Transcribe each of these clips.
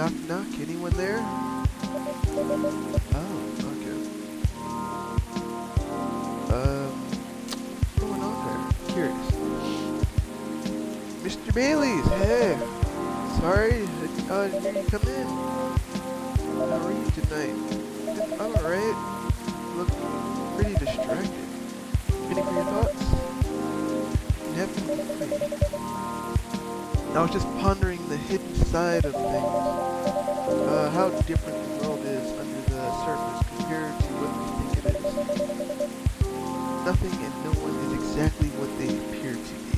Knock knock, anyone there? Oh, okay. What's going on there? Curious. Mr. Bailey's, hey! Sorry, I didn't hear you come in. How are you tonight? I'm alright. Look pretty distracted. Ready for your thoughts? Nothing. I was just pondering the hidden side of things. How different the world is under the surface compared to what we think it is. Nothing and no one is exactly what they appear to be.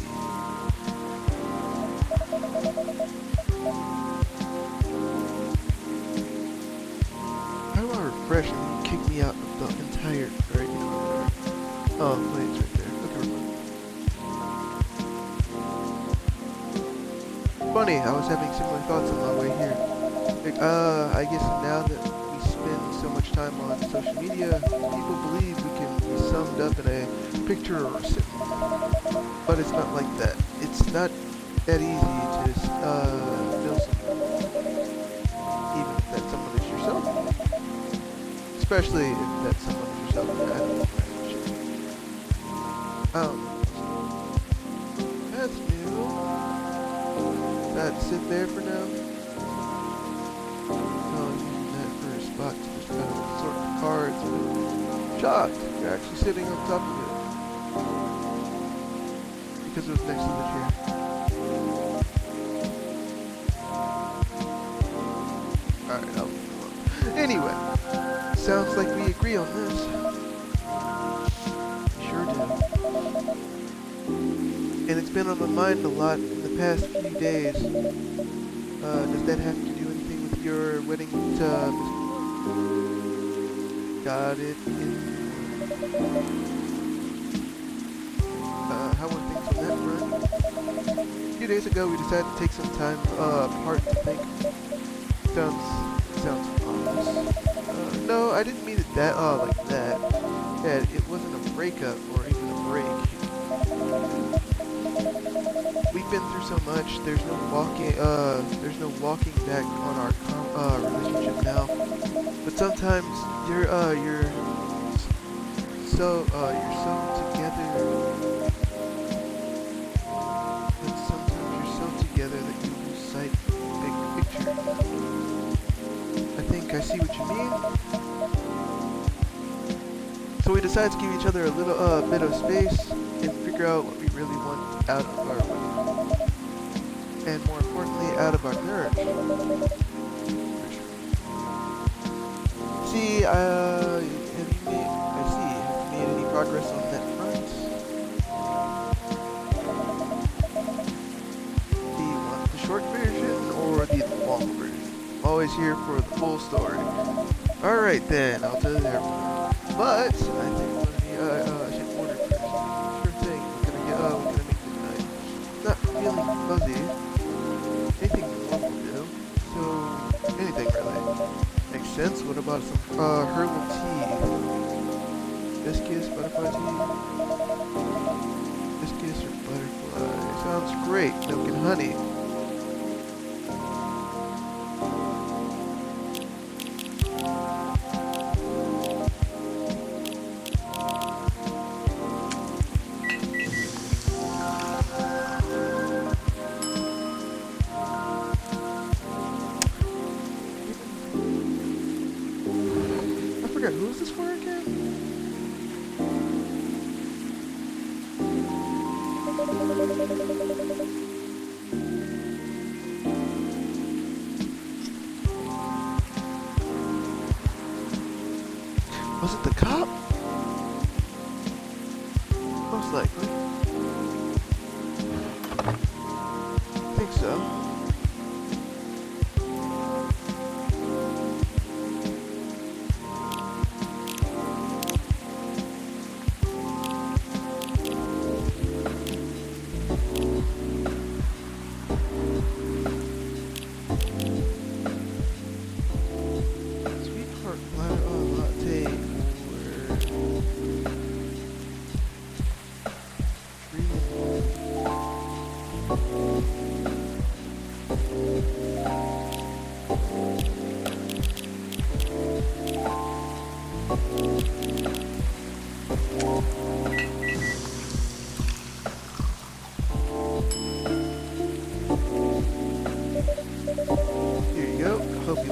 How do I refresh and then kick me out of the entire... Alright, you know what? Oh, wait, it's right there. Okay, we're fine. Funny, I was having similar thoughts on my way here. Like, I guess now that we spend so much time on social media, people believe we can be summed up in a picture or something. But it's not like that. It's not that easy to know someone, even if that someone is yourself. Especially if that someone is yourself. That's new. That sit there for now. Oh, using that for a spot to just kind of sort the cards. Shocked, you're actually sitting on top of it. Because it was next to the chair. Alright, I'll leave it alone. Anyway, sounds like we agree on this. Sure do. And it's been on my mind a lot in the past few days. Does that have to do anything with your wedding to Mr. Got it. How were things on that front? A few days ago, we decided to take some time apart to think. Sounds ominous. No, I didn't mean it that like that. Yeah, it wasn't a breakup or even a break. We've been through so much. There's no walking back on our relationship now. But sometimes you're so together. But sometimes you're so together that you lose sight of the big picture. I think I see what you mean. So we decided to give each other a little bit of space and figure out what we really want out of our wedding. And more importantly, out of our marriage. See, have you made any progress on that front? Do you want the short version or the long version? I'm always here for the full story. Alright then, I'll tell you everything. But, I think I should order first. Sure thing, we're gonna make it tonight. Not feeling fuzzy. Anything will do. So, anything really. Makes sense. What about some herbal tea? Hibiscus, butterfly tea? Hibiscus or butterfly? Sounds great. Milk and honey. Who is this for again? Was it the cop? Most likely. I think so.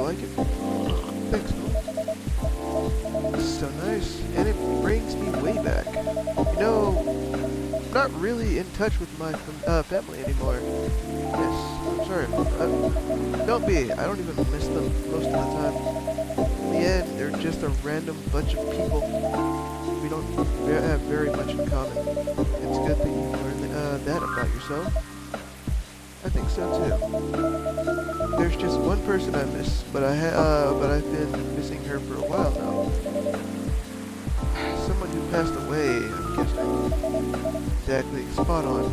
like it? Thanks, Phil. This is so nice, and it brings me way back. You know, I'm not really in touch with my family anymore. Yes, I'm sorry. Don't be. I don't even miss them most of the time. In the end, they're just a random bunch of people. We don't have very much in common. It's good that you learned that about yourself. I think so too. There's just one person I miss, but I've been missing her for a while now. Someone who passed away, I'm guessing. Exactly, spot on.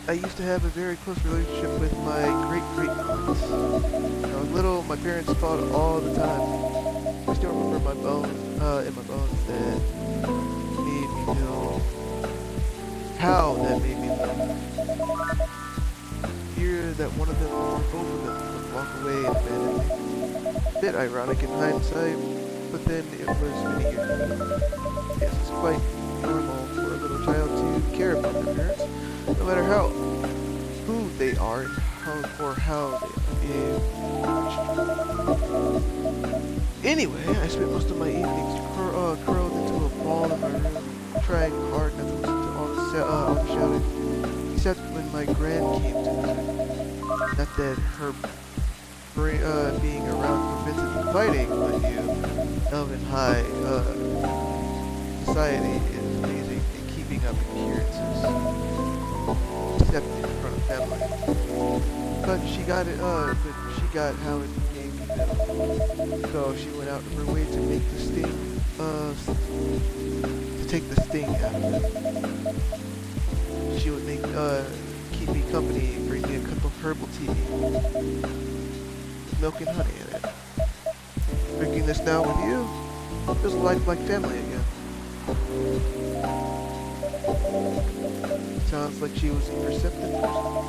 I used to have a very close relationship with my great-great-aunts. When I was little, my parents fought all the time. I still remember my bones, in my bones that made me feel how that made me feel. Fear that one of them or both of them would walk away and abandon me. A bit ironic in hindsight, but then it was many years ago. Yes, it's quite normal for a little child to care about their parents, no matter who they are and how they behave. Anyway, I spent most of my evenings curled into a ball in my room, trying hard not to listen to all the shouting, except when my gran came to visit. Not that her being around prevented the fighting, mind you. Elven High society is amazing at keeping up appearances, except in front of family. But she got how it made me feel. So she went out of her way to make the sting, to take the sting out of it. She would keep me company, bring me a cup of herbal tea with milk and honey in it. Drinking this now with you feels like family again. Sounds like she was a perceptive person.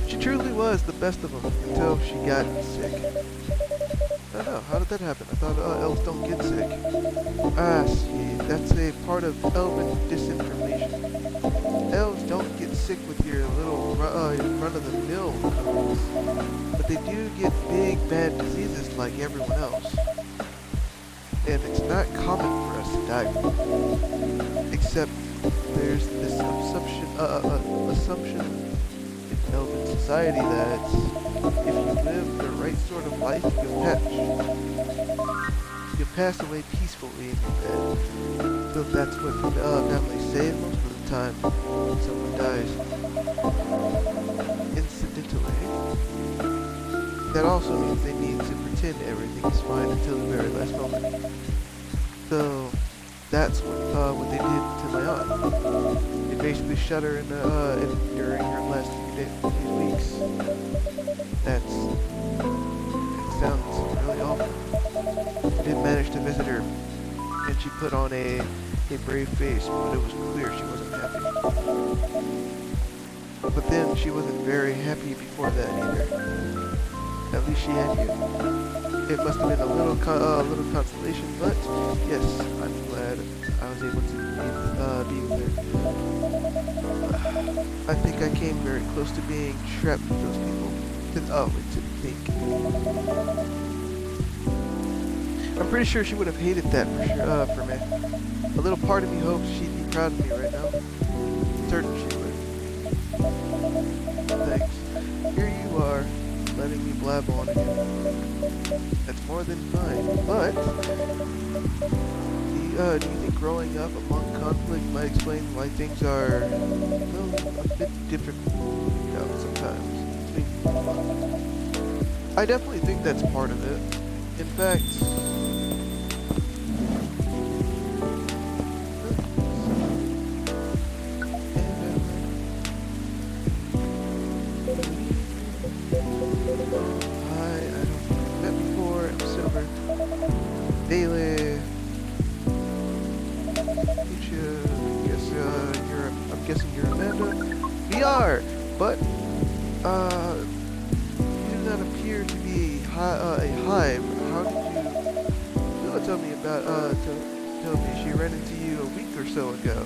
She truly was the best of them until she got sick. I don't know, how did that happen? I thought elves don't get sick. Ah, see, that's a part of elven disinformation. Elves don't get sick with your little run-of-the-mill colds, but they do get big, bad diseases like everyone else. And it's not common for us to die from it. Except there's this assumption in elven society that if you live the right sort of life, you'll pass away peacefully in your bed. So that's what families say most of the time when someone dies. Incidentally, that also means they need to pretend everything is fine until the very last moment. So that's what they did to my aunt. They basically shut her in during her last few weeks. It sounds really awful. I did manage to visit her, and she put on a brave face, but it was clear she wasn't happy. But then she wasn't very happy before that either. At least she had you. It must have been a little consolation, but yes, I'm glad I was able to be with her. I think I came very close to being trapped with those people. To think. I'm pretty sure she would have hated that for me. A little part of me hopes she'd be proud of me right now. Certain she would. Thanks. Here you are, letting me blab on again. That's more than fine, but do you think growing up among conflict might explain why things are, well, a bit difficult sometimes? I definitely think that's part of it. In fact, Daily. I'm guessing you're Amanda. We are, but you do not appear to be a hive. How did you? Tell me about. Tell me. She ran into you a week or so ago.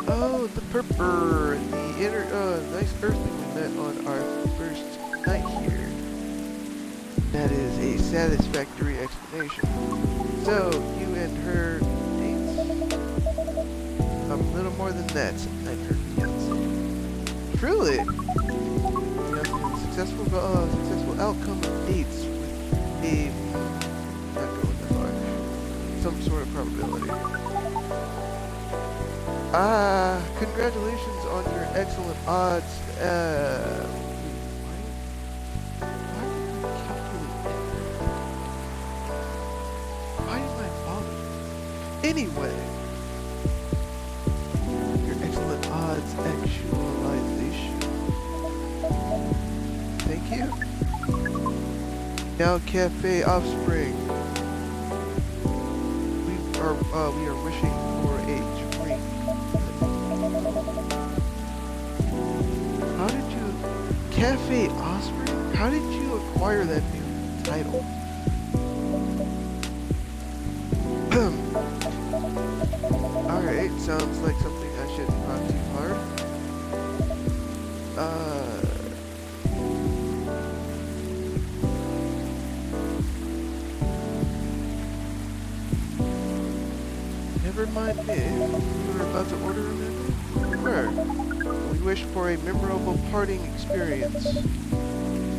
Oh, the purpur, the nice earthling we met on our first night here. That is a satisfactory explanation. So, you and her dates? A little more than that, something I've heard fiance. Truly? You know, successful outcome of dates with a, not going that far, some sort of probability. Ah, congratulations on your excellent odds. Why did I bother? Anyway, your excellent odds actualization. Thank you. Now, Cafe Offspring. We are wishing for a drink. How did you, Cafe Offspring? How did you acquire that new title? Alright, sounds like something I shouldn't run too hard. Never mind me. You were about to order a menu? We were. We wish for a memorable parting experience.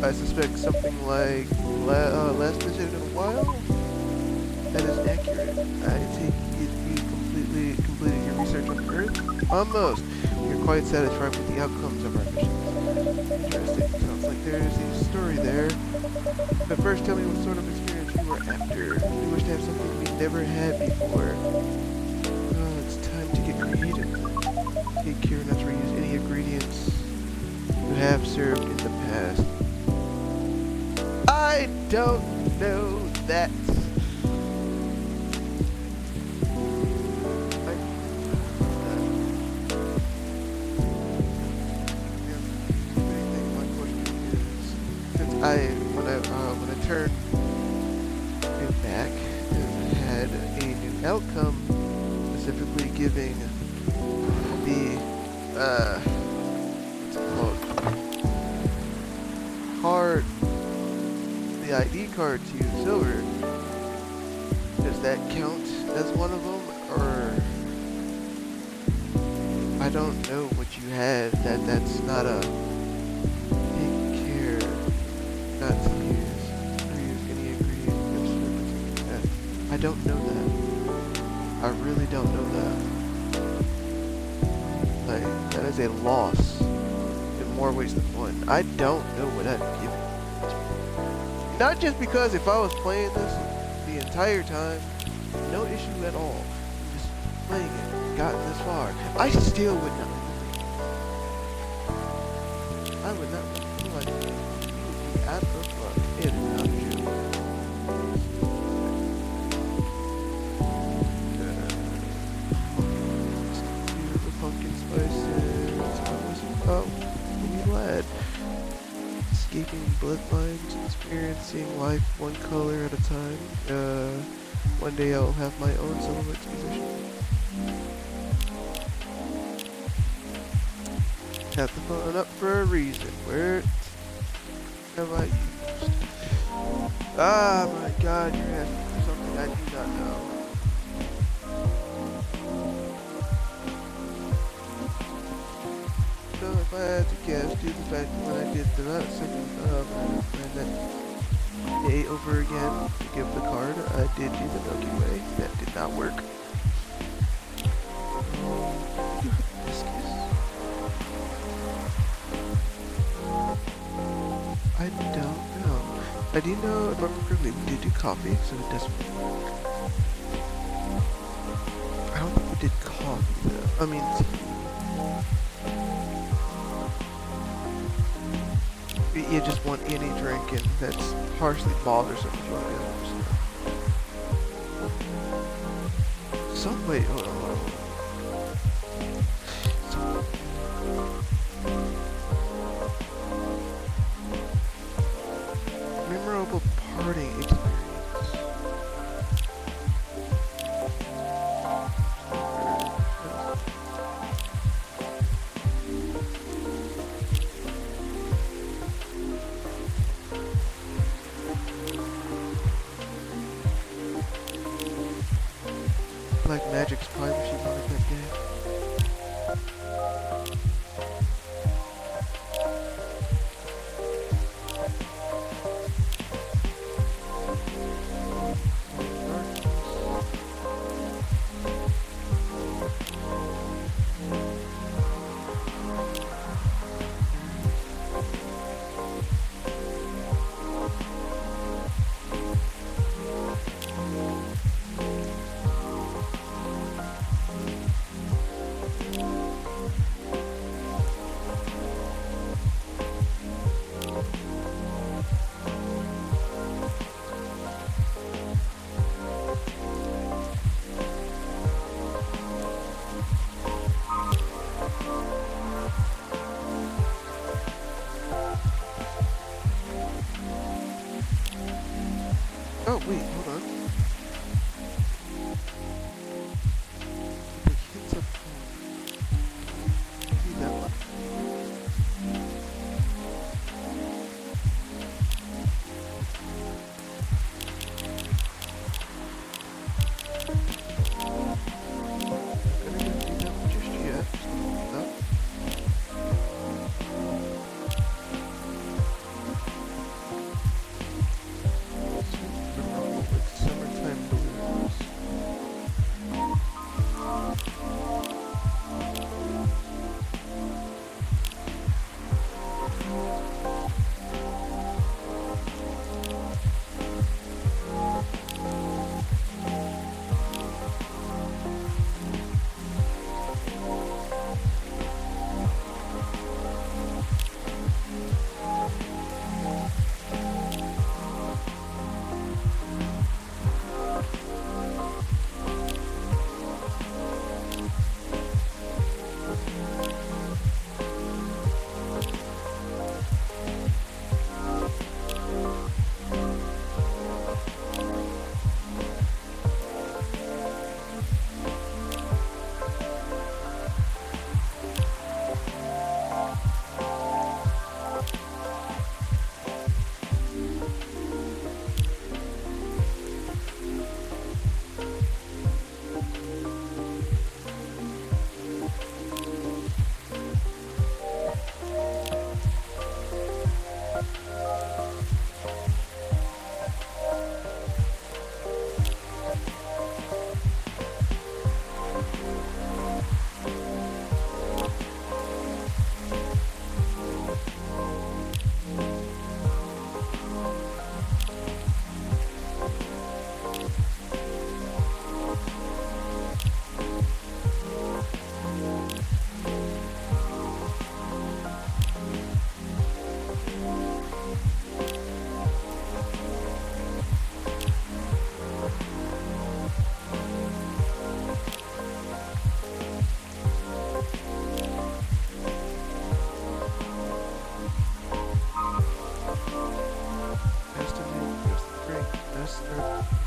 I suspect something like last visit in a while? That is accurate. I take it you completed your research on Earth? Almost. We are quite satisfied with the outcomes of our missions. Interesting. Sounds like there is a story there. But first, tell me what sort of experience you were after. We wish to have something we've never had before. Oh, it's time to get creative. Take care not to reuse any ingredients you have served in the past. I don't know that. When I turned it back and had a new outcome, specifically giving the what's it called? Card, the ID card to you, Silver. Does that count as one of them, or I don't know what you had. That's not a. Not to use any ingredient that. I don't know that. I really don't know that. Like, that is a loss in more ways than one. I don't know what I'd give it. Not just because if I was playing this the entire time, no issue at all. Just playing it, gotten this far, I still would not. I would not realize it. At the fuck in the pumpkin spices. Oh, lad. Escaping bloodlines, experiencing life one color at a time. One day I'll have my own solo exposition. Have the fun up for a reason. Where have I used? Ah, my God, you're asking for something I do not know. So if I had to guess, due to the fact that when I did the second and that day over again to give the card, I did do the Milky Way. That did not work. I don't know. I do know, if I remember correctly, we did do coffee, so it doesn't work. I don't think we did coffee, though. I mean, you just want any drink, and that's harshly bothersome if you want to understand. Some way, hold on. Memorable parting experience. Black Magic's probably what she wanted that day. Oh, wait, hold on. The hints of see that one. I'm gonna do that one just yet. Just look it up. Summertime blues.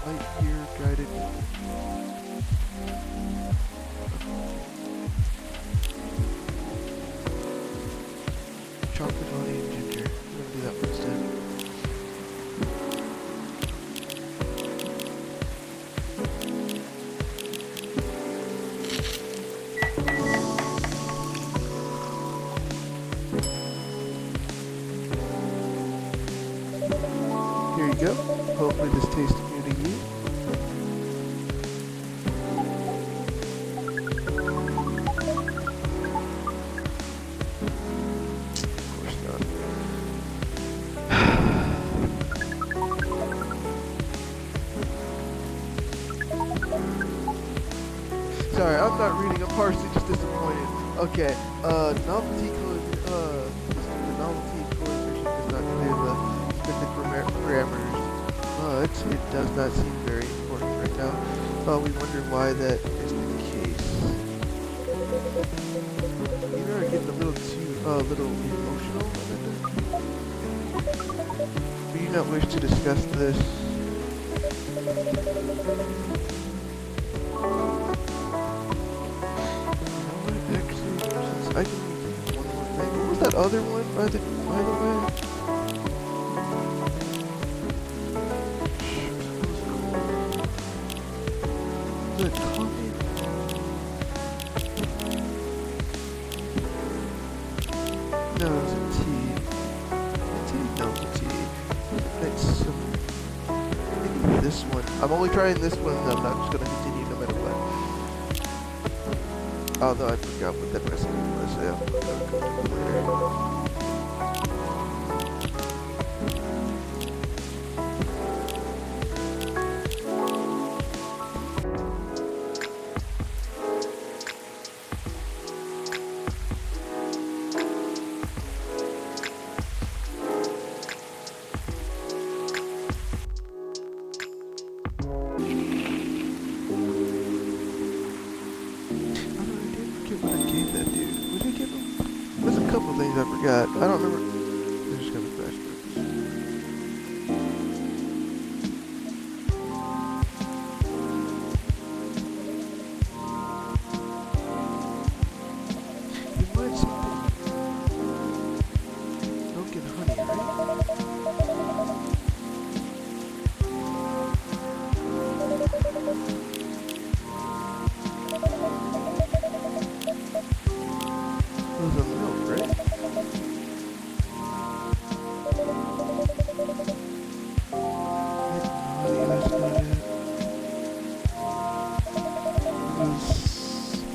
Light year guided. Chocolate, honey, and ginger. I'm gonna do that one instead. Here you go. Hopefully this tastes new to you. Of course not. Sorry, I'm not reading. I'm partially just disappointed. Okay, novelty the novelty coefficient does not clear the specific parameters, but it does not seem very important right now. We wonder why that is the case. You know, are getting a little too, little emotional. Do you not wish to discuss this? Actually, I can one more thing. What was that other one, by the way? The comment No, it was a T. A T? No, it was a T. Next, maybe this one. I'm only trying this one, and I'm not just gonna continue no matter what. Although I forgot what that recipe was. Yeah, I'll go later. What I gave that dude? What did I give him? There's a couple things I forgot. I don't remember. They're just gonna crash this. You wanted something milk and honey, right? It was a milk, right? Honey, that's not it. It was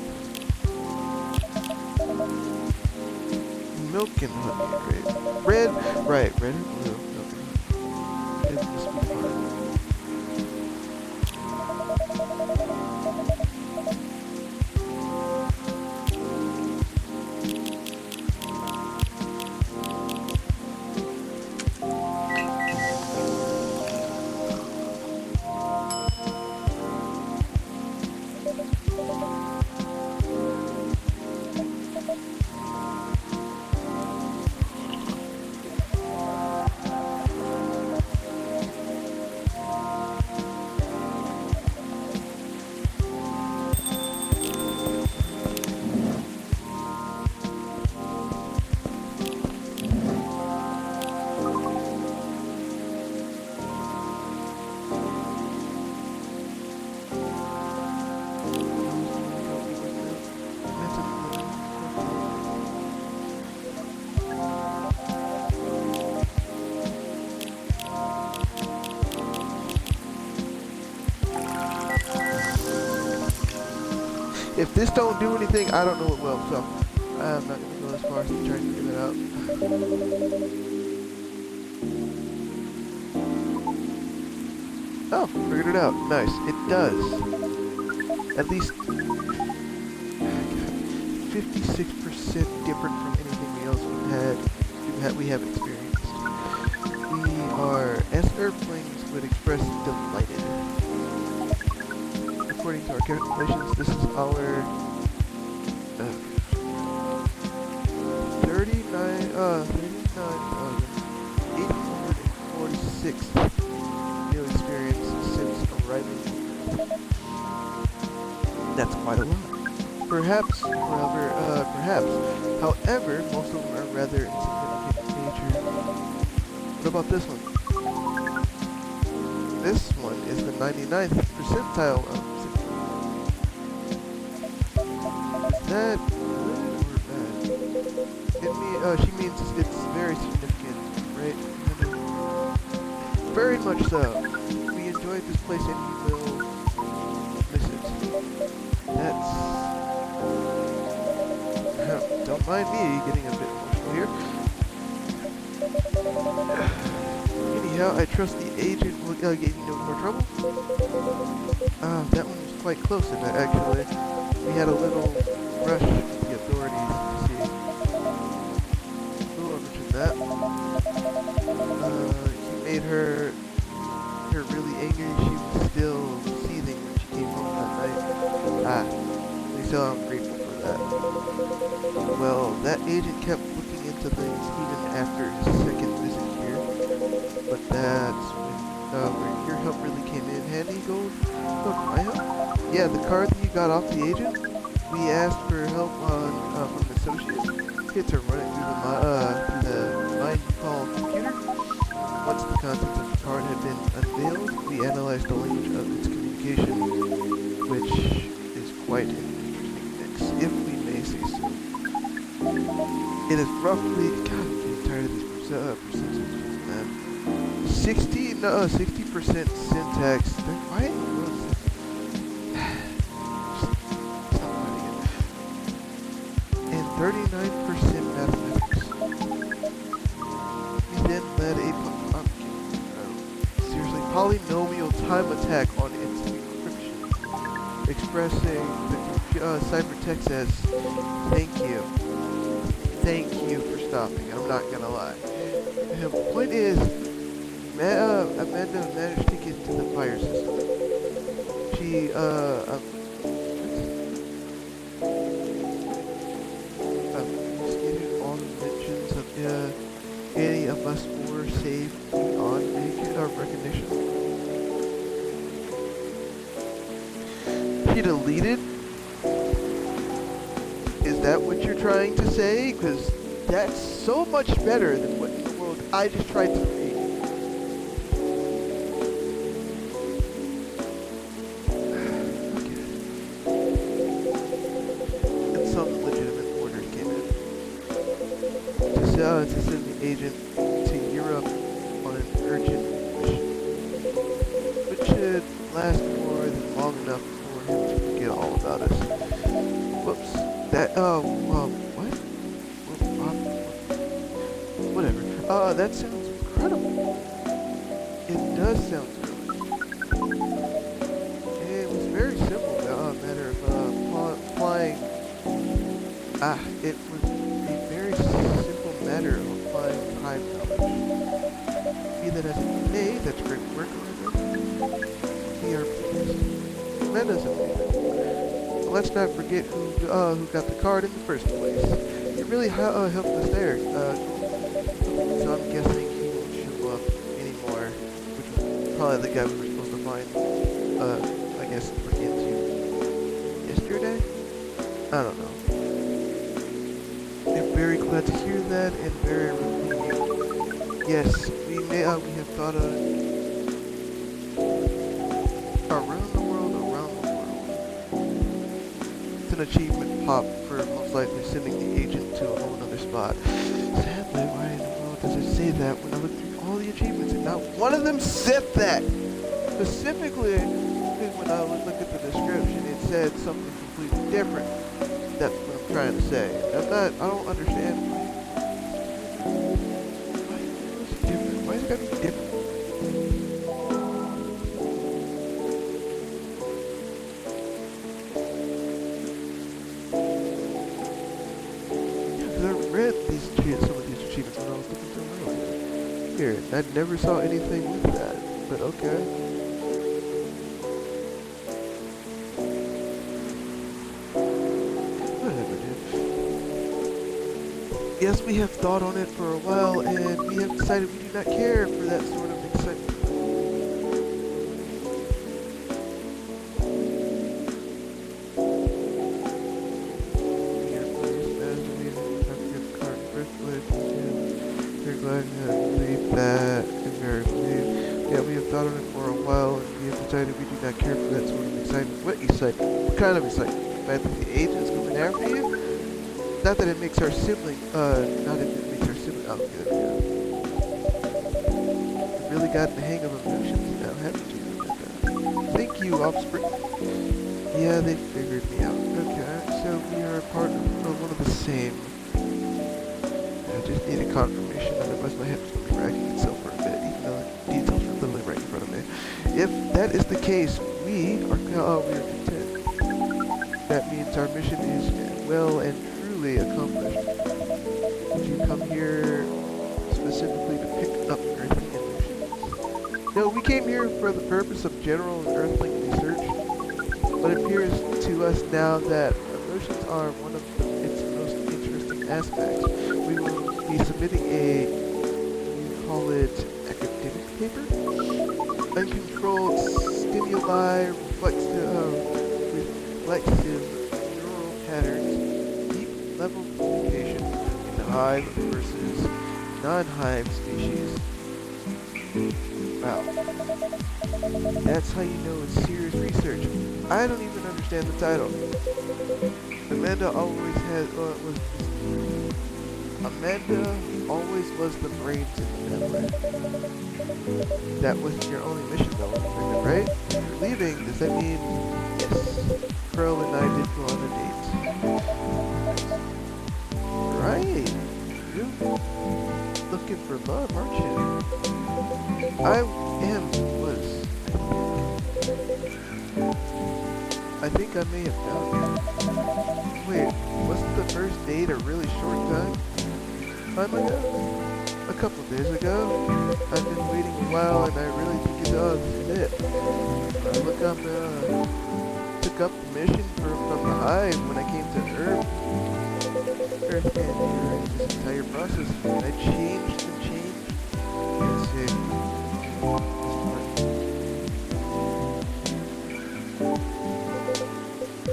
milk and honey, right? Red, right? Red and blue. Milk and honey. It must be fine. If this don't do anything, I don't know what will. So I'm not gonna go as far as to try to figure that out. Oh, figured it out. Nice. It does. At least 56% different from anything else we have experienced. We are, as airplanes would express, delighted. According to our calculations, this is our 39,846 new experience since arriving. That's quite a lot. Perhaps, however, most of them are rather insignificant in nature. What about this one? This one is the 99th percentile of is that good or bad? She means it's very significant, right? Very much so. We enjoyed this place and we will miss it. That's... don't mind me getting a bit emotional here. Anyhow, I trust the agent will give you no more trouble. That one was quite close in that, actually. We had a little rush with the authorities, you see. Oh, I mentioned that. He made her really angry. She was still seething when she came home that night. So I'm grateful for that. Well, that agent kept looking into things even after his second visit here. But that's where your help really came in handy, Gold. Oh, my help? Yeah, the card that you got off the agent. We asked for help from an associate. He had to run it through the mind you call computer. Once the contents of the card had been unveiled, we analyzed the language of its communication, which is quite an interesting mix, if we may say so. It is roughly, God, I'm getting tired of these percentages, man. 60% syntax. Why in the world is this? Stop finding it. And 39% mathematics. We then led a seriously polynomial time attack on its encryption, expressing the ciphertext as "Thank you, thank you for stopping." I'm not gonna lie. The point is, Amanda managed to get to the fire system. She investigated all the mentions of any of us were safe beyond recognition. She deleted? Is that what you're trying to say? Because that's so much better than what in the world I just tried to read. And some legitimate orders came in. To send the agent to Europe on an urgent mission, which should last more than long enough for him to forget all about us. Whoops. What? Whatever. That sounds incredible. It does sound good. It was very simple. Matter of applying. It was a very simple matter of applying time knowledge. Be that as it may, that's great work. We are pleased. That doesn't mean. Let's not forget who got the card in the first place. It really helped us there. So I'm guessing he won't show up anymore, which was probably the guy we were supposed to find. I guess look into yesterday. I don't know. I'm very glad to hear that, and very relieved. Yes, we have thought of around the world. Achievement pop for most likely sending the agent to a whole other spot. Sadly, why in the world does it say that when I look through all the achievements and not one of them said that? Specifically, when I would look at the description, it said something completely different. That's what I'm trying to say. I don't understand. Why is it different? Why is it gotta be different? Some of these achievements when I was looking through them earlier. Here, I never saw anything with that, but okay. Whatever, dude. Yes, we have thought on it for a while, and we have decided we do not care for that sort of excitement. Believe that invariably. Yeah, we have thought on it for a while, and we have decided we do not care for that sort of excitement. What excitement? What kind of excitement? The fact that the agent's coming after you? Not that it makes our sibling, not that it makes our sibling, oh, good, yeah. You've really gotten the hang of emotions now, haven't you? Thank you, offspring. Yeah, they figured me out. Okay, so we are part of one of the same. I just need a confirmation, otherwise my head's going to be racking itself for a bit, even though the details are literally right in front of me. If that is the case, we are content. That means our mission is well and truly accomplished. Did you come here specifically to pick up Earthling emotions? No, we came here for the purpose of general Earthling research, but it appears to us now that emotions are one of its most interesting aspects. We will be submitting you call it academic paper? Uncontrolled stimuli, reflexive neural patterns, deep level communication in the hive versus non-hive species. Wow. That's how you know it's serious research. I don't even understand the title. Amanda always was Amanda always was the brains in the family. That wasn't your only mission though, Amanda, right? If you're leaving, does that mean yes? Pearl and I did go on a date. Right. You're looking for love, aren't you? I was. I think I may have found it. Wait, wasn't the first date a really short time ago? A couple days ago? I've been waiting a while and I really think it does fit. I took up the mission from the hive when I came to Earth. And during this entire process, I changed and changed. Let's see.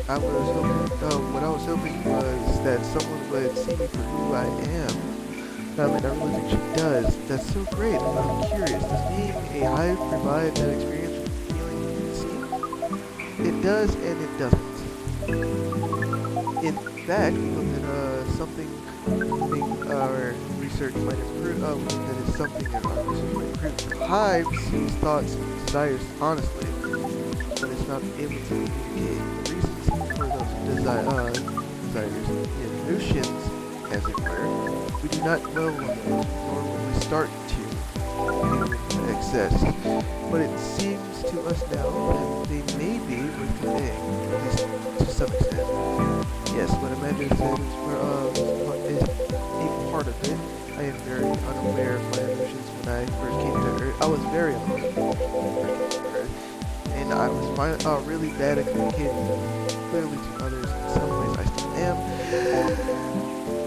What I was hoping was that someone would see me for who I am. And I really think she does. That's so great. I'm curious. Does being a hive provide that experience with feeling seen? It does and it doesn't. In fact, we looked at something our research might improve. That is something that our research might improve. Hive sees thoughts and desires honestly, but it's not able to communicate the reasons for those desires, emotions, as it were. We do not know when, nor when we start to excess, but it seems to us now that they may be worth conveying, at least to some extent. Yes, what Amanda said is a part of it. I am very unaware of my emotions when I first came to Earth. I was very unaware when I first came to Earth, and I was really bad at communicating them clearly to others. In some ways, I still am.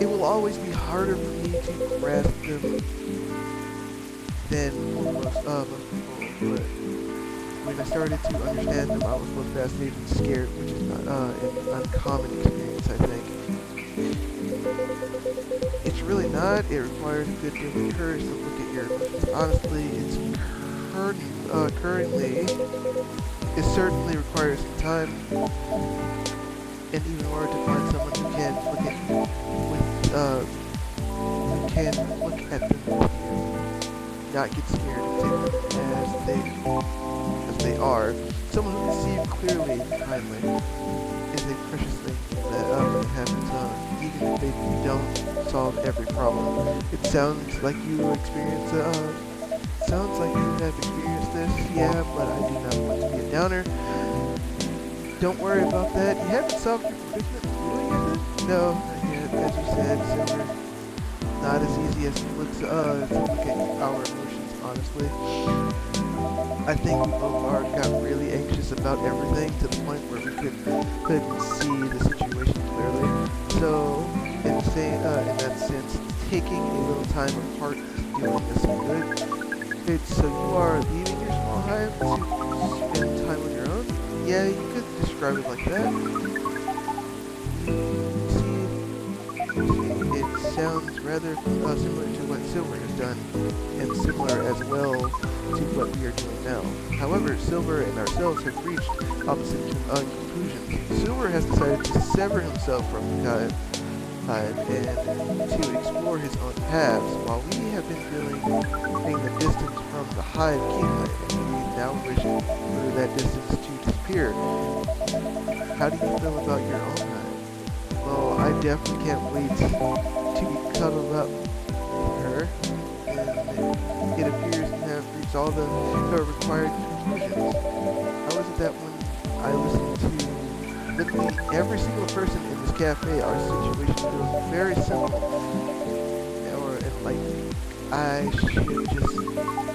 It will always be harder for me to grasp them than for most people, but when I started to understand them, I was both fascinated and scared, which is not an uncommon experience, I think. It's really not. It requires a good deal of courage to look at your emotions. Honestly, it certainly requires some time, and even harder to find someone who can look at them with you, not get scared and take them as they are. Someone who can see you clearly and kindly is a precious thing that happens, even if they don't solve every problem. It sounds like you have experienced this, yeah, but I do not want to be a downer. Don't worry about that. You haven't solved your predicament, really, is it? No, not yet. As you said, Silver, not as easy as it looks to look at our emotions, honestly. I think we both got really anxious about everything to the point where we couldn't see the situation clearly. So, in that sense, taking a little time apart is doing us some good. So you are leaving your small hive to spend time on your own? Yeah, you could describe it like that. See, it sounds rather similar to what Silver has done, and similar as well to what we are doing now. However, Silver and ourselves have reached opposite conclusions. Silver has decided to sever himself from the hive and to explore his own paths, while we have been feeling the distance from the hive keenly, and we now wish for that distance to disappear. How do you feel about your own hive? Well, I definitely can't wait to be cuddled up with her, and it appears to have reached all the required conclusions. How is it that when I listen to literally every single person in this cafe, our situation feels very simple, and like I should just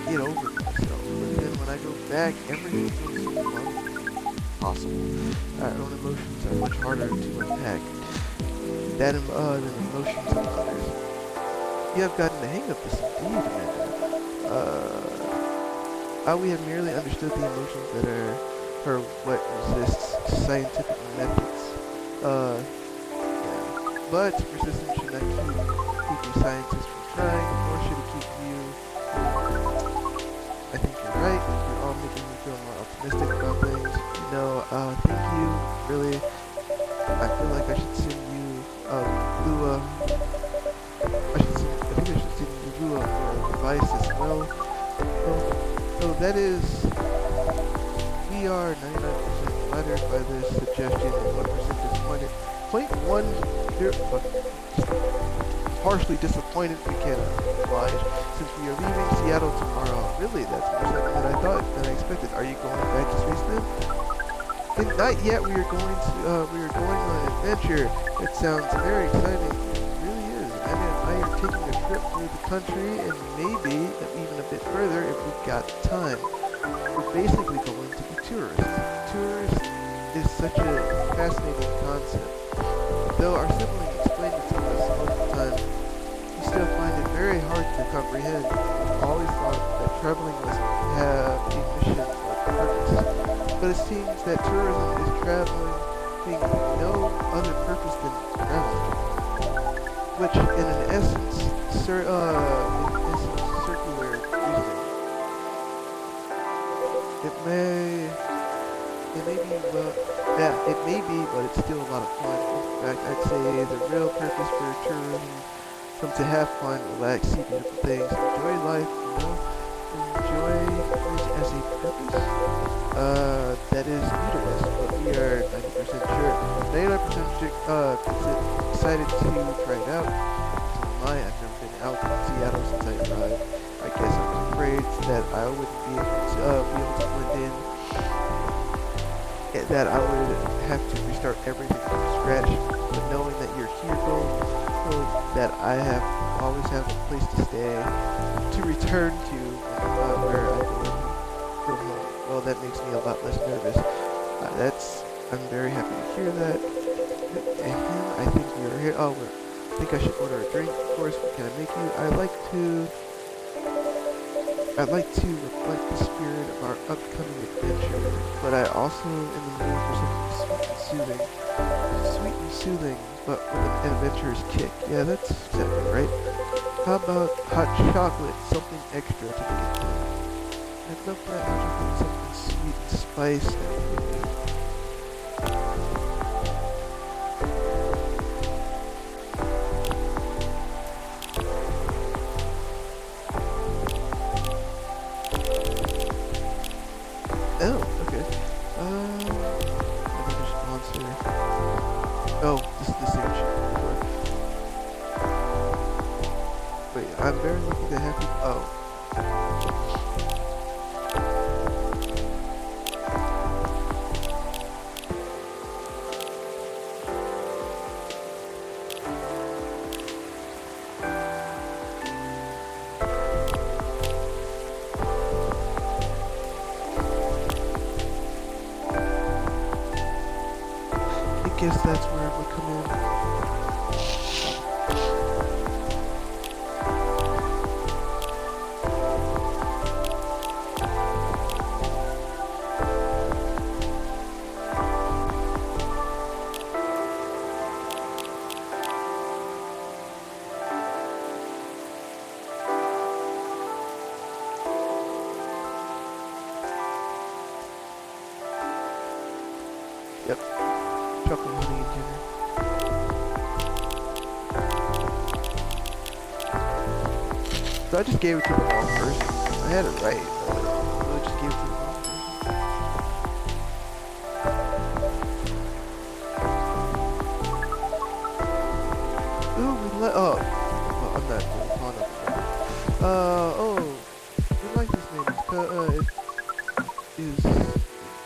get over myself. But then when I go back, everything feels so impossible. Our own emotions are much harder to unpack than emotions of others. You have gotten the hang of this indeed, Amanda. We have merely understood the emotions that are what resists scientific methods. Yeah. But persistence should not keep a scientist from trying, nor should it keep you. I think you're right. You're all making me feel more optimistic about things. Thank you. Really, I feel like I should send you Lua. I spice as well. So that is, we are 99% flattered by this suggestion and 1% disappointed. Point one, partially disappointed we cannot oblige since we are leaving Seattle tomorrow. Really, that's more something than I thought, than I expected. Are you going back to Spaceland? Not yet. We are going on an adventure. It sounds very exciting. It really is. Amanda and I are taking a trip through the country and maybe even a bit further if we've got time. We're basically going to be tourists. Tourist is such a fascinating concept. Though our sibling explained it to us most of the time, we still find it very hard to comprehend. We've always thought that traveling must have a mission or purpose. But it seems that tourism is traveling, being no other purpose than traveling, which in an essence, circular reasoning. It may be, it may be, but it's still a lot of fun. In fact, I'd say the real purpose for tourism come to have fun, relax, see beautiful things, enjoy life, enjoy it as a purpose. That is new to us, but we are 90% sure. 99% excited to try it out. So am I. I've never been out in Seattle since I arrived. I guess I was afraid that I wouldn't be able to blend in, that I would have to restart everything from scratch. But knowing that you're here, so that I always have a place to stay, to return to, where I go home. Well, that makes me a lot less nervous. I'm very happy to hear that. And I think we are here. I think I should order a drink. Of course, what can I make you? I'd like to reflect the spirit of our upcoming adventure, but I also am in the mood for something sweet and soothing, but with an adventurous kick. Yeah, that's exactly right. How about hot chocolate, something extra to make it fun? I'd love that hot chocolate, something sweet and spiced. Oh, okay. Another sponsor. Oh, this is the same shit before. Wait, I'm very lucky to have you. Oh. I guess that's where it would come in. Yep. Chocolate, honey, and ginger. So I just gave it to the wrong person. I had it right, but I just gave it to the wrong person. Ooh, I'm not doing pawn up. We like this name. It is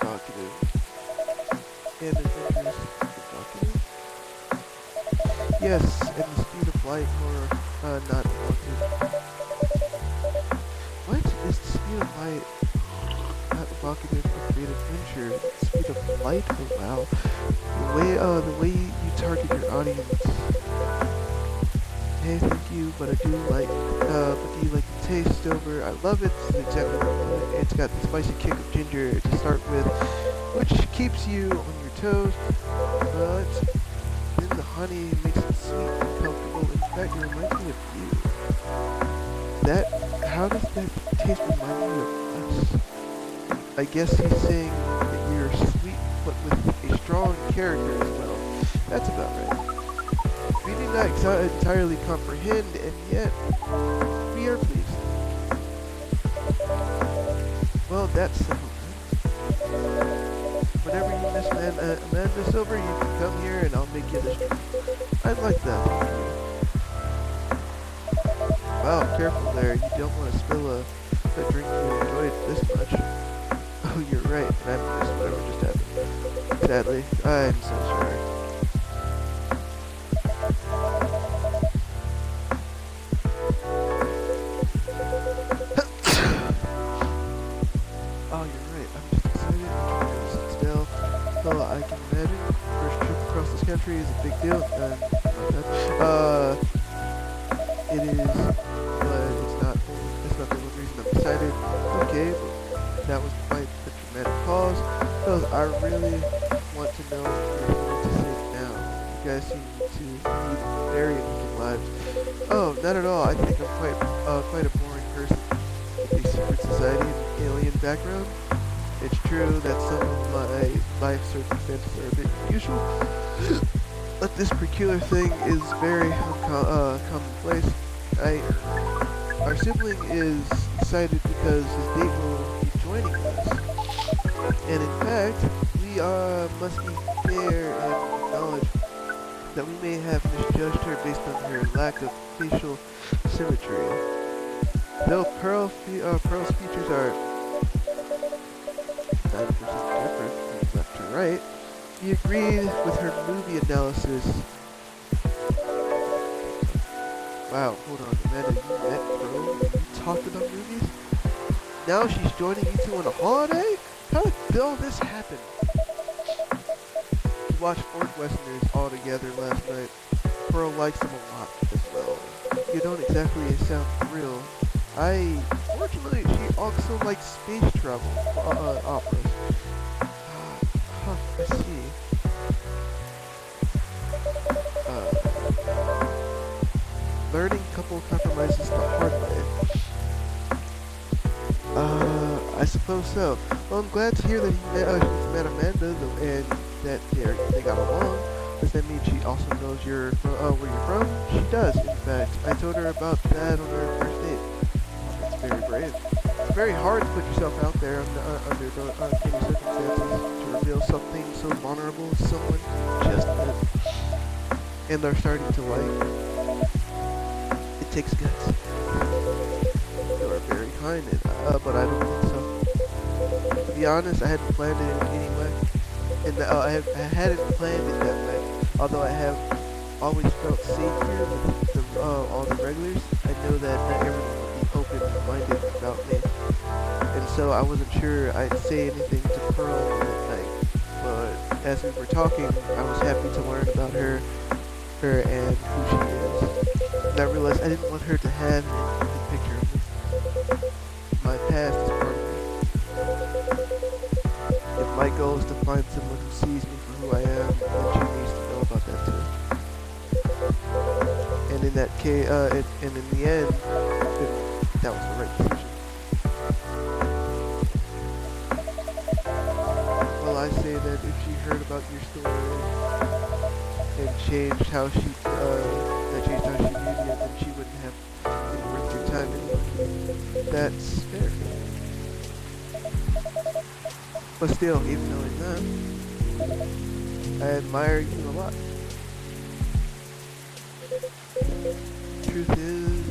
evocative. And adventurous. Evocative? Yes, and the speed of light, or not evocative. What is the speed of light? Not evocative of great adventure. The speed of light? Oh wow. The way you target your audience. Hey, thank you, but I do like, but do you like the taste over? I love it. This is exactly what I want. It's got the spicy kick of ginger to start with, which keeps you on your toes, but then the honey makes it sweet and comfortable. In fact, it reminds me of you. How does that taste remind me of us? I guess he's saying that you're sweet, but with a strong character as well. That's about right. We do not entirely comprehend, and yet we are pleased. Well, that's simple. Whenever you miss Amanda Silver, you can come here and I'll make you this drink. I'd like that. Wow, careful there. You don't want to spill a drink you enjoyed this much. Oh, you're right. I missed whatever just happened. Sadly, I'm so sorry. Oh, you're right. I'm just excited. I'm trying to sit still. So I can imagine. First trip across this country is a big deal. It is, but it's not the only reason I'm excited. Okay, but that was quite a dramatic pause. Because I really want to know what you're going to say now. You guys seem to lead very interesting lives. Oh, not at all. I think I'm quite a boring person with a secret society and alien background. It's true that some of my life circumstances are a bit unusual, but this peculiar thing is very commonplace. Our sibling is excited because his date will be joining us, and in fact, we must be fair and acknowledge that we may have misjudged her based on her lack of facial symmetry. Though Pearl's features are 90% different from left to right, we agreed with her movie analysis. Wow, hold on, Amanda, you met Pearl? You talked about movies? Now she's joining you two on a holiday? How did all this happen? We watched Fort Westerners all together last night. Pearl likes them a lot as well. You don't exactly sound thrilled. Fortunately, she also likes space travel operas. I see. Learning couple compromises the hard way. I suppose so. Well, I'm glad to hear that she's met Amanda, and that they got along. Does that mean she also knows where you're from? She does, in fact. I told her about that on our first date. That's very brave. It's very hard to put yourself out there under any circumstances to reveal something so vulnerable to someone just met and they're starting to like. It takes guts. You are very kind, but I don't think so. To be honest, I hadn't planned it anyway, and I hadn't planned it that way. Although I have always felt safe here with all the regulars, I know that not everyone would be open-minded about me, and so I wasn't sure I'd say anything to Pearl that night. But as we were talking, I was happy to learn about her and who she is. And I realized I didn't want her to have an incomplete picture of me. My past is part of me. If my goal is to find someone who sees me for who I am, then she needs to know about that too. And in that case, and in the end, that was the right decision. Well, I say that if she heard about your story and changed how she viewed you, then she wouldn't have been worth your time anyway. That's fair. But still, even knowing that, I admire you a lot. Truth is,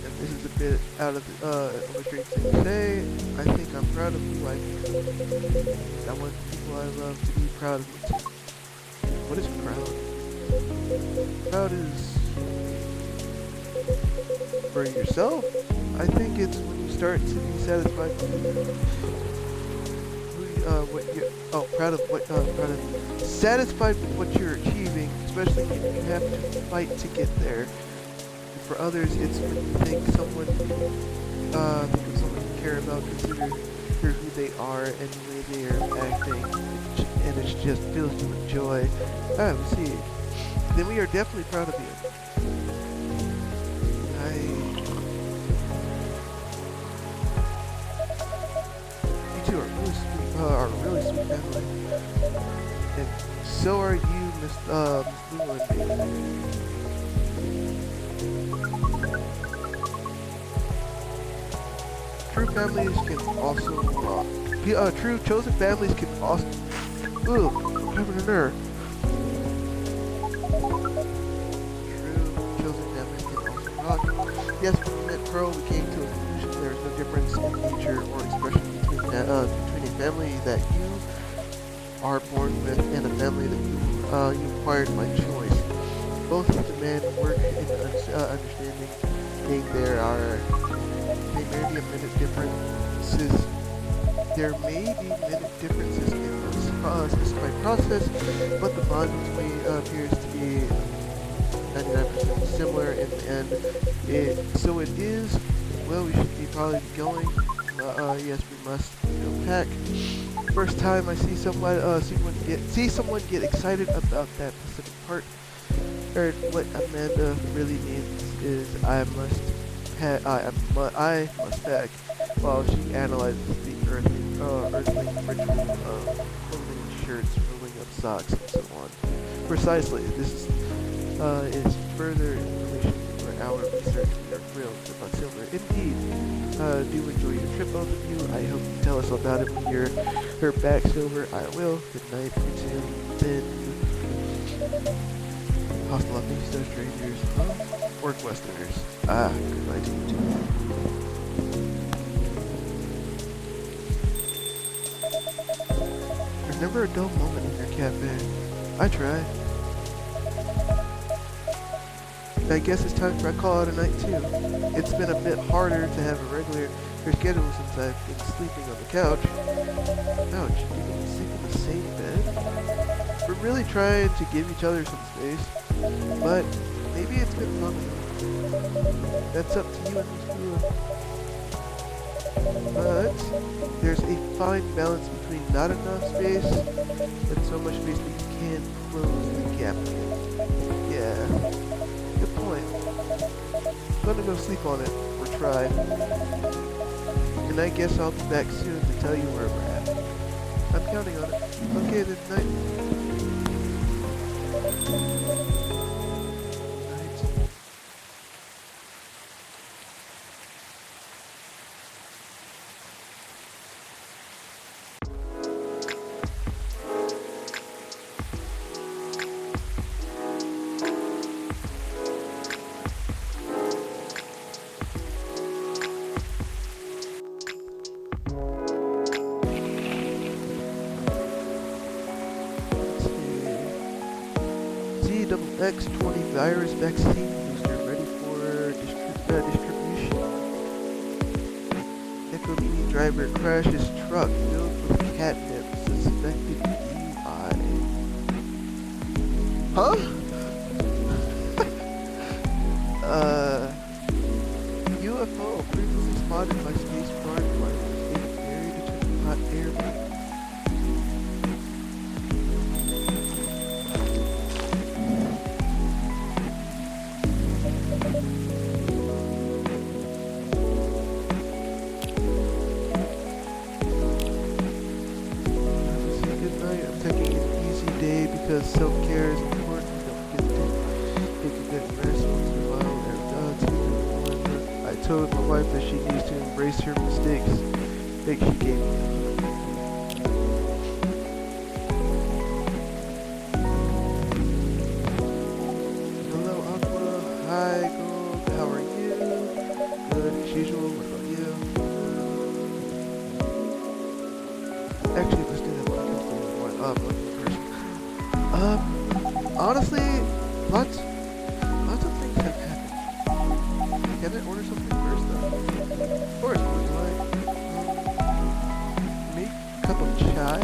and this is a bit out of a strange thing to say, I think I'm proud of who I am. I want people I love to be proud of me too. What is proud? Proud is for yourself. I think it's when you start to be satisfied satisfied with what you're achieving, especially when you have to fight to get there. And for others, it's when you think of someone you care about, consider who they are and the way they are acting, and it just fills you with joy. See. Then we are definitely proud of you. You two are a really sweet family, and so are you, Miss Lula and me. families can also, true chosen families can also, ooh, I'm having an error. True chosen families can also rock. Yes, when we met Pearl, we came to a conclusion there is no difference in nature or expression between a family that you are born with and a family that you acquired by choice. Both demand work and understanding. They may be a minute differences. There may be minute differences in the specified process, but the bond between appears to be 99% similar in the end. So it is. Well, we should be probably going. Yes, we must pack. First time I see someone get excited about that specific part. Or what Amanda really means is I must pack while she analyzes the earthling ritual of folding shirts, rolling up socks, and so on. Precisely, this is further information for our research. We are thrilled about Silver. Indeed. Do enjoy your trip, both of you. I hope you tell us about it when you're back, Silver. I will. Good night. Until then. Hostile la vista, strangers. Huh? Orc Westerners. Ah, good night to you too. There's never a dull moment in your cafe. I try. I guess it's time for a call it a night too. It's been a bit harder to have a regular schedule since I've been sleeping on the couch. Ouch, you can sleep in the same bed? We're really trying to give each other some space, but maybe it's been long enough. That's up to you and Miss Blue. But there's a fine balance between not enough space and so much space that you can close the gap with. Yeah. Good point. I'm gonna go sleep on it, or try. And I guess I'll be back soon to tell you where we're at. I'm counting on it. Okay, then, night. X20 virus vaccine booster ready for distribution. Nicomini driver crashes truck filled with catnip, suspected DUI. Huh? UFO previously spotted by space flight flight in area detected hot air. Because self-care is important. Don't take a good rest once in a while. I told my wife that she needs to embrace her mistakes. She gave me. Hello, Aqua. Hi, Gold. How are you? Good as usual. What about you? Actually, let's do that one. Honestly, lots of things have happened. Can I order something first, though? Of course, would you like? Make a cup of chai?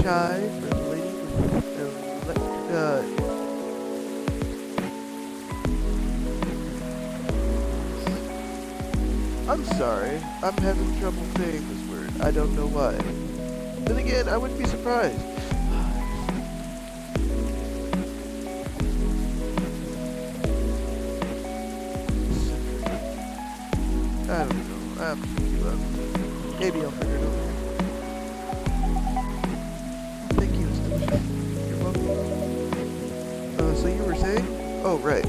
chai for the lady with I'm sorry. I'm having trouble saying this word. I don't know why. Then again, I wouldn't be surprised. I don't know. I'm too up. Maybe I'll figure it out. Thank you, Station. You're welcome. So you were saying? Oh, right.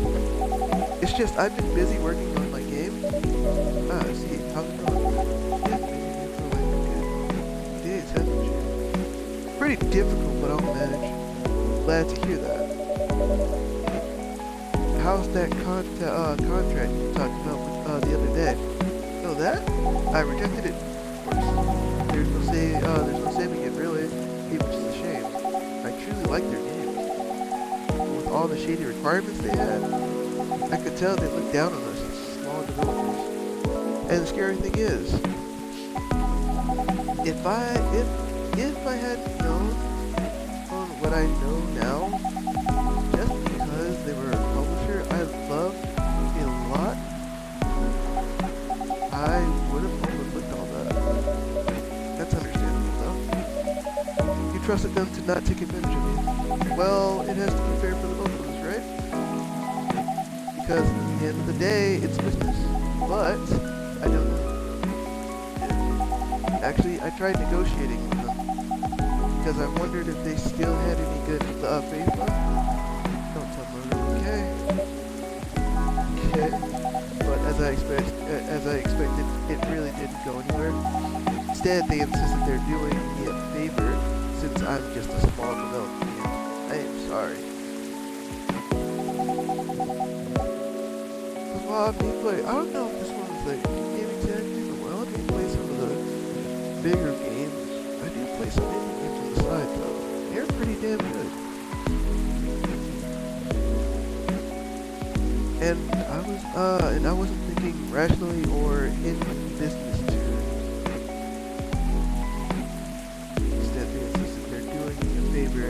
It's just I've been busy working on my game. Ah, I see. How's it going? Yeah, maybe for like a good days, haven't you? Pretty difficult, but I'll manage. Glad to hear that. How's that contract you talked about with, the other day? Oh, that? I rejected it. Of course. There's no saving it really, which is a shame. I truly like their games. With all the shady requirements they had, I could tell they looked down on us as small developers. And the scary thing is, if I had known what I know now, just because they were a publisher I loved a lot, I would have overlooked all that. That's understandable though. You trusted them to not take advantage of me. Well, it has to be fair for the both of us, right? Because at the end of the day, it's business. But I don't know. Actually, I tried negotiating with them because I wondered if they still had any good faith left. Don't tell me. Okay. But as I expected, it really didn't go anywhere. Instead, they insisted they're doing me a favor since I'm just a small developer. I am sorry. Well, I don't know if this one was like gaming exactly, but well, I didn't play some of the bigger games. I do play some indie games on the side though. They're pretty damn good. And I wasn't thinking rationally or in business terms. Instead, they insisted they're doing me a favor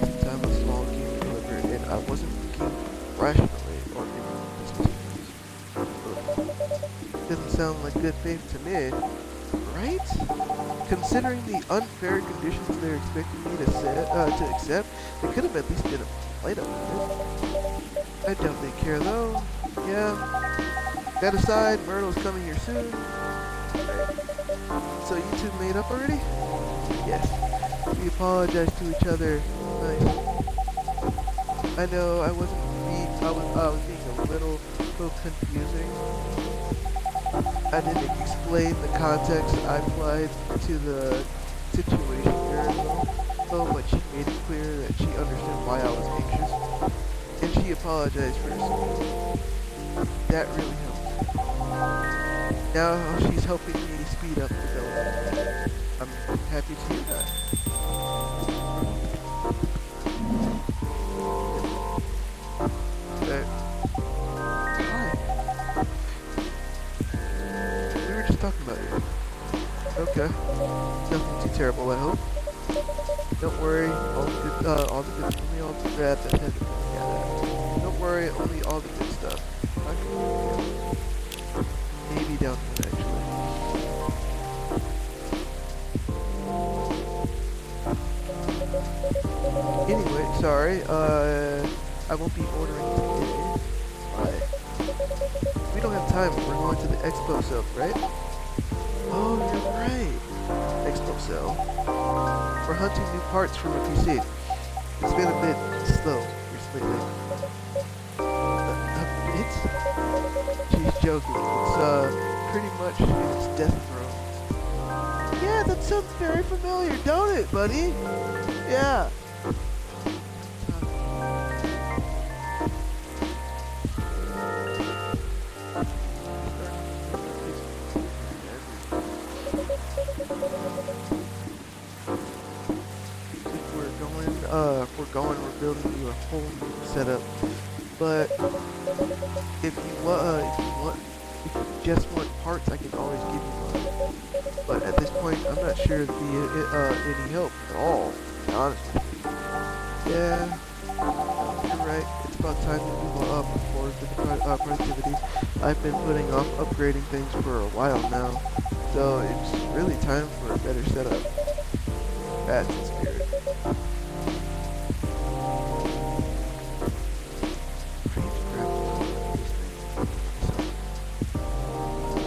since I'm a small game developer, and I wasn't thinking rationally or in business terms. Doesn't sound like good faith to me, right? Considering the unfair conditions they're expecting me to accept, they could have at least been a light up with it. I doubt they care though. Yeah. That aside, Myrtle's coming here soon. So you two made up already? Yes. We apologized to each other. Nice. I know I was being a little confusing. I didn't explain the context I applied to the situation very well, but she made it clear that she understood why I was anxious. And she apologized for herself. That really helped. Now she's helping me speed up development. I'm happy to hear that. Okay. Hi. We were just talking about you. Okay. Nothing too terrible, I hope. Don't worry, only all the bad that had to put together. Don't worry, only all the good stuff. I can put together. Maybe down the road, actually. Anyway, sorry, I won't be ordering today. Why? We don't have time, we're going to the expo cell, right? Oh, you're right. Expo cell. We're hunting new parts from a PC. It's been a bit slow recently. A bit? She's joking. It's pretty much in its death throes. Yeah, that sounds very familiar, don't it, buddy? Yeah. We're building you a whole new setup. But if you just want parts, I can always give you one. But at this point, I'm not sure it'd be any help at all. be honest with you. Yeah, you're right. It's about time to move up forward with the productivity. I've been putting off upgrading things for a while now, so it's really time for a better setup. That's the spirit.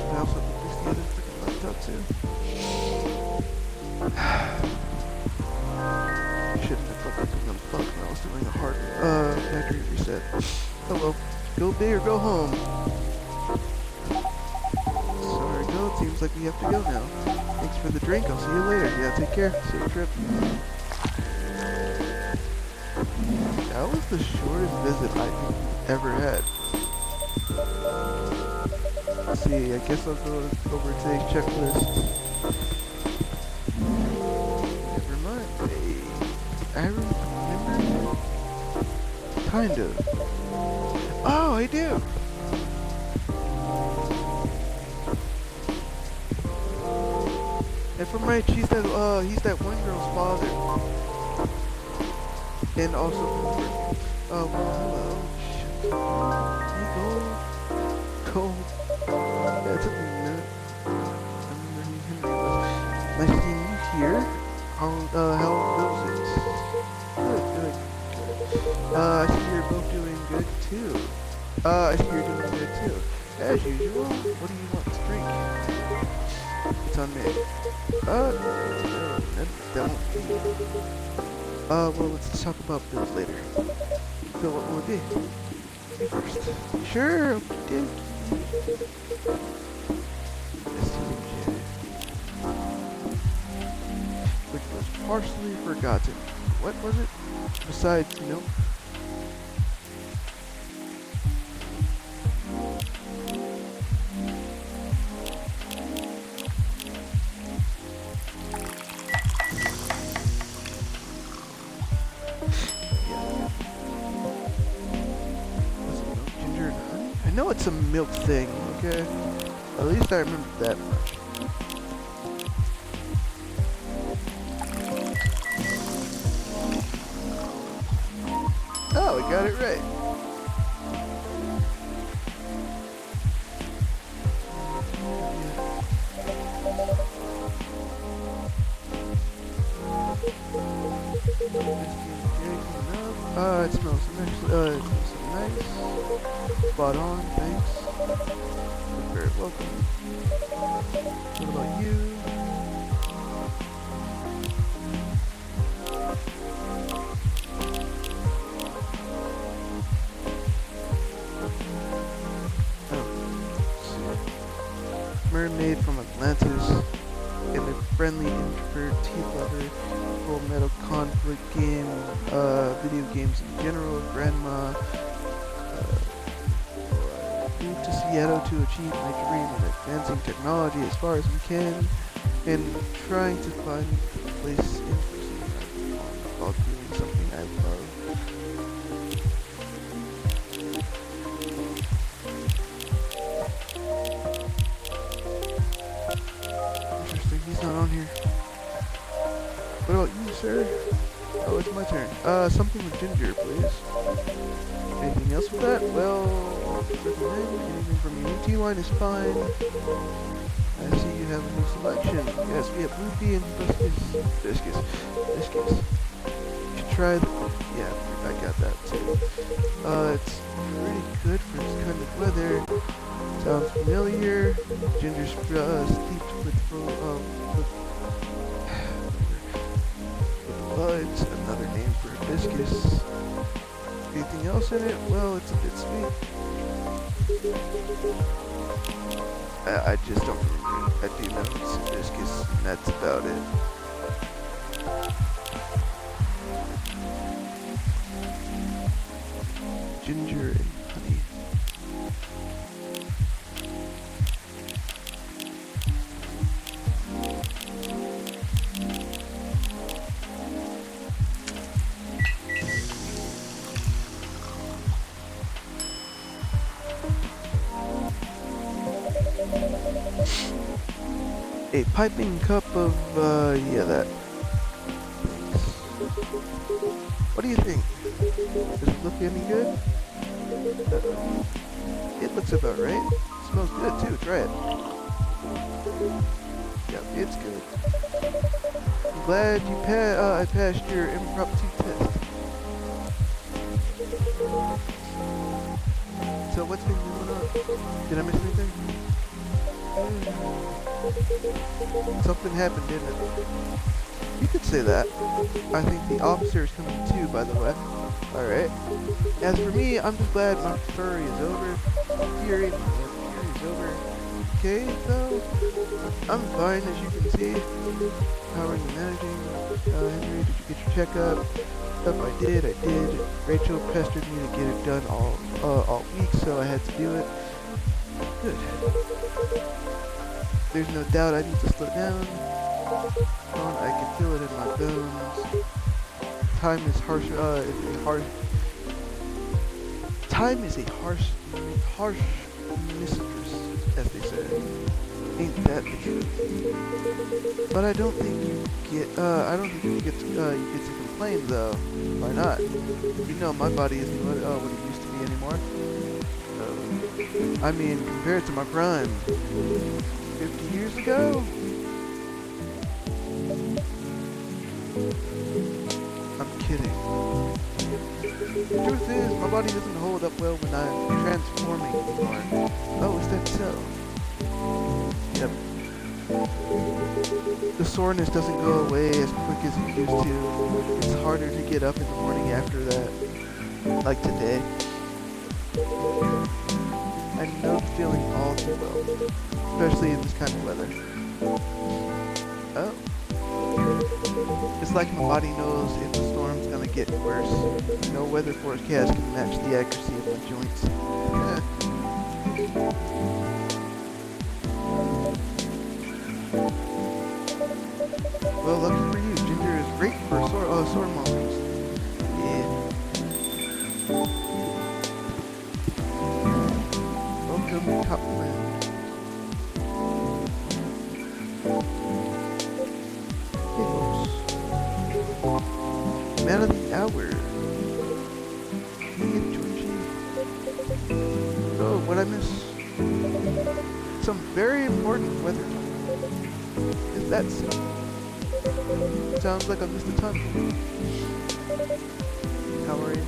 I also fixed the other freaking laptop too. Shouldn't have fucking took them fuck when I was doing a hard factory reset. Oh well, go big or go home. Sorry, go. It seems like we have to go now. Thanks for the drink. I'll see you later. Yeah, take care. Safe trip. That was the shortest visit I think we've ever had. Let's see, I guess I'll go over to the checklist. Never mind. I remember. Kind of. Oh, I do. If I'm right, he's that one girl's father. And also, well, hello. Shit. Hey, Cole. Yeah, it took me a minute. I remember who Henry was. Nice seeing you here. How goes it? Good. I see you're both doing good too. I see you're doing good too. As usual. What do you want to drink? It's on me. No, that won't be. Well, let's talk about bills later. So what will it be? You first. Sure, okay. Which was partially forgotten. What was it? Besides milk? I know it's a milk thing, okay? At least I remember that much. Oh, I got it right. It smells nice. Spot on, thanks. You're very welcome. What about you? Oh, mermaid from Atlantis, and a friendly introvert, teeth lover, full metal conflict game, video games in general, grandma. Moved to Seattle to achieve my dream of advancing technology as far as we can, and trying to find a place interesting while doing something I love. Interesting, he's not on here. What about you, sir? Oh, it's my turn. Something with ginger, please. Anything else with that? Well, anything from your tea line is fine. I see you have a new selection. Yes, we have blue tea and biscuits. You should try the, yeah, I got that too. It's pretty good for this kind of weather. Sounds familiar. Ginger's steeped with buds, another name for hibiscus. Anything else in it? Well, it's a bit sweet. I just don't remember. I do know it's hibiscus, and that's about it. Ginger and honey. A piping cup of, yeah, that. Thanks. What do you think? Does it look any good? It looks about right. It smells good too. Try it. Yeah, it's good. I'm glad I passed your impromptu test. So what's been going on? Did I miss anything? Something happened, didn't it? You could say that. I think the officer is coming too, by the way. Alright. As for me, I'm just glad my fury is over. Fury is over. Okay, though. I'm fine, as you can see. How are you managing? Henry, did you get your checkup? Yep, I did. Rachel pestered me to get it done all week, so I had to do it. Good. There's no doubt I need to slow down. I can feel it in my bones. Time is harsh mistress, as they say. Ain't that the truth? But I don't think you get to complain though. Why not? You know my body isn't what it used to be anymore. I mean, compared to my prime, 50 years ago. I'm kidding. The truth is, my body doesn't hold up well when I'm transforming anymore. Oh, is that so? Yep. The soreness doesn't go away as quick as it used to. It's harder to get up in the morning after that. Like today. I know the feeling all too well. Especially in this kind of weather. Oh. It's like my body knows if the storm's gonna get worse. No weather forecast can match the accuracy of my joints. Well, lucky for you, ginger is great for sore muscles. Yeah. Welcome to Copland. Man of the hour. Hey, Georgie. Oh, what I miss? Some very important weather. Is that so? Sounds like I missed a ton. How are you?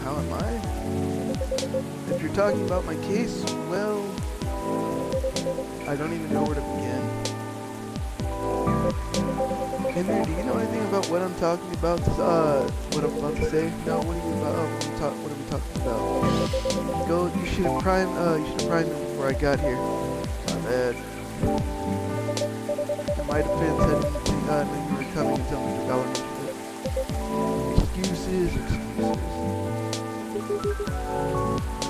How am I? If you're talking about my case, well, I don't even know where to begin. Henry, do you know anything about what I'm talking about? What I'm about to say? No, what are we talking about? You should have primed me before I got here. My bad. In my defense, I didn't think I knew you were coming until Mr. Ballard mentioned it. Excuses.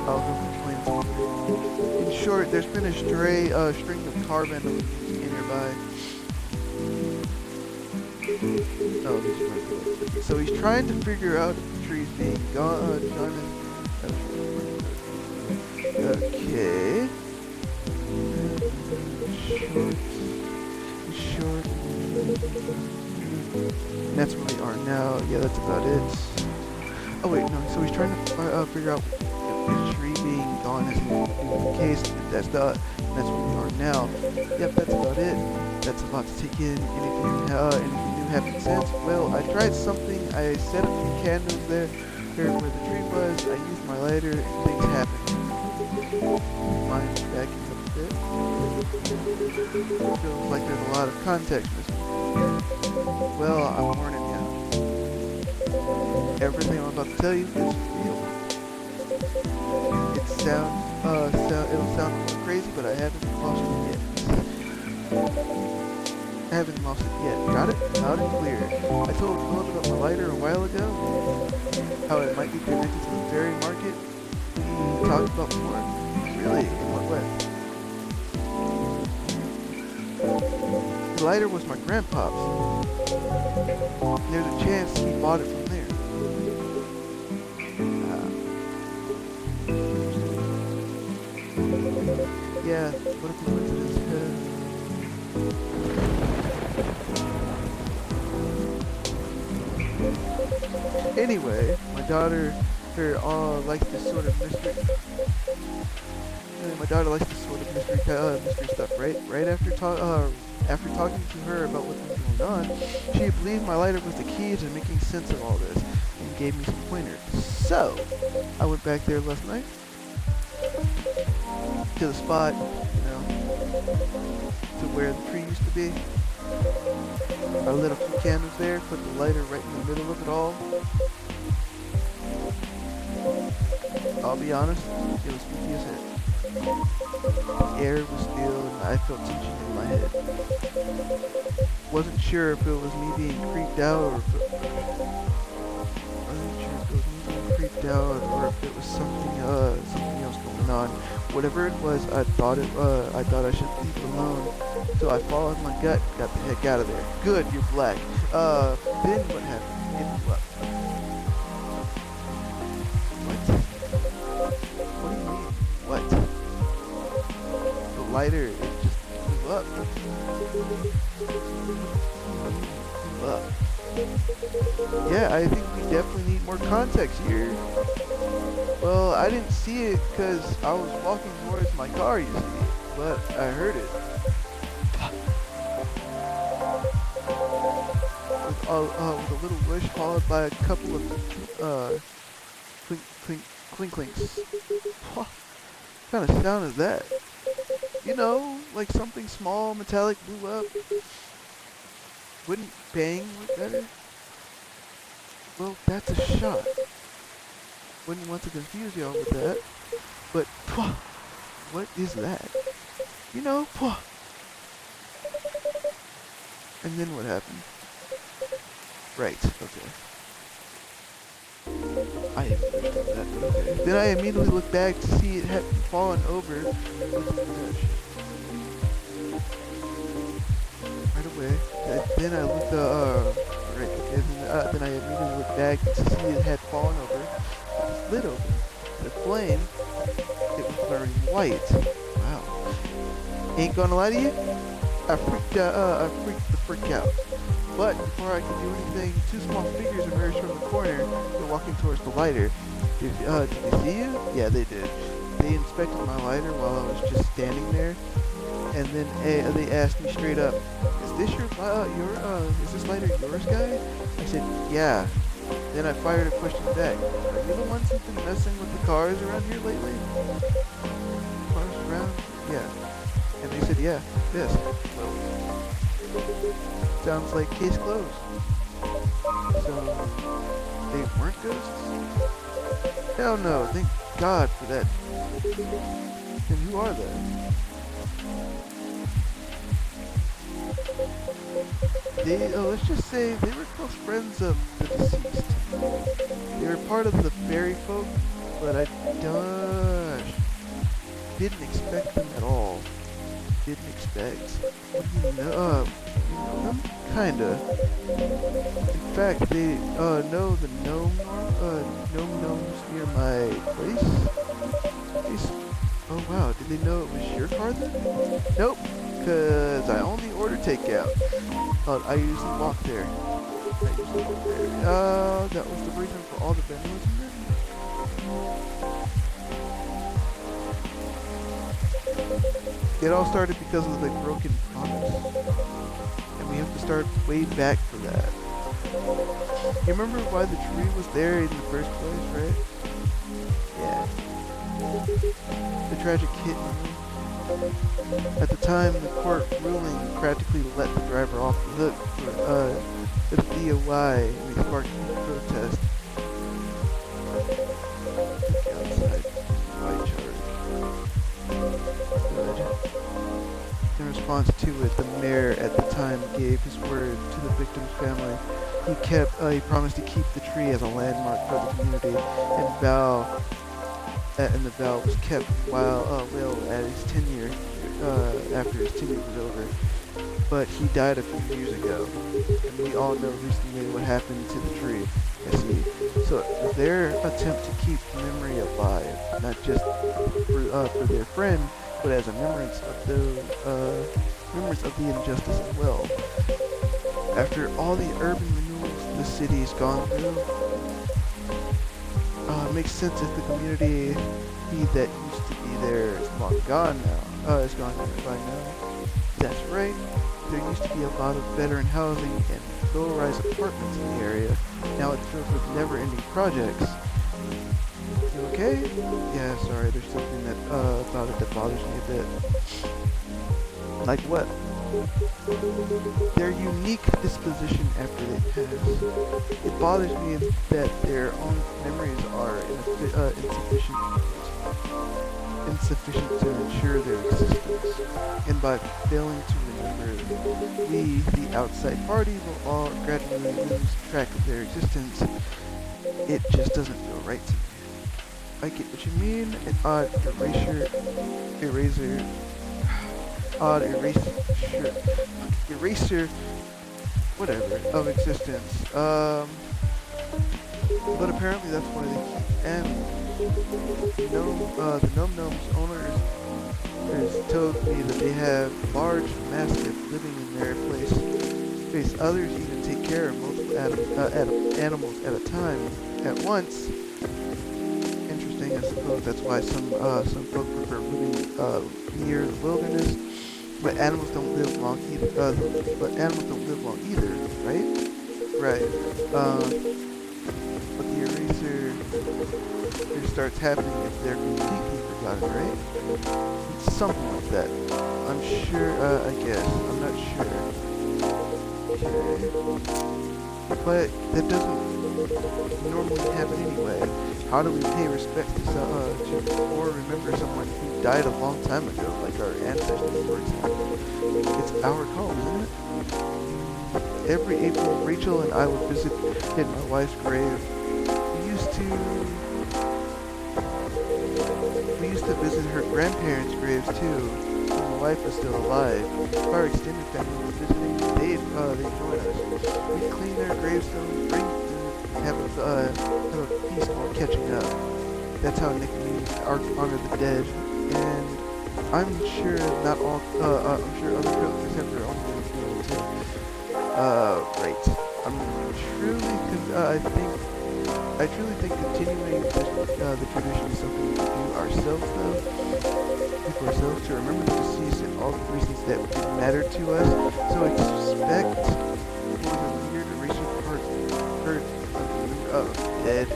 I'll go explain something. In short, there's been a string of car vandalism nearby. Oh, so he's trying to figure out if the tree's being gone. Okay. Short. And that's where we are now. Yeah, that's about it. Oh wait, no. So he's trying to figure out if the tree being gone is the case. That's where we are now. Yep, that's about it. That's a lot to take in. Anything new happened since? Well, I tried something. I set a few candles there where the tree was. I used my lighter and things happened. Mind backing up a bit. Feels like there's a lot of context missing. Well, I'm warning you. Everything I'm about to tell you is real. It'll sound a little crazy, but I haven't lost it yet. Got it? Loud and clear. I told Claude about my lighter a while ago. How it might be connected to the ferry market we talked about before. Really? In what way? The lighter was my grandpa's. There's a chance he bought it from there. Yeah, what a coincidence. Anyway, my daughter likes this sort of mystery. My daughter likes this sort of mystery stuff, right? After talking to her about what was going on, she believed my lighter was the key to making sense of all this, and gave me some pointers. So, I went back there last night to the spot, to where the tree used to be. I lit a few candles there, put the lighter right in the middle of it all. I'll be honest, it was spooky as heck. The air was still and I felt tension in my head. Wasn't sure if it was me being creeped out or if it was something else going on. Whatever it was, I thought I should leave it alone. So I followed my gut, got the heck out of there. Good, you're black. Then what happened? It blew up. What do you mean? What? The lighter, it just blew up. Blew up. Yeah, I think we definitely need more context here. Well, I didn't see it because I was walking towards my car, you see, but I heard it. With a little whoosh followed by a couple of clinks. What kind of sound is that? Like something small, metallic blew up. Wouldn't bang work better? Well, that's a shot. Wouldn't want to confuse y'all with that, but what is that? And then what happened? Right, okay. I didn't understand that, but okay. Then I immediately looked back to see it had fallen over. Right away. Then I looked, right, okay. Then I immediately looked back to see it had fallen over. Lit open. The flame, it was burning white. Wow. Ain't gonna lie to you, I freaked the freak out. But before I could do anything, two small figures emerged from the corner and were walking towards the lighter. Did they see you? Yeah, they did. They inspected my lighter while I was just standing there, and then they asked me straight up, "Is this is this lighter yours, guy?" I said, "Yeah." Then I fired a question back. "Are you the ones who've been messing with the cars around here lately?" Cars around? Yeah. And they said, "Yeah, yes." Well, sounds like case closed. So, they weren't ghosts? Hell no, thank God for that. And who are they? Let's just say they were close friends of the deceased. They were part of the fairy folk, but I didn't expect them at all. Didn't expect. What do you know? You know them? Kinda. In fact, they know the gnomes near my place. Oh wow, did they know it was your car then? Nope, cause I only order takeout. I usually walk there. That was the reason for all the vandalism then? It all started because of the broken promise. And we have to start way back for that. You remember why the tree was there in the first place, right? Yeah. The tragic hit and run. At the time, the court ruling practically let the driver off the hook for the DOI, and we sparked a protest. Outside, white charge. Good. In response to it, the mayor at the time gave his word to the victim's family. He promised to keep the tree as a landmark for the community, and the vow was kept while at his tenure, after his tenure was over. But he died a few years ago, and we all know recently what happened to the tree. I see. So their attempt to keep memory alive, not just for their friend, but as a remembrance of the injustice as well. After all the urban renewals the city's gone through, makes sense if the community that used to be there is long gone now. Is gone by now. That's right. There used to be a lot of veteran housing and low-rise apartments in the area. Now it's filled with never-ending projects. You okay? Yeah, sorry. There's something that about it that bothers me a bit. Like what? Their unique disposition after they pass. It bothers me that their own memories are insufficient to ensure their existence. And by failing to remember, we, the outside party, will all gradually lose track of their existence. It just doesn't feel right to me. I get what you mean. An odd eraser, whatever, of existence. But apparently that's why they keep animals. The Gnome Gnome's owners has told me that they have large mastiff living in their place. Others even take care of multiple animals at a time, at once. Interesting, I suppose that's why some folk prefer living near the wilderness. But animals don't live long either. Right? Right. But the eraser starts happening if they're completely forgotten, right? It's something like that. I'm sure. I guess I'm not sure. Okay. But that doesn't normally happen anyway. How do we pay respect to or remember someone who died a long time ago, like our ancestors, for example? It's our call, isn't it? Every April, Rachel and I would visit in my wife's grave. We used to visit her grandparents' graves too, when my wife was still alive. If our extended family was visiting, they'd join us. We'd clean their gravestones, bring food, have a feast while catching up. That's how Nick and me honor the dead. And I'm sure not all. I'm sure other villagers have their own way of doing it too. Right. I truly think continuing the tradition is something we can do ourselves, for ourselves, to remember the deceased and all the reasons that didn't matter to us. So expect for the weird eraser part of dead.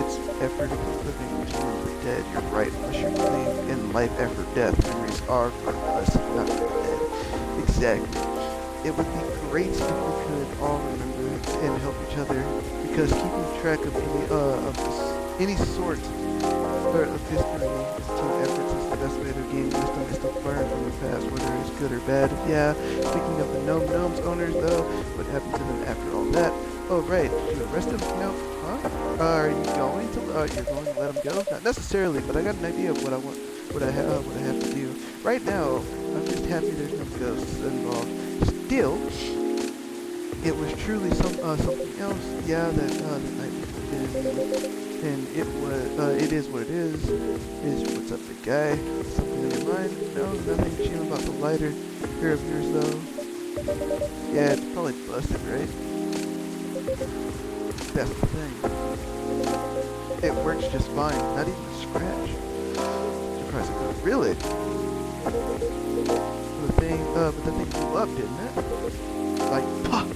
It's effort of living to remember dead. You're right. Unless you believe in life after death, memories are for us, not for the dead. Exactly. It would be great if we could all remember and help each other, because keeping track of any sort of history is team efforts is the best way to gain wisdom is to learn from the past, whether it's good or bad. Yeah, speaking of the Gnome's owners though, what happened to them after all that? Oh right, did you arrest them? No, huh? Are you going to? You're going to let them go? Not necessarily, but I got an idea of what I have to do. Right now, I'm just happy there's no ghosts involved. Still, it was truly something else. Yeah, that night we did, and it is what it is. Is what's up, big guy? Something in your mind? No, nothing cheap about the lighter here of yours though. Yeah, it's probably busted, right? That's the thing. It works just fine. Not even a scratch. Surprised it could. Really? But the thing blew up, didn't it? Like, pop!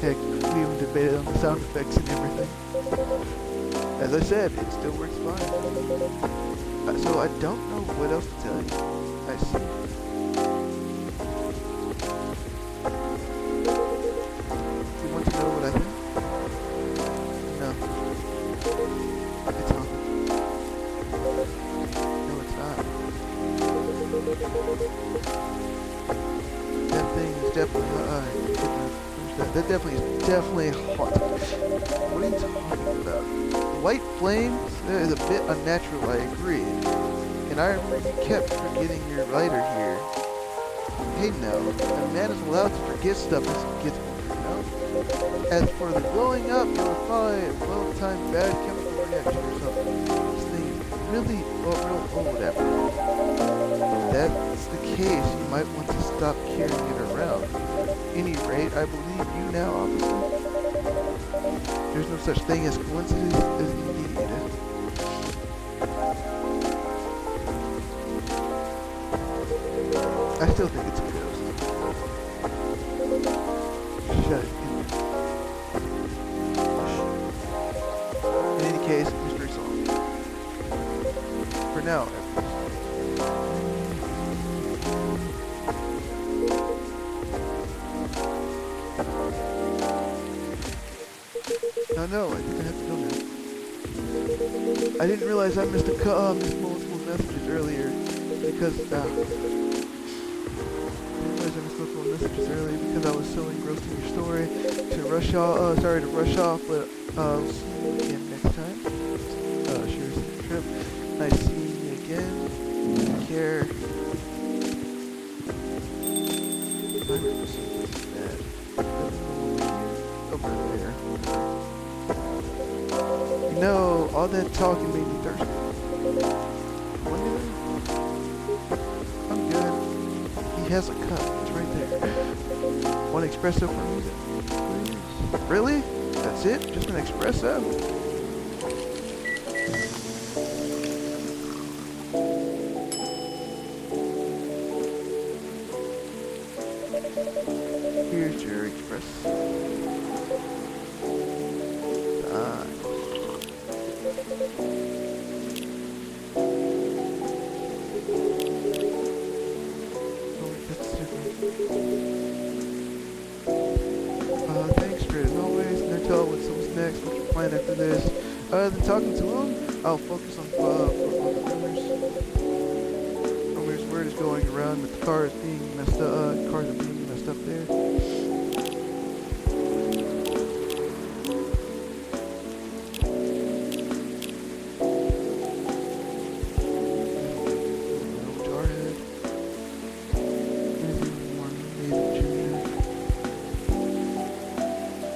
Heck, we even debated on the sound effects and everything. As I said, it still works fine. So I don't know what else to tell you. I see. You want to know what I think? No. It's haunted. No, it's not. That thing is definitely haunted. What are you talking about? White flames? That is a bit unnatural, I agree. And I remember you kept forgetting your lighter here. Hey no, a man is allowed to forget stuff as he gets older, you know? As for the blowing up, it was probably a well-timed bad chemical reaction or something. This thing is really real old after all. If that's the case, you might want to stop carrying it around. At any rate, I believe you now, officer. There's no such thing as coincidence as indeed. I still think it's a ghost. Shut it. In any case, mystery solved. For now, at least. No, I think I have to go now. I didn't realize I missed missed multiple messages earlier because I was so engrossed in your story sorry to rush off, but I'll see you again next time. Sure, see the trip. Nice seeing you again. Take care. Over there. You know, all that talking made me thirsty. I'm good. He has a cup. It's right there. One espresso for me? Really? That's it? Just an espresso? Here's your espresso. Thanks for as always. Never tell what's next, what's your plan after this. Other than talking to him, I'll focus on rumors. Word is going around that the cars are being messed up there.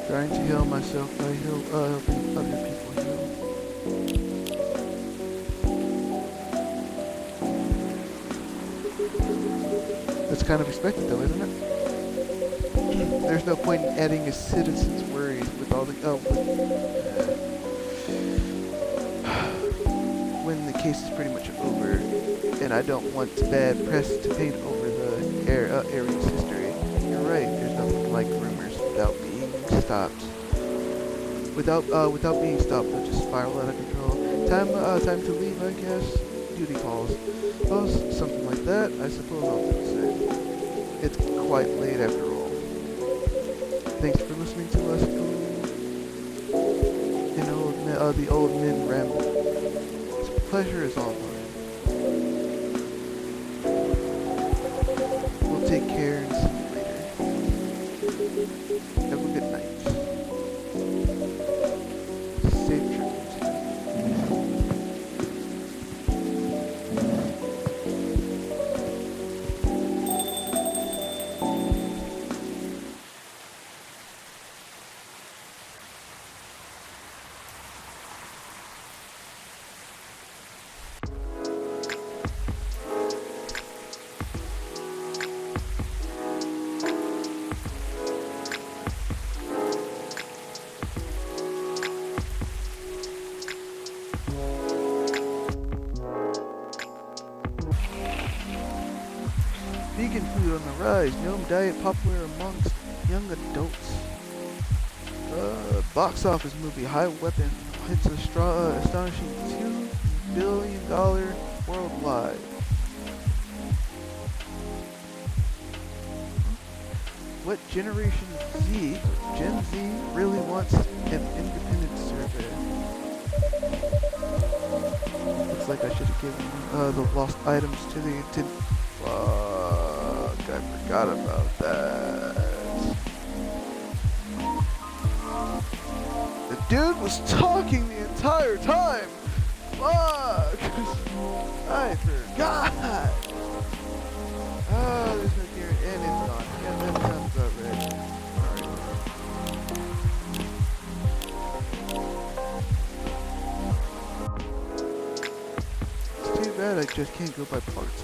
Trying to heal myself by helping other people heal. That's kind of expected though, isn't it? There's no point in adding a citizen's worries with all the when the case is pretty much over, and I don't want bad press to paint over the Ares history. You're right, there's nothing like rumors without being stopped. Without being stopped, they'll just spiral out of control. Time to leave, I guess. Duty calls. Well, something like that. I suppose I'll do the same. It's quite late after all. Thanks for listening to us the old men ramble. It's a pleasure is all mine. We'll take care and see you later. Have a good night. Safe trip. Vegan food on the rise. Gnome diet popular amongst young adults. Box office movie High Weapon hits astonishing $2 billion worldwide. What Gen Z really wants an independent survey. Looks like I should have given the lost items to the fuck, I forgot about that. The dude was talking the entire time! Fuck! I forgot! Oh, there's no gear, and it's gone. And that sounds about right. Alright. It's too bad I just can't go by parts.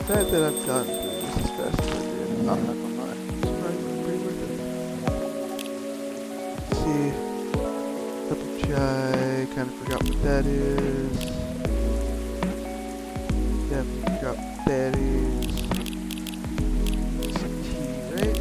sad that I've gotten through this as fast as I did. I'm not gonna lie. It's pretty worth it. Let's see. Cup of chai. Kind of forgot what that is. Definitely forgot what that is. Some tea, right?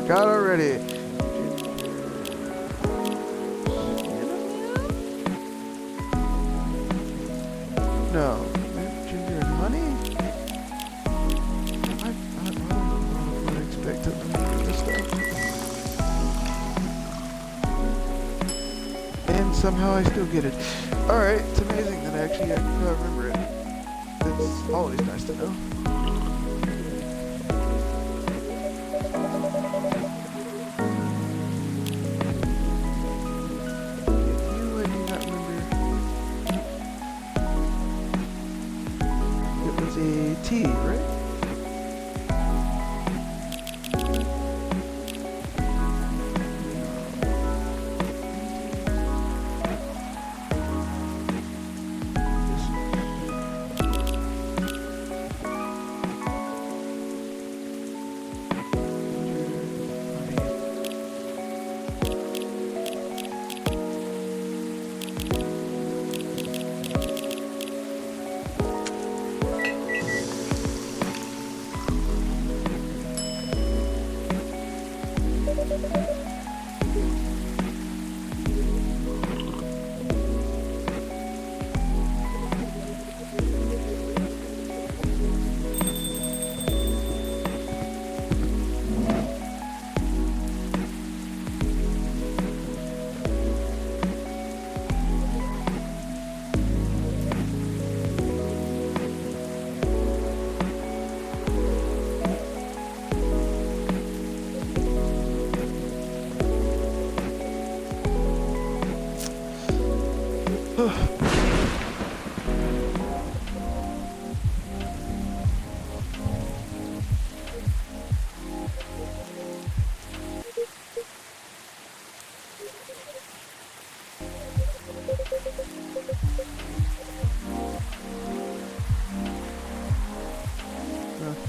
Got already. No, ginger and honey. I expected them to do this stuff, and somehow I still get it. All right, it's amazing that actually I can remember it. It's always nice to know. Tea, right?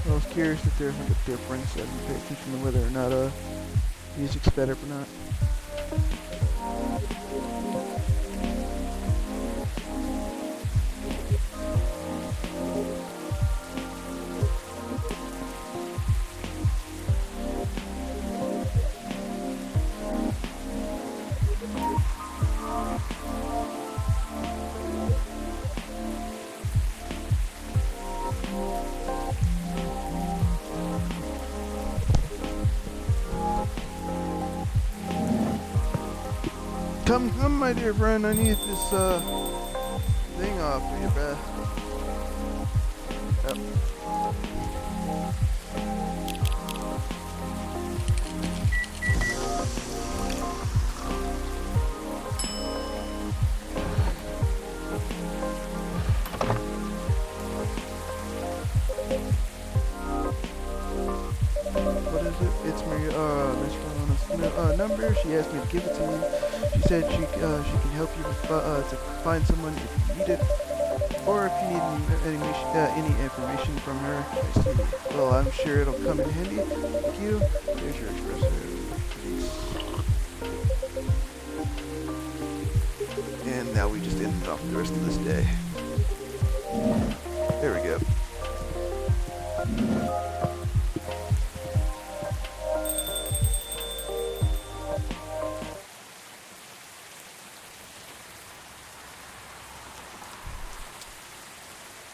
I was curious if there's like a difference. I didn't pay attention to whether or not music's better or not. Come, my dear friend, I need this, thing off of your back. Yep. What is it? It's Miss Fiona's number. She asked me to give it to you. She said she can help you to find someone if you need it, or if you need any information from her. I see. Well, I'm sure it'll come in handy. Thank you. Here's your espresso. Peace. And now we just ended off the rest of this day. There we go.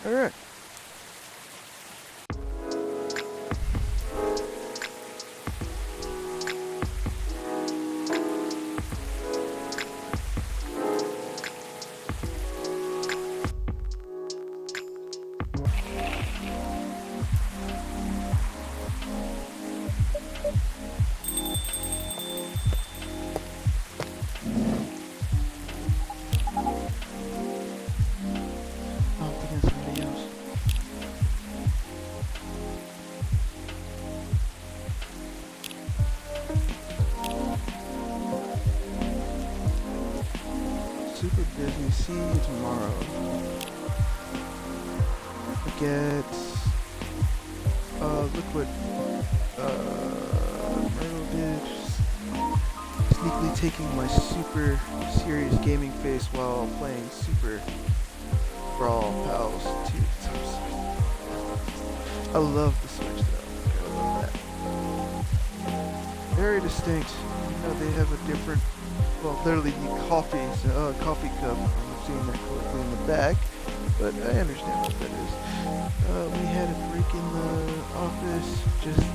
Alright. Super busy. See you tomorrow. Get liquid Myrtle did. Sneakily taking my super serious gaming face while playing Super Brawl Pals 2. I love the Switch though. I love that. Very distinct. You know, they have a different, well, literally the coffee cup. I'm seeing that correctly in the back, but I understand what that is. We had a break in the office. Just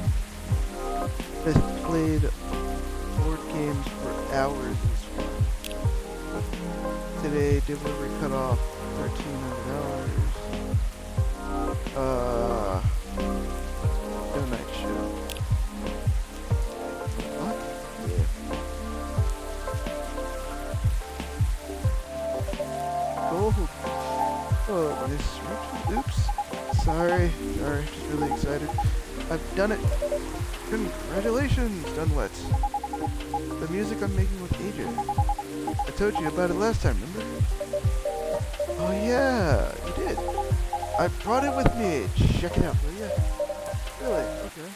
played board games for hours this fun. Today, delivery cut off $1,300. No night show. What? Yeah. Oh, Miss Rachel. Oops. Sorry. Just really excited. I've done it. Congratulations. Done what? The music I'm making with AJ. I told you about it last time, remember? Oh yeah, you did. I brought it with me. Check it out, will ya? Really? Okay.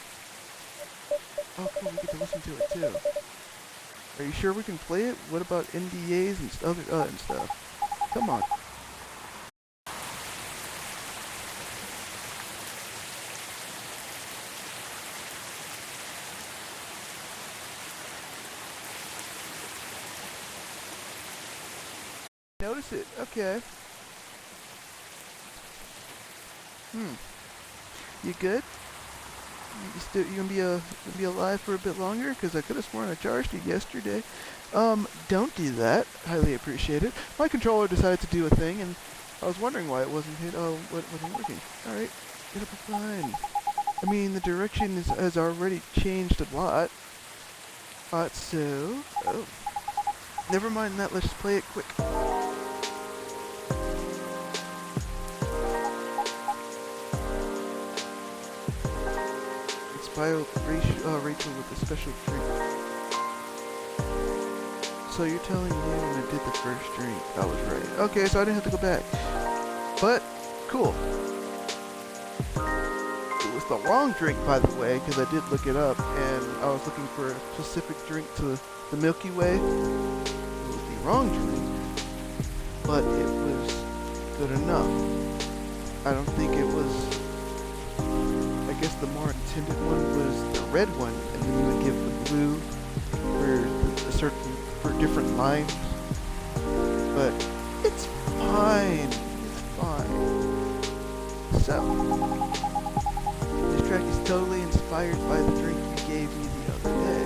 Oh cool, we get to listen to it too. Are you sure we can play it? What about NDAs and stuff? Come on. Notice it. Okay. You good? You gonna be alive for a bit longer? Cause I could have sworn I charged you yesterday. Don't do that. Highly appreciate it. My controller decided to do a thing, and I was wondering why it wasn't hit. Oh, what wasn't working? All right, it'll be fine. I mean, the direction has already changed a lot. So, oh, never mind that. Let's just play it quick. Inspired Rachel with a special drink. So you're telling me when I did the first drink, I was right. Okay, so I didn't have to go back. But, cool. It was the wrong drink, by the way, because I did look it up, and I was looking for a specific drink to the Milky Way. It was the wrong drink, but it was good enough. I don't think it was... I guess the more intended one was the red one, and then you would give the blue for different lines. But it's fine. It's fine. So this track is totally inspired by the drink you gave me the other day.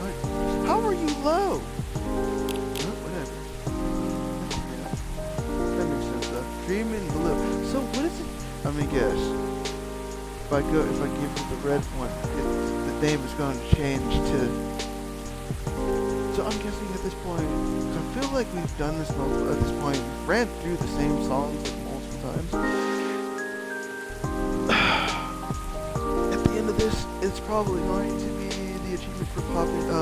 What? How are you low? Dreaming Blue. So what is it? Let me guess. If I give you the red one, the name is going to change to. So I'm guessing at this point, I feel like we've done this multiple. At this point, we've ran through the same songs like multiple times. At the end of this, it's probably going to be the achievement for popping the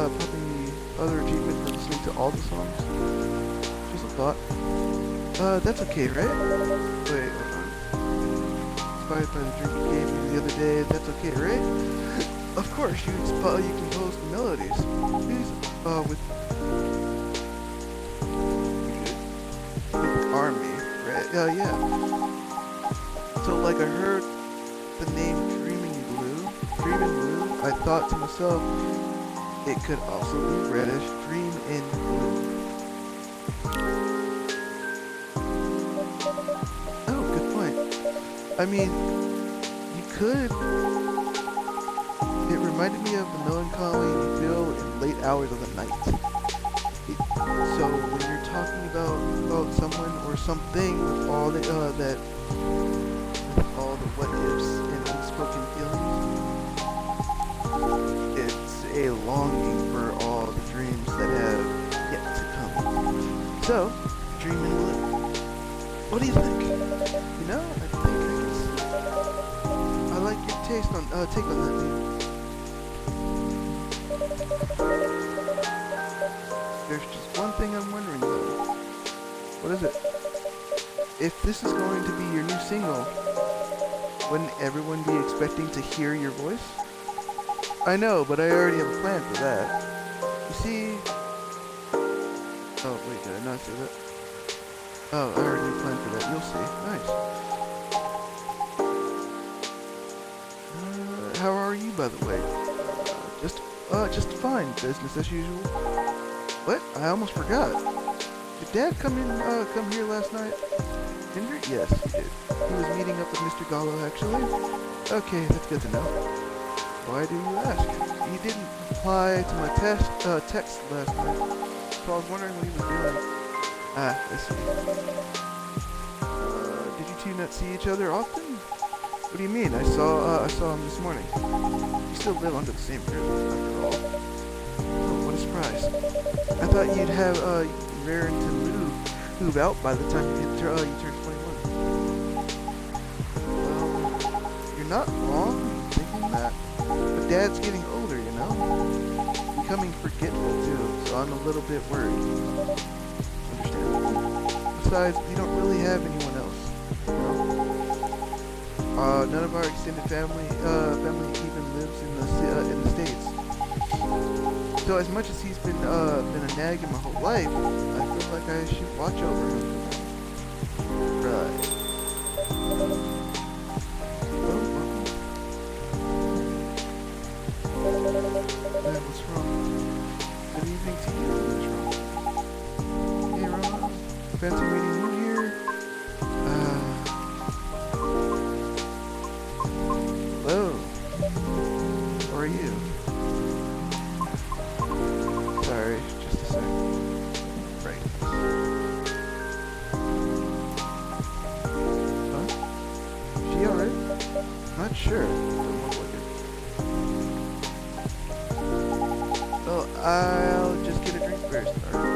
other achievement for listening to all the songs. Just a thought. That's okay, right? Wait, hold on. Inspired by the drink you gave me the other day, that's okay, right? Of course, you compose the melodies. These, with Army, right? Yeah. So, like, I heard the name Dreaming Blue, I thought to myself, it could also be read as Dream in Blue. I mean, you could. It reminded me of the melancholy you feel in late hours of the night. So when you're talking about someone or something with all the with all the what ifs and unspoken feelings, it's a longing for all the dreams that have yet to come. So, dream in blue. What do you think? You know, I think I can see. I like your take on that, dude. There's just one thing I'm wondering though. What is it? If this is going to be your new single, wouldn't everyone be expecting to hear your voice? I know, but I already have a plan for that. You see... Oh, wait, did I not say that? Oh, I already have a plan for that. You'll see. Nice. How are you, by the way? Just fine. Business as usual. What? I almost forgot. Did Dad come here last night? Hendrik? Yes, he did. He was meeting up with Mr. Gallo, actually. Okay, that's good to know. Why do you ask? He didn't reply to my text last night, so I was wondering what he was doing. Ah, I see. Did you two not see each other often? What do you mean? I saw him this morning. You still live under the same roof, after all. Oh, what a surprise. I thought you'd have raring to move out by the time you turn 21. Well, you're not wrong in thinking that. But Dad's getting older, you know? Becoming forgetful too, so I'm a little bit worried. Understandable. Besides, we don't really have anyone else, you know? None of our extended family even lives in the States. So as much as he's been a nag in my whole life, I feel like I should watch over him. Right. What's wrong? Good evening to you. What's wrong? Hey, Ron. Fancy meeting you here? Hello. How are you? Sorry, just a sec. Right. Huh? Is she alright? Not sure. Don't look like it. Well, I'll just get a drink first. Alright.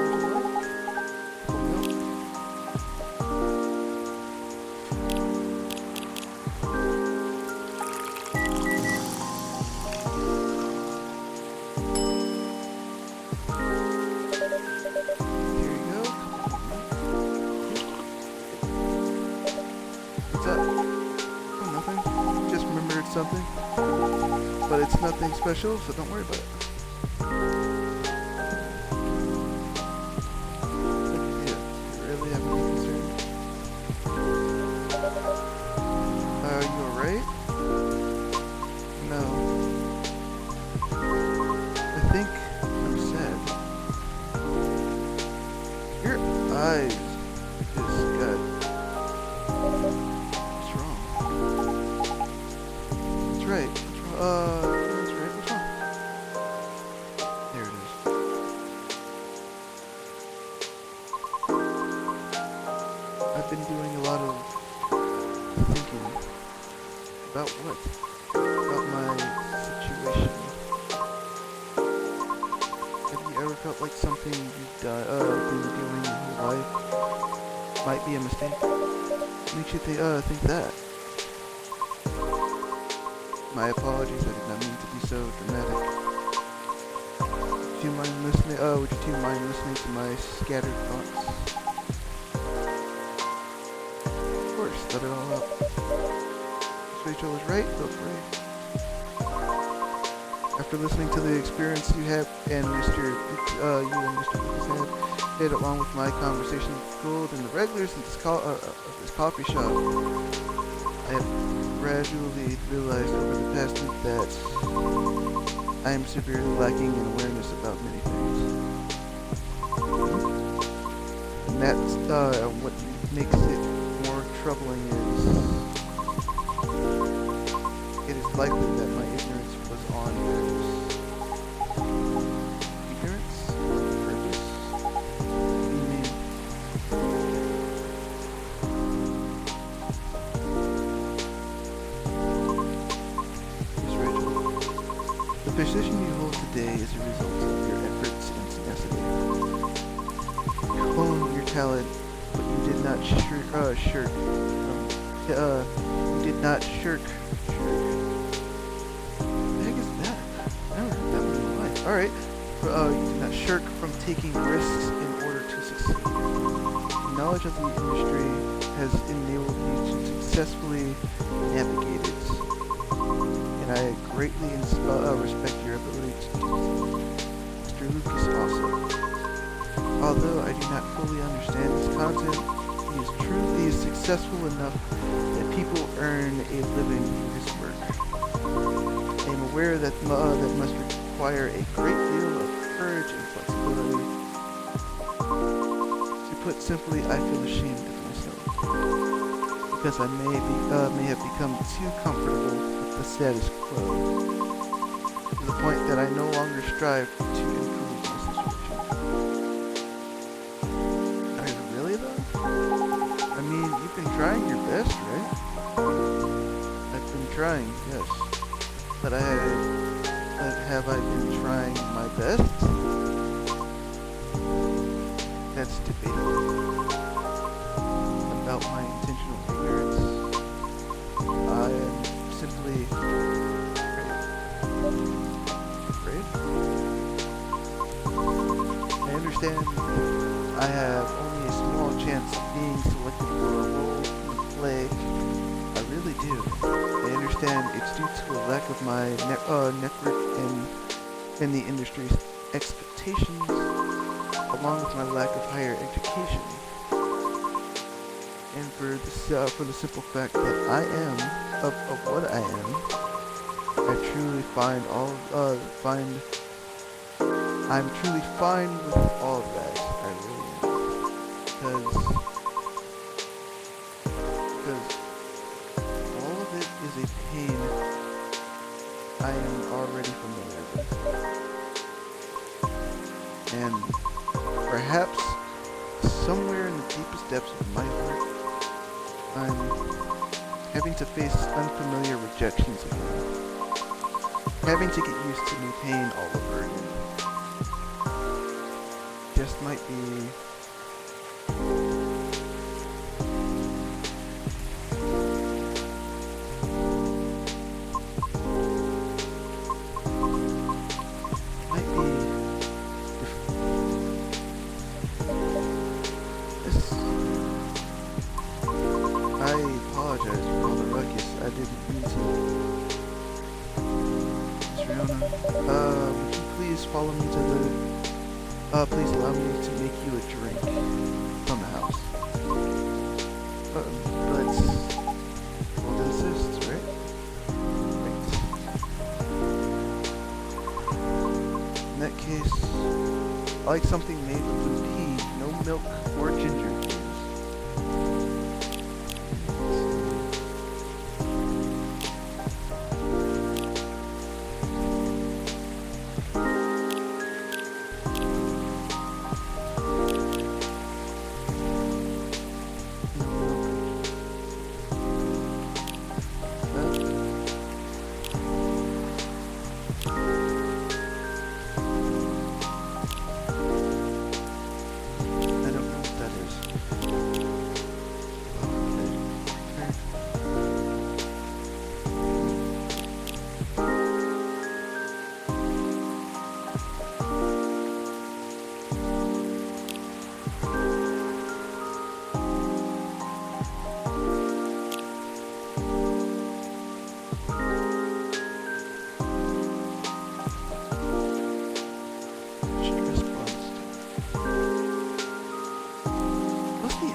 Something, but it's nothing special, so don't worry about it. You really have any concern? Are you alright? No. I think I'm sad. Your eyes just got... What's wrong? That's right. What's wrong? There it is. I've been doing a lot of thinking. About what? About my situation. Have you ever felt like something you've been doing your whole life might be a mistake? Makes you think that. My apologies, I did not mean to be so dramatic. Would you mind listening? Would you two mind listening to my scattered thoughts? Of course, let it all out. If Rachel is right, feel free. After listening to the experience you and Mr. Lucas had, along with my conversation with Gold and the regulars of this coffee shop, I have gradually realized over the past week that I am severely lacking in awareness about many things. And that's what makes it more troubling is likely that my ignorance was on purpose. Ignorance on purpose? What do you mean? Miss Rachel, the position you hold today is a result of your efforts and tenacity. You honed your talent, but you did not shirk. You did not shirk. The heck is that? I never heard that one in my life. Alright. You did not shirk from taking risks in order to succeed. The knowledge of the industry has enabled you to successfully navigate it. And I greatly respect your ability to do so. Mr. Lucas also. Although I do not fully understand his content, he is truly successful enough that people earn a living through his work. I am aware that that must require a great deal of courage and flexibility. To put simply, I feel ashamed of myself because I may have become too comfortable with the status quo to the point that I no longer strive to improve my situation. Are you really though? I mean, you've been trying your best, right? I've been trying, yes. But have I been trying my best? That's debatable. About my intentional ignorance, I am simply afraid. I understand I have only a small chance of being selected for a role in the play. I really do. I understand it's due to a lack of my network and the industry's expectations, along with my lack of higher education, and for the simple fact that I am of what I am. I truly I'm truly fine with all that. I really am. Because all of it is a pain I am already familiar with. And perhaps somewhere in the deepest depths of my heart, I'm having to face unfamiliar rejections again. Having to get used to new pain all over again. Just might be I apologize for all the ruckus. I didn't mean to. Miss Riona, would you please follow me to the... please allow me to make you a drink from the house. But we'll desist, right? Right. In that case, I like something made with blue tea, no milk or ginger.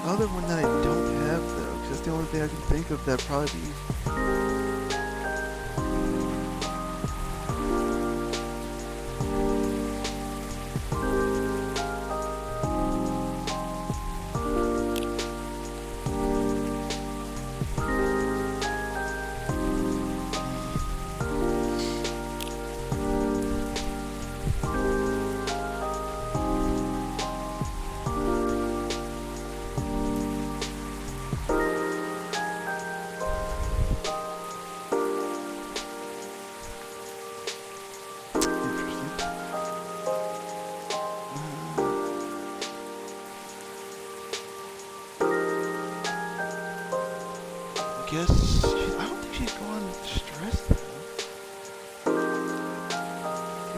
Other one that I don't have though, because that's the only thing I can think of that'd probably be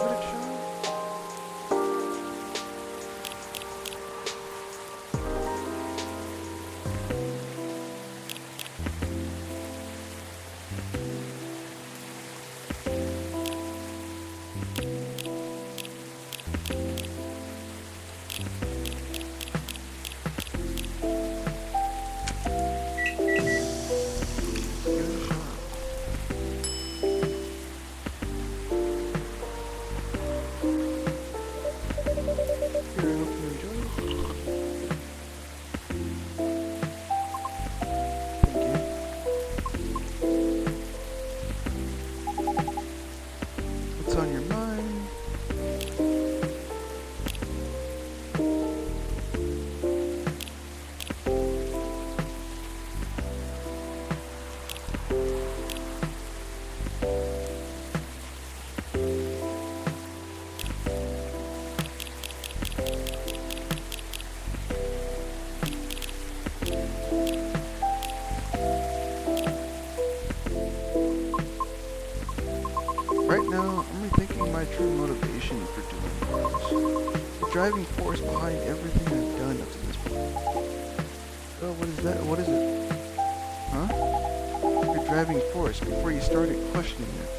footage show? On your mind. Right now, I'm rethinking my true motivation for doing this. The driving force behind everything I've done up to this point. Oh, what is that? What is it? Huh? Your driving force before you started questioning it.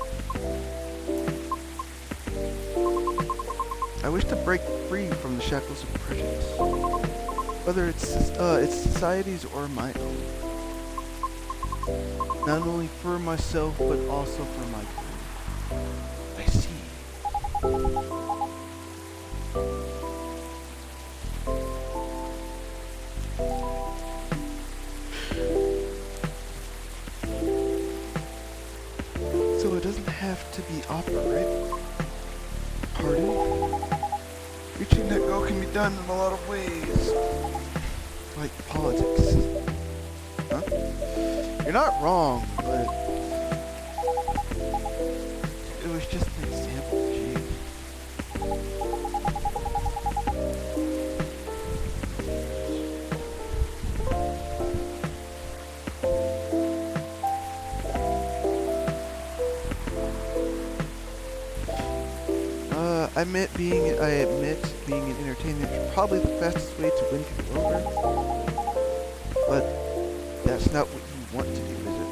I wish to break free from the shackles of prejudice. Whether it's society's or my own. Not only for myself, but also for my career. I see. So it doesn't have to be opera, right? Pardon? Reaching that goal can be done in a lot of ways. Like politics. Huh? You're not wrong, but it was just an example, gee. I admit being an entertainer is probably the fastest way to win people over. But that's not what you want to do, is it?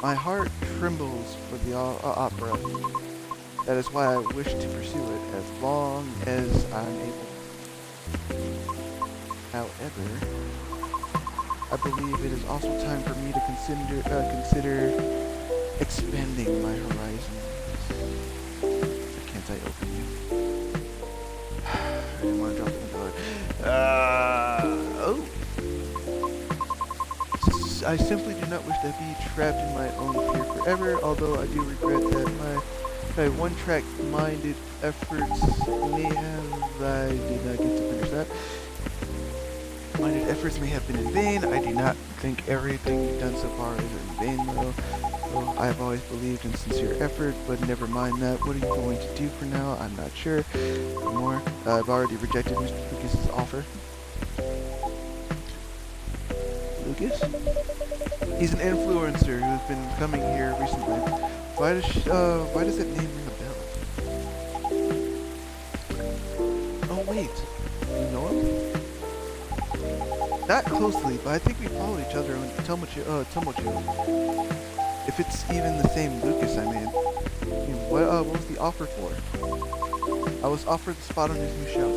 My heart trembles for the opera. That is why I wish to pursue it as long as I'm able. However, I believe it is also time for me to consider expanding my horizons. Can't I open you? I didn't want to drop it in the door. Oh. I simply do not wish to be trapped in my own fear forever, although I do regret that my one-track-minded efforts may have... I did not get to finish that. Minded efforts may have been in vain. I do not think everything you've done so far is in vain, though. I have always believed in sincere effort, but never mind that. What are you going to do for now? I'm not sure. More. I've already rejected Mr. Lucas's offer. Lucas? He's an influencer who's been coming here recently. Why does that name ring a bell? Oh wait, you know him? Not closely, but I think we follow each other on Tomocho. If it's even the same Lucas I mean. What was the offer for? I was offered the spot on his new show.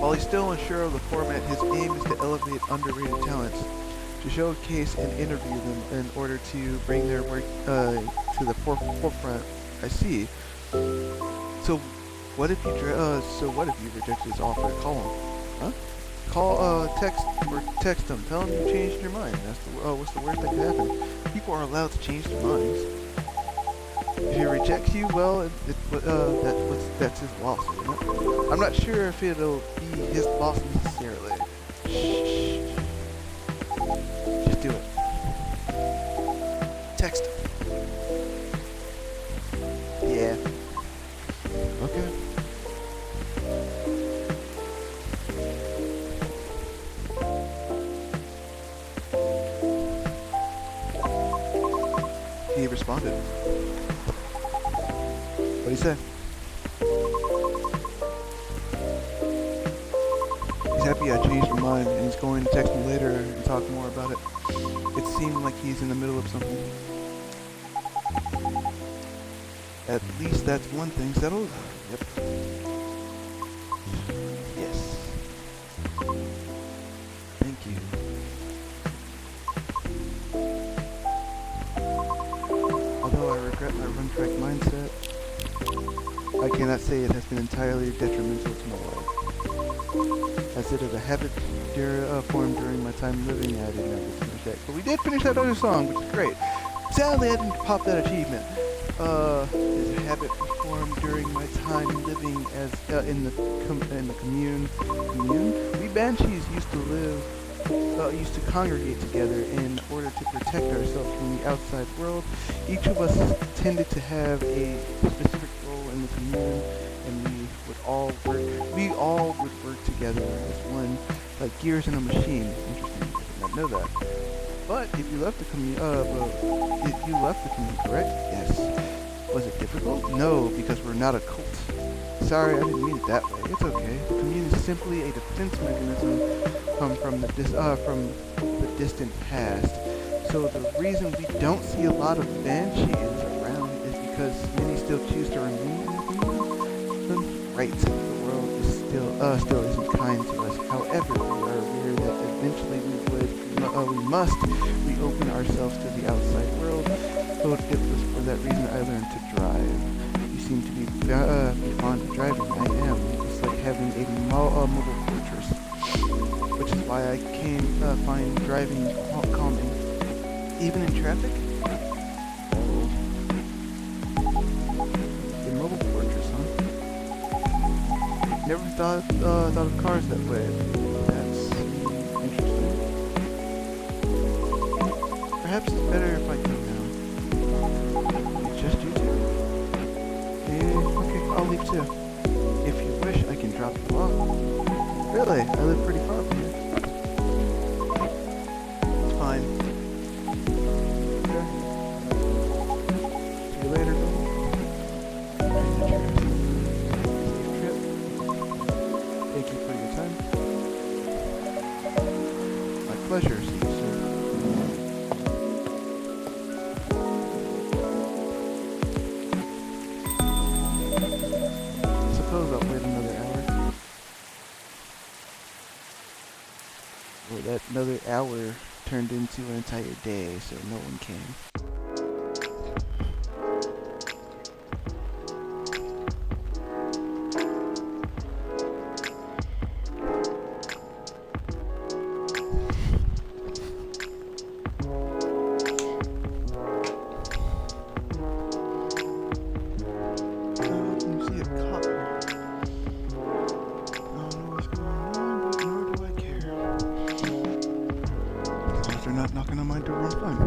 While he's still unsure of the format, his aim is to elevate underrated talents, to showcase and interview them in order to bring their work to the forefront. I see. So what if you rejected his offer? Call him, huh? Text him. Tell him you changed your mind. That's what's the worst that could happen? People are allowed to change their minds. If he rejects you, well, that's his loss, isn't it? I'm not sure if it'll be his loss necessarily. Shh. Just do it. Text him. Yeah. Okay. He responded. What'd he say? He's happy I changed my mind, and he's going to text me later and talk more about it. It seemed like he's in the middle of something. At least that's one thing settled. Yep. Yes. Thank you. Although I regret my run-track mindset, I cannot say it has been entirely detrimental to my life. As it is a habit formed during my time living, I didn't ever finish that. But we did finish that other song, which is great. Sadly, I didn't pop that achievement. Is a habit formed during my time living as in the commune. We banshees used to congregate together in order to protect ourselves from the outside world. Each of us tended to have a specific role in the commune, and we all would work together as one, like gears in a machine. Interesting, I did not know that. But if you left the commune, correct? Yes. Was it difficult? No, because we're not a cult. Sorry, I didn't mean it that way. It's okay. The commune is simply a defense mechanism from the distant past. So the reason we don't see a lot of banshees around is because many still choose to remain in the commune. Right. The world is still isn't kind to us. However, we are aware that eventually we must reopen ourselves to the outside world. So it was for that reason I learned to drive. You seem to be fond of driving. I am. It's like having a mobile fortress, which is why I find driving calming, even in traffic. A mobile fortress, huh? Never thought of cars that way. That's interesting. Perhaps it's better if I go now. It's just you two? Okay, I'll leave too. If you wish, I can drop you off. Really? I live pretty far from here. It's fine. Okay. See you later. Safe trip. Thank you for your time. My pleasure. See you soon. Suppose I'll wait another hour. Well, that another hour turned into an entire day, so no one came. Not knocking on my door, I'm fine.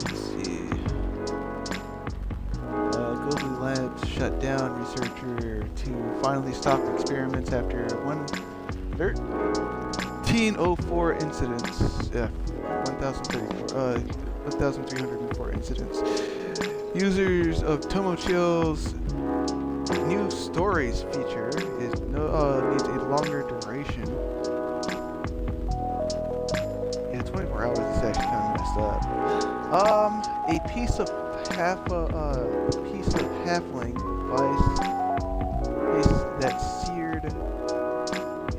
Let's see. Gobi Labs shut down researcher to finally stop experiments after 1304 incidents. Yeah, 1,304 incidents. Users of Tomochill's new stories feature needs a longer duration. Yeah, 24 hours is actually kind of messed up. A piece of halfling vice that's seared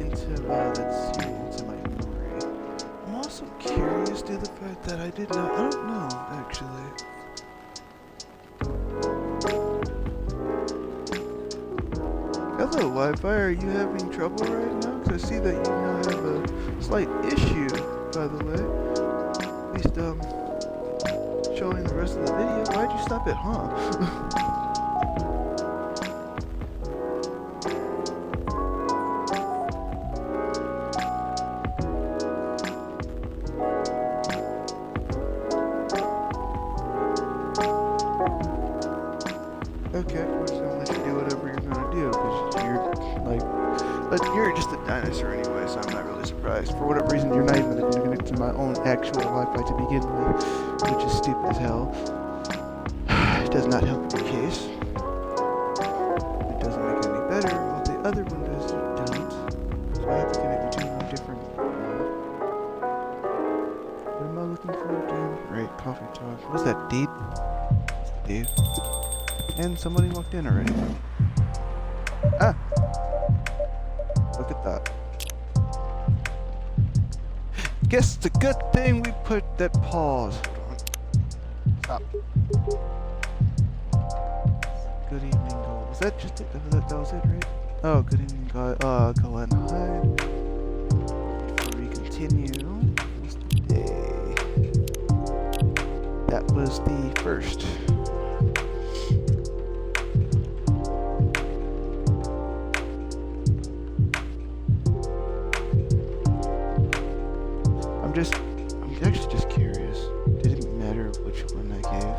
into my memory. I'm also curious to the fact that I don't know actually. Hello, Wi-Fi. Are you having trouble right now? Because I see that you now have a slight issue, by the way. At least, showing the rest of the video. Why'd you stop it, huh? Okay, we're just gonna let you do whatever you're gonna do, because you're, like, But you're just a dinosaur anyway, so I'm not really surprised. For whatever reason, you're not even connected to my own actual Wi-Fi to begin with, which is stupid as hell. It does not help the case. It doesn't make it any better. Well, the other one does, it don't. So I have to connect you to a different What am I looking for again? Right, coffee talk. What's that, Deed? It's the Deed. And somebody walked in already. Ah! Look at that. Guess it's a good thing we put that pause. Stop. Good evening, Gold. Was that just it? That was it, right? Oh, good evening, Glenn. Hi. Before we continue, what's the day? That was the 1st. I'm actually just curious. Did it matter which one I gave?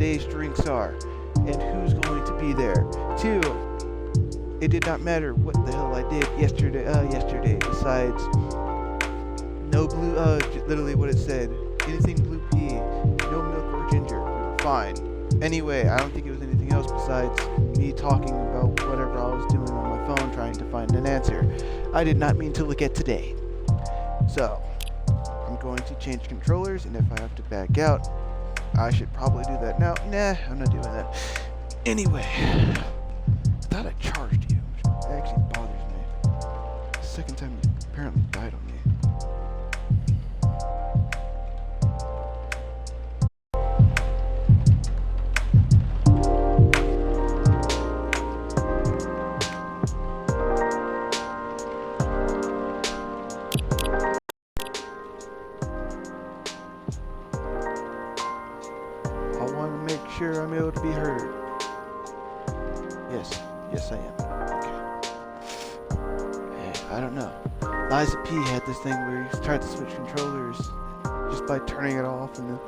today's drinks are and who's going to be there. 2, it did not matter what the hell I did yesterday besides no blue, literally what it said, anything blue pea, no milk or ginger, we were fine. Anyway, I don't think it was anything else besides me talking about whatever I was doing on my phone trying to find an answer. I did not mean to look at today. So, I'm going to change controllers, and if I have to back out, I should probably do that now. Nah, I'm not doing that. Anyway, I thought I charged you, which actually bothers me. The second time you apparently died on me. I want to make sure I'm able to be heard. Yes I am. Okay. I don't know. Liza P had this thing where he tried to switch controllers just by turning it off and then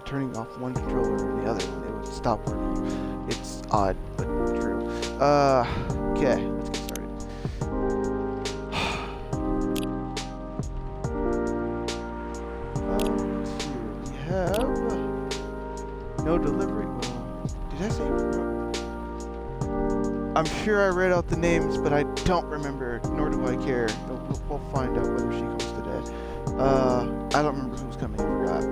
turning off one controller and the other, and it would stop working. It's odd, but true. Okay, let's get started. Let's see. We have no delivery. Well, did I say? I'm sure I read out the names, but I don't remember, nor do I care. We'll find out whether she comes today. I don't remember who's coming, I forgot.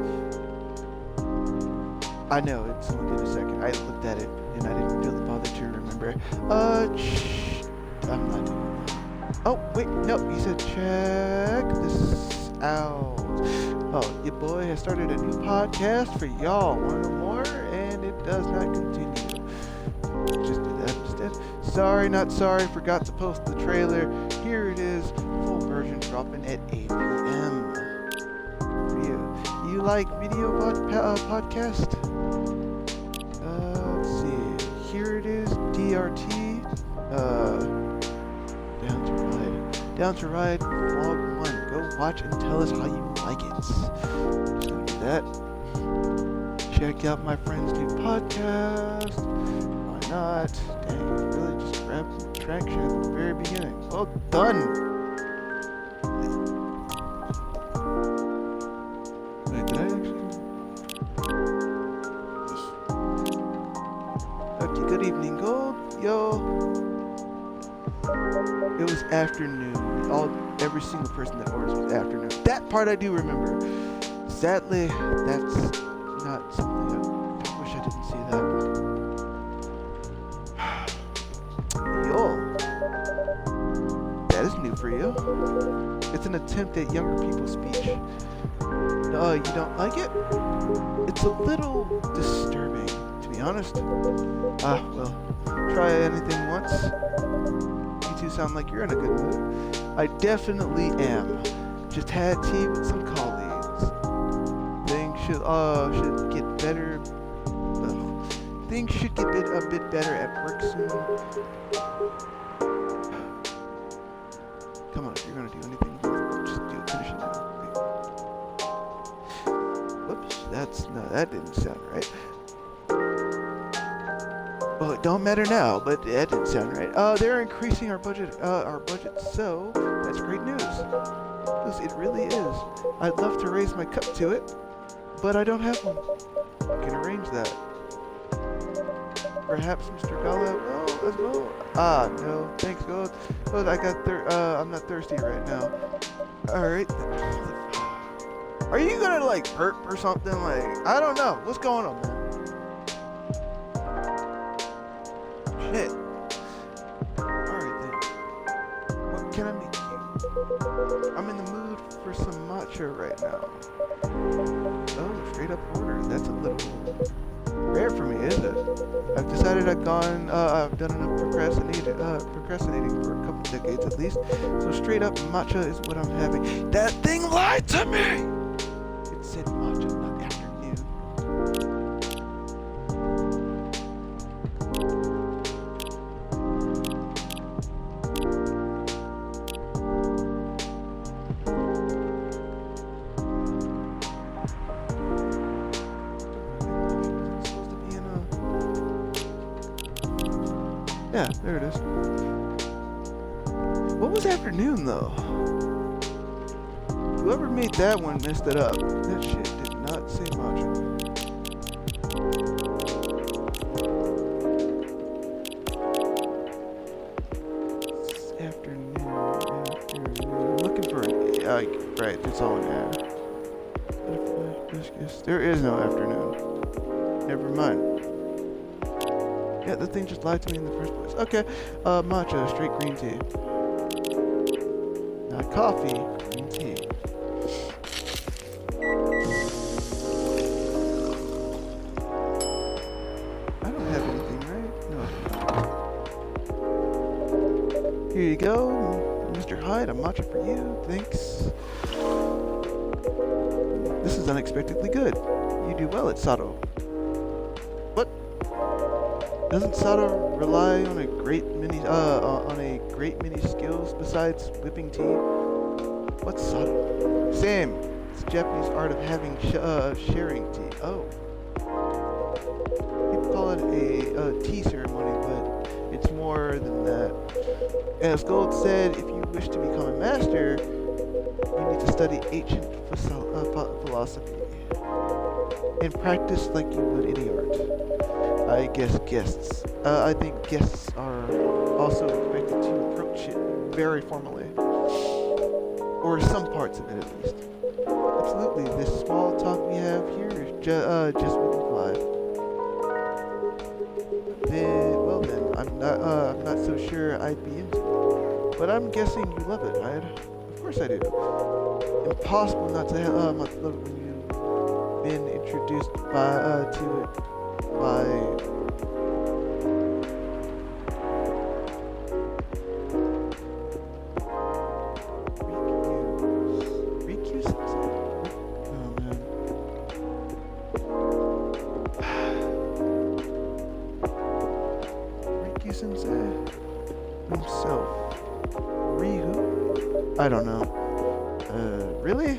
I know, it's only in a second. I looked at it, and I didn't feel the bother to remember. I'm not doing that. Oh, wait, no, he said check this out. Oh, your boy has started a new podcast for y'all. Want to know more? And it does not continue. Just do that instead. Sorry, not sorry, forgot to post the trailer. Here it is, full version dropping at 8 p.m. for you. You like video podcast? Let's see. Here it is, DRT. Down to Ride Vlog 1. Go watch and tell us how you like it. Just gonna do that. Check out my friend's new podcast. Not. Dang, really just grabbed some traction at the very beginning. Well done! Wait, did I actually? Okay, good evening, Gold. Yo. It was afternoon. Every single person that orders was afternoon. That part I do remember. Sadly, that's not something I wish I didn't see that. That is new for you. It's an attempt at younger people's speech. You don't like it? It's a little disturbing, to be honest. Well, try anything once. You two sound like you're in a good mood. I definitely am. Just had tea with some colleagues. Things should get better. Things should get a bit better at work soon. Come on, if you're gonna do anything, just finish it now. Whoops, that didn't sound right. Well, it don't matter now, but that didn't sound right. They're increasing our budget, so that's great news. Yes, it really is. I'd love to raise my cup to it, but I don't have one. I can arrange that. Perhaps Mr. Gala as well? No, thanks, God. But I'm not thirsty right now. Alright. Are you gonna, like, burp or something? Like, I don't know. What's going on, man? Shit. Alright, then. What can I make you? I'm in the mood for some matcha right now. Oh, straight up order. That's a little rare for me, is it? I've decided I've done enough procrastinating for a couple decades at least. So straight up matcha is what I'm having. That thing lied to me! It said matcha, not afternoon. Yeah, there it is. What was afternoon, though? Whoever made that one messed it up. That shit did not say matcha. It's afternoon. I'm looking for right, it's all an ad. There is no afternoon. Never mind. Yeah, the thing just lied to me in the first place. Okay, matcha, straight green tea. Not coffee, green tea. I don't have anything, right? No. Here you go, Mr. Hyde, a matcha for you. Thanks. This is unexpectedly good. You do well at Sato. What? Doesn't Sato rely on a great many skills besides whipping tea? What's Sato? Sam. It's the Japanese art of having sharing tea. Oh. People call it a tea ceremony, but it's more than that. As Gold said, if you wish to become a master, you need to study ancient philosophy and practice like you would any art. I guess guests. I think guests are also expected to approach it very formally, or some parts of it at least. Absolutely, this small talk we have here is just wouldn't fly. Well then, I'm not so sure I'd be into it, but I'm guessing you love it, Hyde. Of course I do. Impossible not to love it when you've been introduced to it by Riku Sensei? Oh man. Riku Sensei himself. Ryu? I don't know. Really?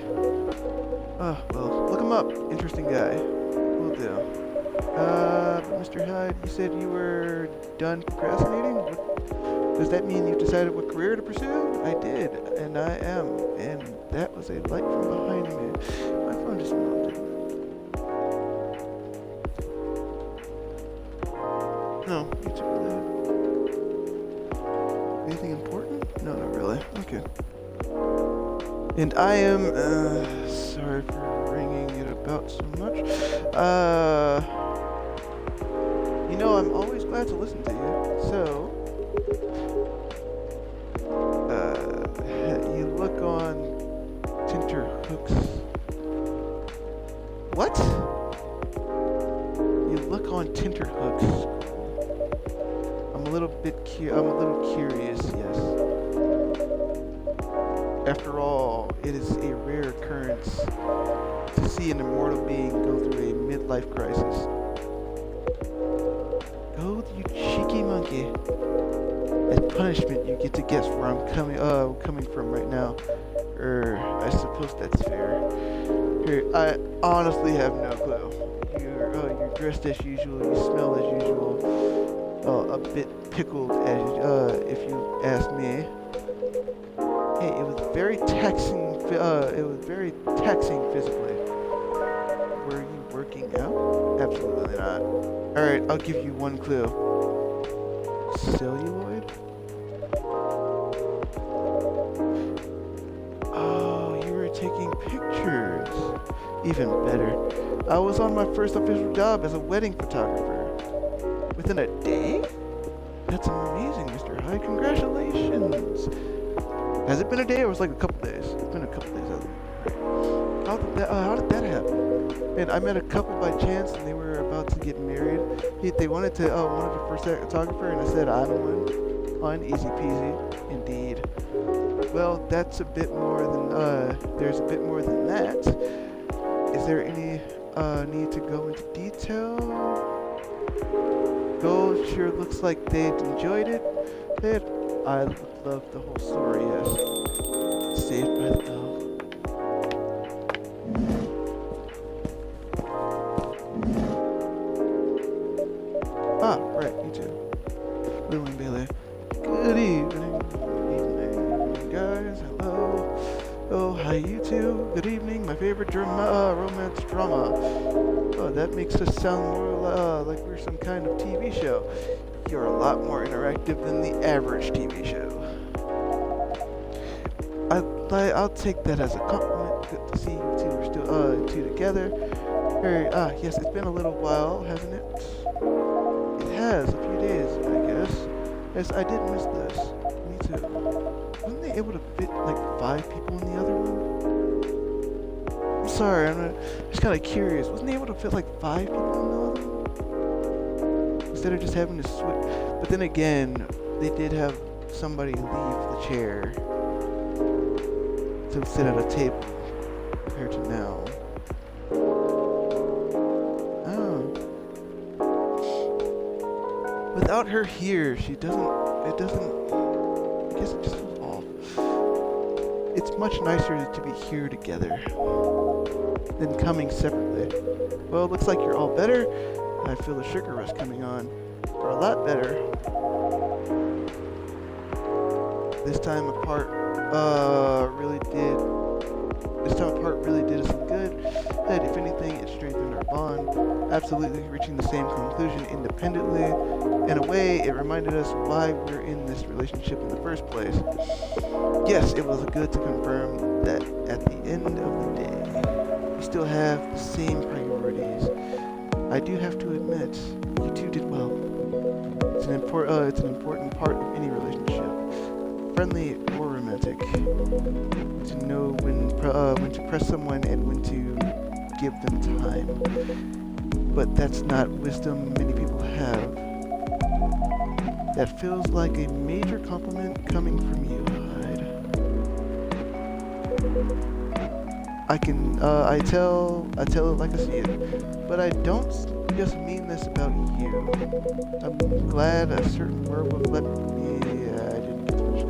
Oh, well, look him up. Interesting guy. Will do. But Mr. Hyde, you said you were done procrastinating? Does that mean you decided what career to pursue? I did, and I am. And that was a light from behind me. My phone just went off, didn't it? No, you took it. Anything important? No, not really. Okay. And I am, sorry for ringing it about so much. You know, I'm always glad to listen to you. So, you look on Tinterhooks. What? You look on Tinterhooks. I'm a little curious, yes. After all, it is a rare occurrence to see an immortal being go through a midlife crisis. Go, you cheeky monkey. As punishment, you get to guess where I'm coming from right now. I suppose that's fair. Here, I honestly have no clue. You're dressed as usual, you smell as usual. A bit pickled, if you ask me. Hey, it was very taxing. It was very taxing physically. Were you working out? Absolutely not. All right, I'll give you one clue. Celluloid. Oh, you were taking pictures. Even better. I was on my first official job as a wedding photographer. Within a day? That's amazing, Mr. Hyde. Congratulations. Has it been a day or was it like a couple days? It's been a couple days, hasn't it? How did that happen? Man, I met a couple by chance and they were about to get married. They wanted a first photographer and I said I'm one. Fine, easy peasy. Indeed. Well, that's a bit more than, there's a bit more than that. Is there any, need to go into detail? Gold sure looks like they enjoyed it. I love the whole story, yes. Saved by the Bell. Ah, right, you too. Lil and Bailey. Good evening, guys. Hello. Oh, hi, you two. Good evening. My favorite romance drama. Oh, that makes us sound more like we're some kind of TV show. You're a lot more interactive than the average TV show. I'll take that as a compliment. Good to see you two are still together. Yes, it's been a little while, hasn't it? It has. has, a few days, I guess. Yes, I did miss this. Me too. Wasn't they able to fit like 5 people in the other room? I'm sorry, I'm just kind of curious. Wasn't they able to fit like 5 people in the other room? Instead of just having to switch. But then again, they did have somebody leave the chair to sit at a table compared to now. Oh. Without her here, I guess it just feels off. It's much nicer to be here together than coming separately. Well, it looks like you're all better. I feel the sugar rush coming on. You're a lot better. This time apart really did us some good. And if anything, it strengthened our bond. Absolutely reaching the same conclusion independently. In a way, it reminded us why we're in this relationship in the first place. Yes, it was good to confirm that at the end of the day, we still have the same priorities. I do have to admit, you two did well. It's an important part of any relationship, friendly or romantic. To know when to press someone and when to give them time. But that's not wisdom many people have. That feels like a major compliment coming from you, Hyde. I tell it like I see it, but I don't just mean this about you. I'm glad a certain word will let me. I didn't get to finish.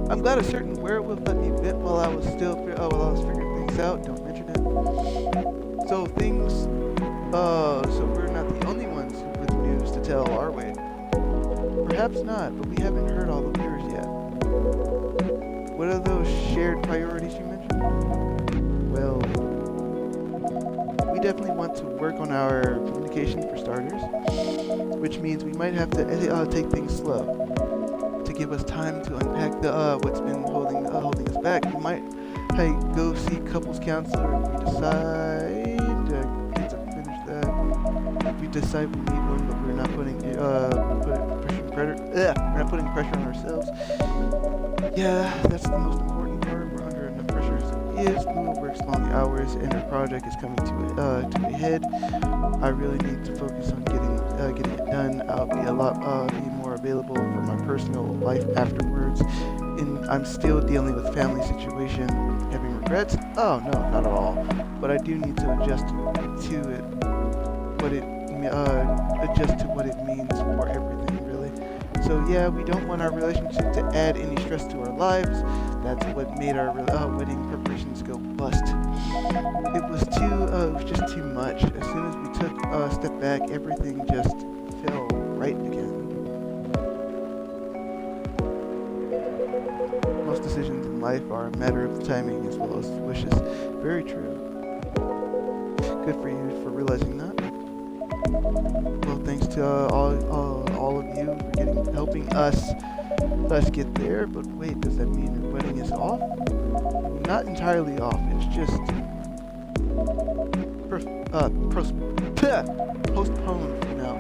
I'm glad a certain word would let me vent while I was figuring things out. Don't mention it. So we're not the only ones with news to tell, are we? Perhaps not, but we haven't heard all of yours yet. What are those shared priorities you mentioned? Well, we definitely want to work on our communication for starters, which means we might have to take things slow. To give us time to unpack what's been holding us back. We might go see couples counselor if we decide we need one, but we're not putting pressure on ourselves. Yeah, that's the most important part. We're under enough pressure as it is. Lua works long hours, and her project is coming to a head. I really need to focus on getting it done. I'll be be more available for my personal life afterwards. And I'm still dealing with family situation. Having regrets? Oh no, not at all. But I do need to adjust to what it means for everything, really. So yeah, we don't want our relationship to add any stress to our lives. That's what made our wedding preparations go bust. It was just too much. As soon as we took a step back, everything just fell right again. Most decisions in life are a matter of timing as well as wishes. Very true. Good for you for realizing that. Well, thanks to all of you for helping us get there. But wait, does that mean the wedding is off? Not entirely off. It's just postponed for now.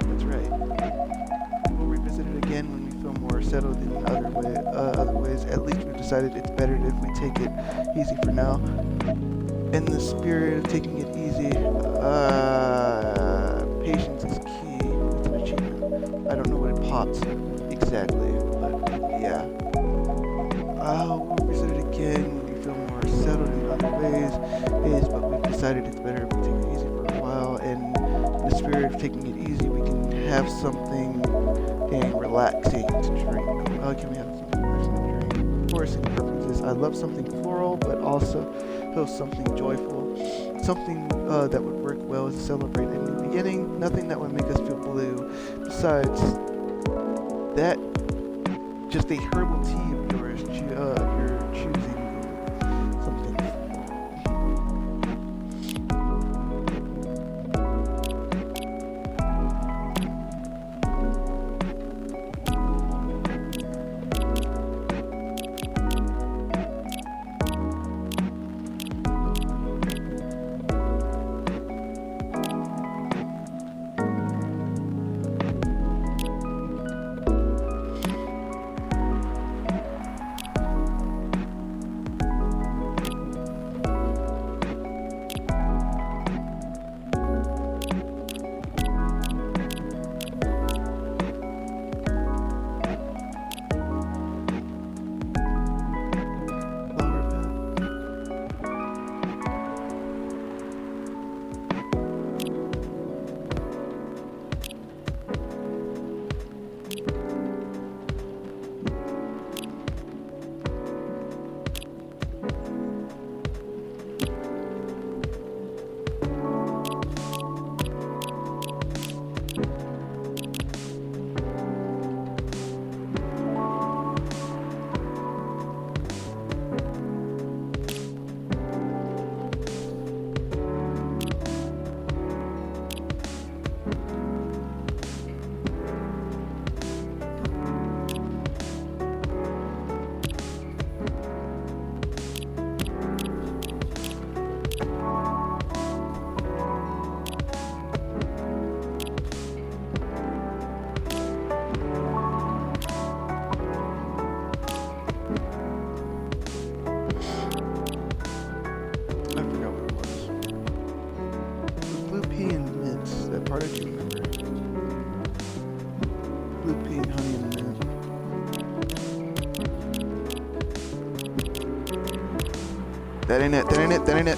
That's right. We'll revisit it again when we feel more settled in other ways. At least we've decided it's better if we take it easy for now. In the spirit of taking it easy, patience is key. It's an achievement. I don't know what it pops exactly, but yeah. We'll revisit it again when we feel more settled in other ways. But we've decided it's better if we take it easy for a while. And in the spirit of taking it easy, we can have something relaxing to drink. Can we have something relaxing to drink? Of course, in preferences. I love something floral, but also something joyful. Something that would work well to celebrate a new beginning. Nothing that would make us feel blue. Besides that, just a herbal tea of yours, if you're choosing something. How did you remember? Blue pea, honey, and mint. That ain't it, that ain't it, that ain't it.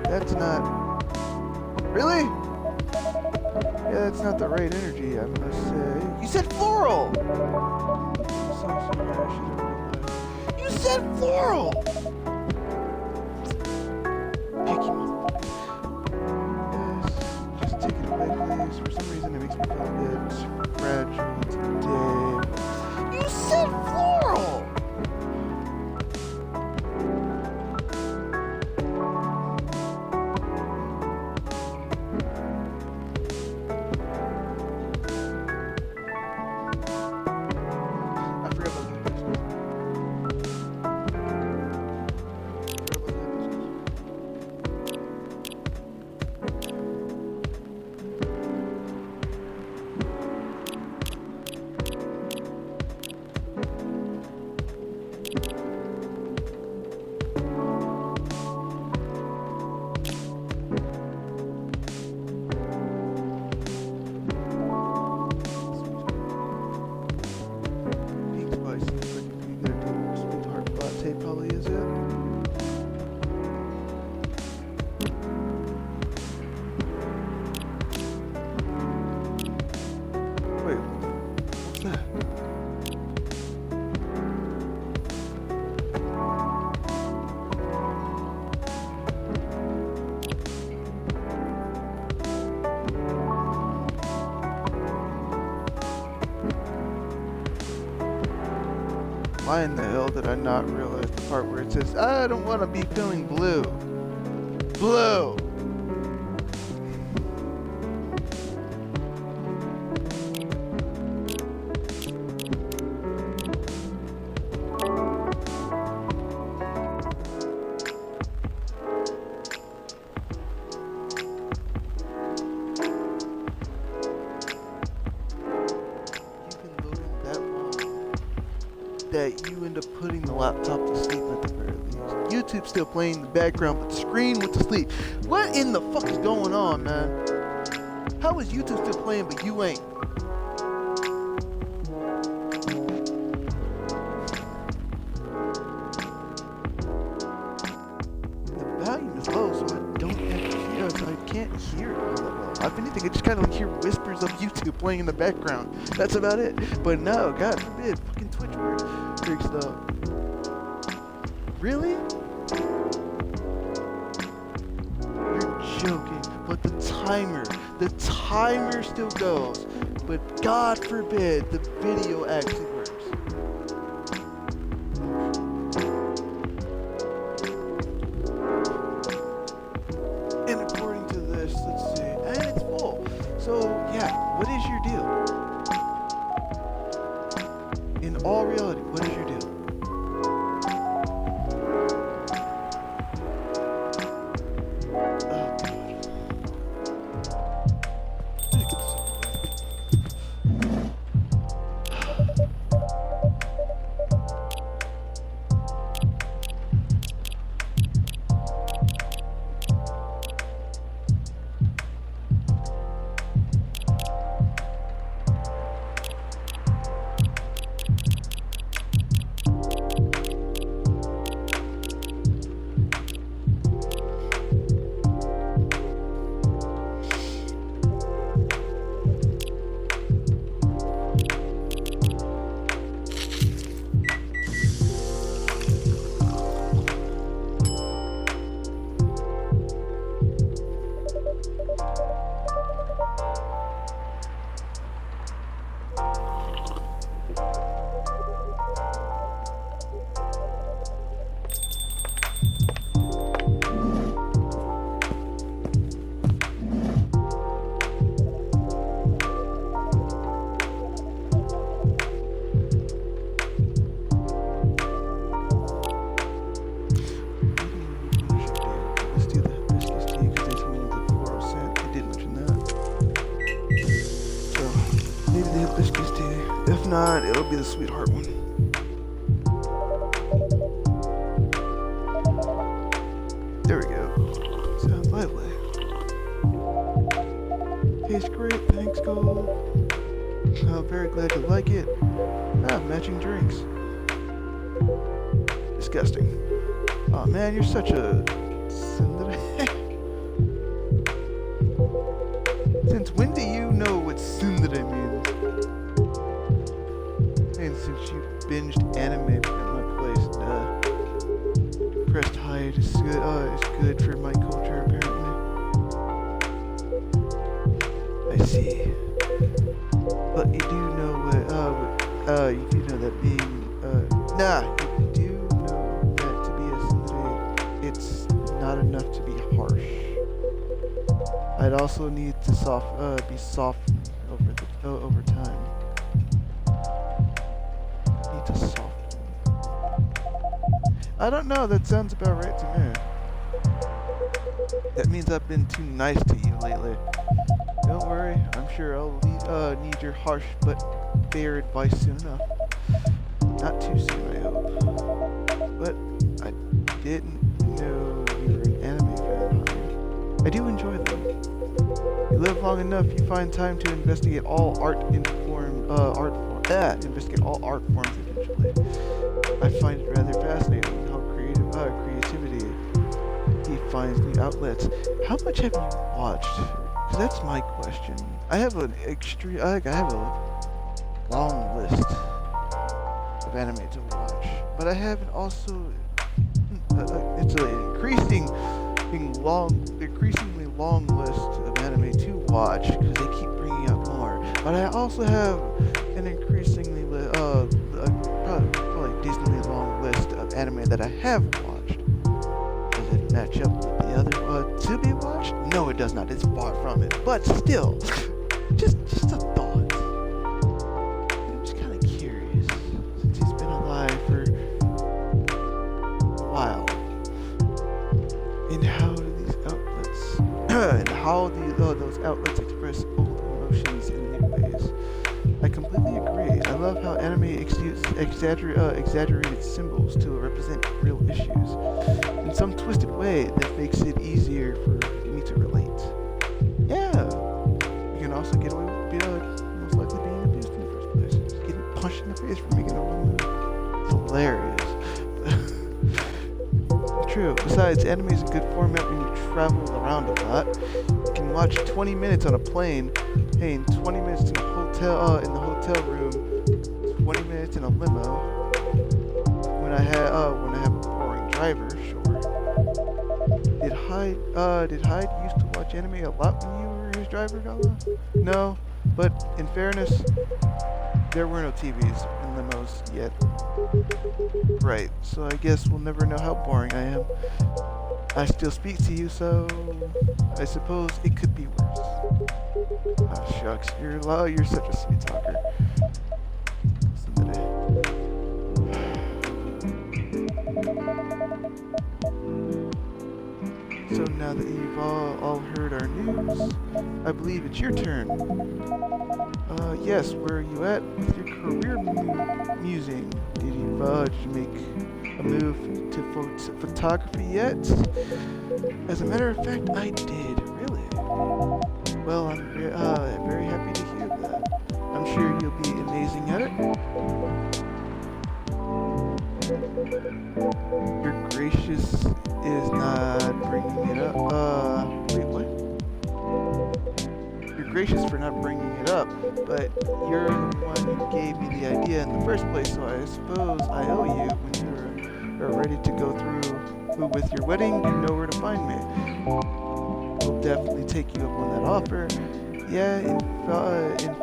That's not... Really? Yeah, that's not the right energy, I must say. You said floral! I'm so sorry, I should have realized. You said floral! Picky motherfucker. Yes, just take it away, please. For some reason, it makes me feel a bit fragile today. You said floral! Probably is it. Wait, what's that? Why in the hell did I not realize the part where it says, I don't want to be feeling blue? Blue! That you end up putting the laptop to sleep at the very least. YouTube's still playing in the background, but the screen went to sleep. What in the fuck is going on, man? How is YouTube still playing, but you ain't? The volume is low, so I don't actually hear it, so I can't hear it all that well. If anything, I just kind of like hear whispers of YouTube playing in the background. That's about it. But no, God forbid, fucking Twitch works though. Really? You're joking. But the timer still goes. But God forbid the video actually works. And according to this, let's see, and it's full. So yeah, what is your deal? In all reality, what is your deal? Oh, God. Biscuits tea. If not, it'll be the sweetheart one. There we go. Sounds lively. Tastes great, thanks, Gold. I'm very glad you like it. Ah, matching drinks. Disgusting. Oh man, you're such a... Since when do you know what tsundere means? And since you binged anime at my place, pressed hide is good for my culture, apparently. I see. But you do know you do know that being, you do know that to be a tsundere, it's not enough to be harsh. I'd also need to be softened over time. Need to soften. I don't know. That sounds about right to me. That means I've been too nice to you lately. Don't worry. I'm sure I'll need your harsh but fair advice soon enough. Not too soon, I hope. But I didn't know you were an anime fan, honey. I do enjoy them. You live long enough, you find time to investigate all investigate all art forms eventually. I find it rather fascinating how creativity he finds new outlets. How much have you watched? 'Cause that's my question. I have a long list of anime to watch, but I have it's an increasingly long list of anime to watch because they keep bringing out more. But I also have an increasingly probably decently long list of anime that I have watched. Does it match up with the other to be watched? No, it does not. It's far from it. But still, just a thought. I'm just kind of curious since he's been alive for a while. And how do these outlets and how do those outlets express old emotions in new ways? I completely agree. I love how anime uses exaggerated symbols to represent real issues in some twisted way that makes it easier for me to relate. Yeah, you can also get away with most likely being abused in the first place. Just getting punched in the face for making a wrong move. It's hilarious. True. Besides, anime is a good format when you travel around a lot. You can watch 20 minutes on a plane, 20 minutes in the hotel room, 20 minutes in a limo. When I have a boring driver, sure. Did Hyde used to watch anime a lot when you were his driver, Gala? No, but in fairness, there were no TVs in limos yet. Right, so I guess we'll never know how boring I am. I still speak to you, so I suppose it could be worse. Ah, shucks, you're such a sweet talker. So now that you've all heard our news, I believe it's your turn. Yes, where are you at with your career musing? Did you make a move to photography yet? As a matter of fact, I did, really. Well, I'm very happy to hear that. I'm sure you'll be amazing at it. You're gracious is not bringing it up. Wait, what? You're gracious for not bringing it up, but you're the one who gave me the idea in the first place, so I suppose I owe you when you're ready to go through with your wedding. You know where to find me. We'll definitely take you up on that offer. Yeah, in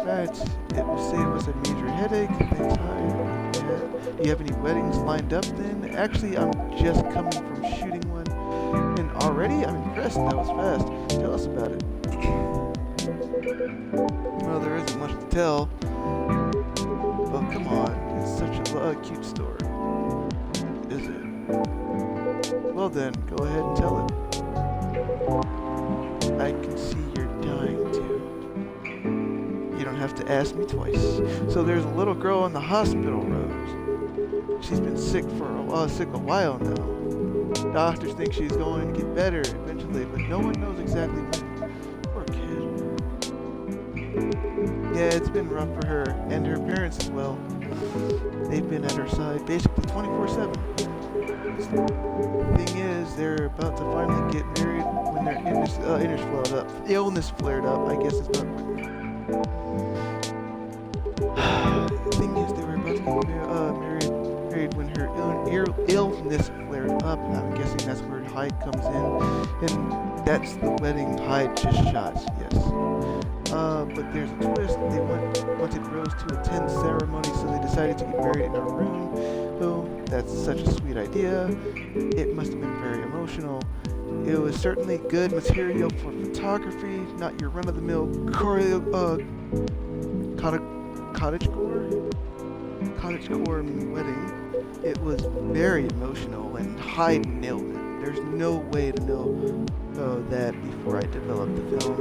fact, it will save us a major headache. Thanks, Hyde. Yeah. Do you have any weddings lined up then? Actually, I'm just coming from shooting one. And already? I'm impressed. That was fast. Tell us about it. Well, there isn't much to tell. Oh, come on. It's such a cute story. Is it? Well then, go ahead and tell it. I can see you're dying to. You don't have to ask me twice. So there's a little girl in the hospital, Rose. She's been sick for a while now. Doctors think she's going to get better eventually, but no one knows exactly when. Poor kid. Yeah, it's been rough for her and her parents as well. They've been at her side basically 24/7. The thing is, they're about to finally get married when their illness flared up. I guess it's about. The thing is, they were about to get married when her illness flared up. I'm guessing that's where Hyde comes in, and that's the wedding Hyde just shot. Yes. But there's a twist. They wanted Rose to attend the ceremony, so they decided to get married in her room. So that's such a sweet idea. It must have been very emotional. It was certainly good material for photography, not your run-of-the-mill cottagecore wedding. It was very emotional, and Hyde nailed it. There's no way to know that before I developed the film.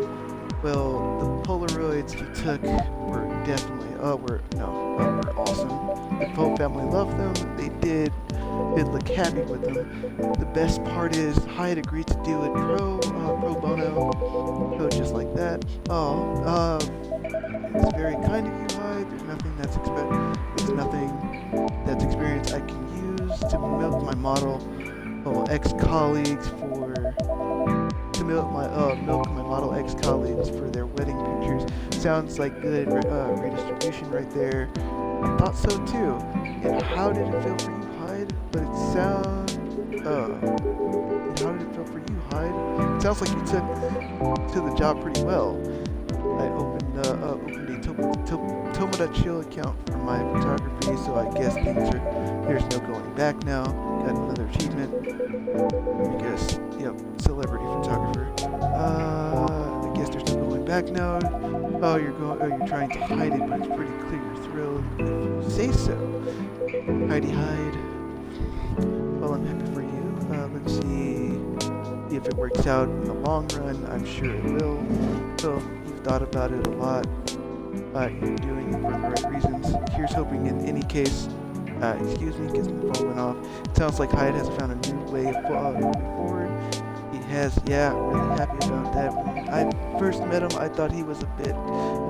Well, the Polaroids he took were definitely were awesome. The Poe family loved them. They did look happy with them. The best part is Hyde agreed to do it pro bono, so just like that. It's very kind of you, Hyde. There's nothing that's experience I can use to milk my model ex-colleagues milk my model ex-colleagues for their wedding pictures. Sounds like good redistribution right there. I thought so too. And how did it feel for you, Hyde? And how did it feel for you, Hyde? It sounds like you took to the job pretty well. I opened a Tomoda Chill account for my photography, so I guess there's no going back now. Got another achievement. I guess, celebrity photographer. I guess there's no going back now. You're trying to hide it, but it's pretty clear you're thrilled. If you say so. Heidi Hyde. Well, I'm happy for you. Let's see if it works out in the long run. I'm sure it will. So, you've thought about it a lot. You're doing it for the right reasons. Here's hoping in any case. Excuse me, because my phone went off. It sounds like Hyde has found a new way of moving forward. He has, really happy about that. When I first met him, I thought he was a bit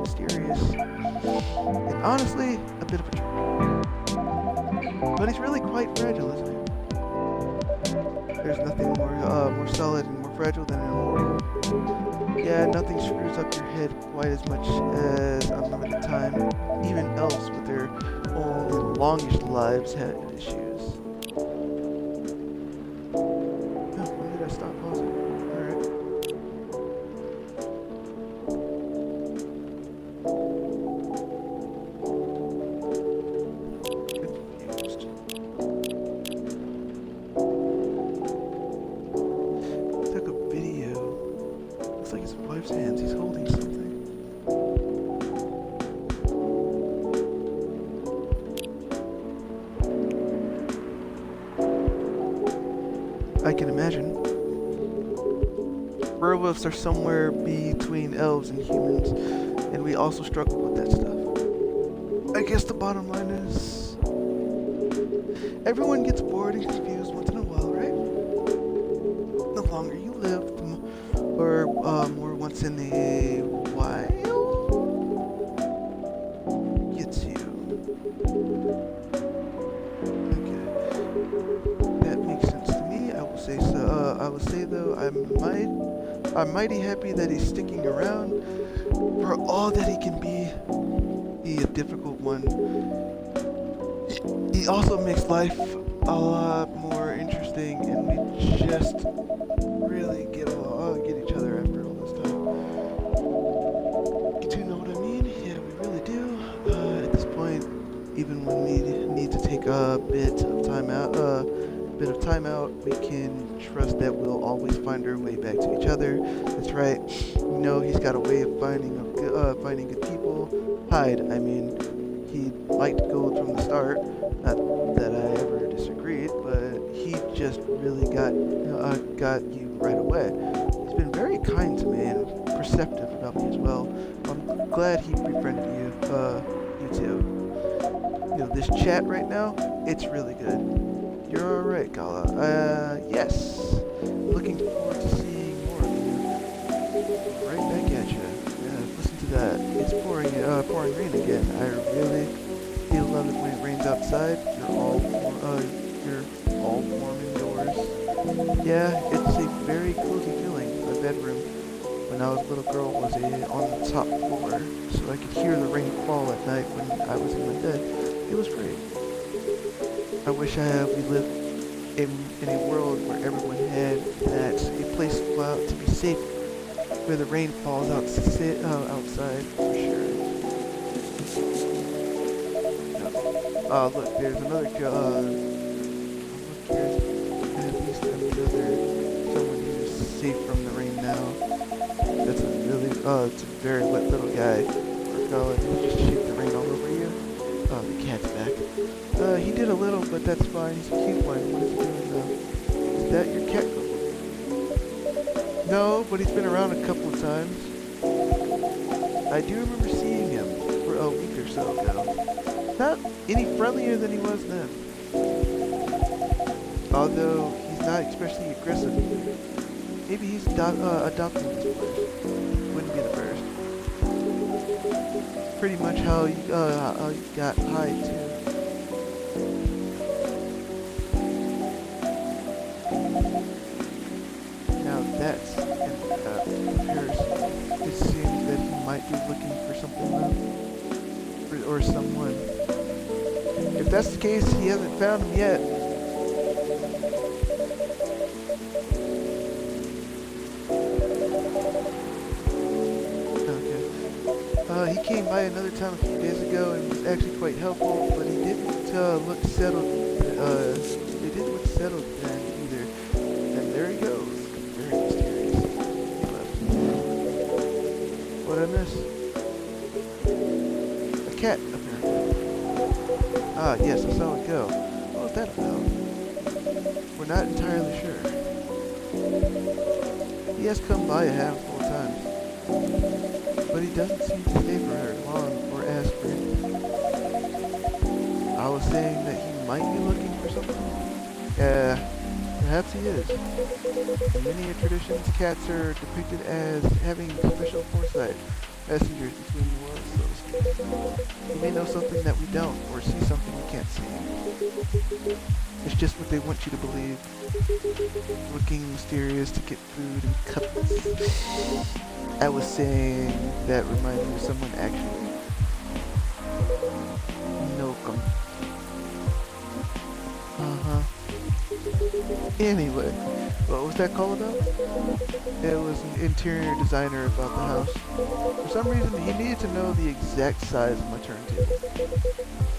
mysterious. And honestly, a bit of a jerk. But he's really quite fragile, isn't he? There's nothing more solid and more fragile than an immortal. Yeah, nothing screws up your head quite as much as unlimited time. Even elves with their own and longish lives have issues. Oh, when did I stop pausing? Alright. Confused. Took a video. Looks like his wife's hands. He's holding something. I can imagine. Werewolves are somewhere between elves and humans, and we also struggle with that stuff. I guess the bottom line is, everyone gets bored and confused once in a while, right? The longer you live, or more once in a while, gets you. I would say though, I'm mighty happy that he's sticking around. For all that he can be a difficult one, he also makes life a lot more interesting, and we just really get each other after all this time. Do you know what I mean? Yeah, we really do. At this point, even when we need to take a bit of time out, we can trust that we'll always find our way back to each other. That's right. You know, he's got a way of finding good people. Hyde, I mean, he liked gold from the start. Not that I ever disagreed, but he just really got you right away. He's been very kind to me and perceptive about me as well. I'm glad he befriended you. You too. You know, this chat right now, it's really good. You're alright, Gala. Yes. Looking forward to seeing more of you. Right back at you. Yeah, listen to that. It's pouring rain again. I really do love it when it rains outside. You're all warm indoors. Yeah, it's a very cozy feeling. My bedroom, when I was a little girl, was on the top floor, so I could hear the rain fall at night when I was in my bed. It was great. I wish we lived in a world where everyone had that, a place to be safe, where the rain falls outside, for sure. Look, there's another, look, there's at least someone who's safe from the rain now. That's it's a very wet little guy. Did he just shake the rain all over you? Oh, the cat's back. He did a little, but that's fine. He's a cute one. What is he doing though? Is that your cat? No, but he's been around a couple of times. I do remember seeing him for a week or so ago. Not any friendlier than he was then. Although he's not especially aggressive either. Maybe he's adopting this place. Wouldn't be the first. Pretty much how you got Hyde too. Now that's an comparison. It seems that he might be looking for something though, or someone. If that's the case, he hasn't found him yet. Okay. He came by another time a few days ago and was actually quite helpful, but he didn't look settled. He didn't look settled then either. And there he goes. Very mysterious. He left. What'd I miss? A cat, apparently. Ah, yes, I saw it go. What was that about? We're not entirely sure. He has come by a handful of times, but he doesn't seem to stay for very long or ask for anything. I was saying that he might be looking for something. Yeah, perhaps he is. In many traditions, cats are depicted as having special foresight, messengers between worlds, so to speak. He may know something that we don't, or see something we can't see. It's just what they want you to believe. Looking mysterious to get food and cups. I was saying that reminds me of someone actually. Nokum. Uh-huh. Anyway, what was that call about? It was an interior designer about the house. For some reason, he needed to know the exact size of my turntable,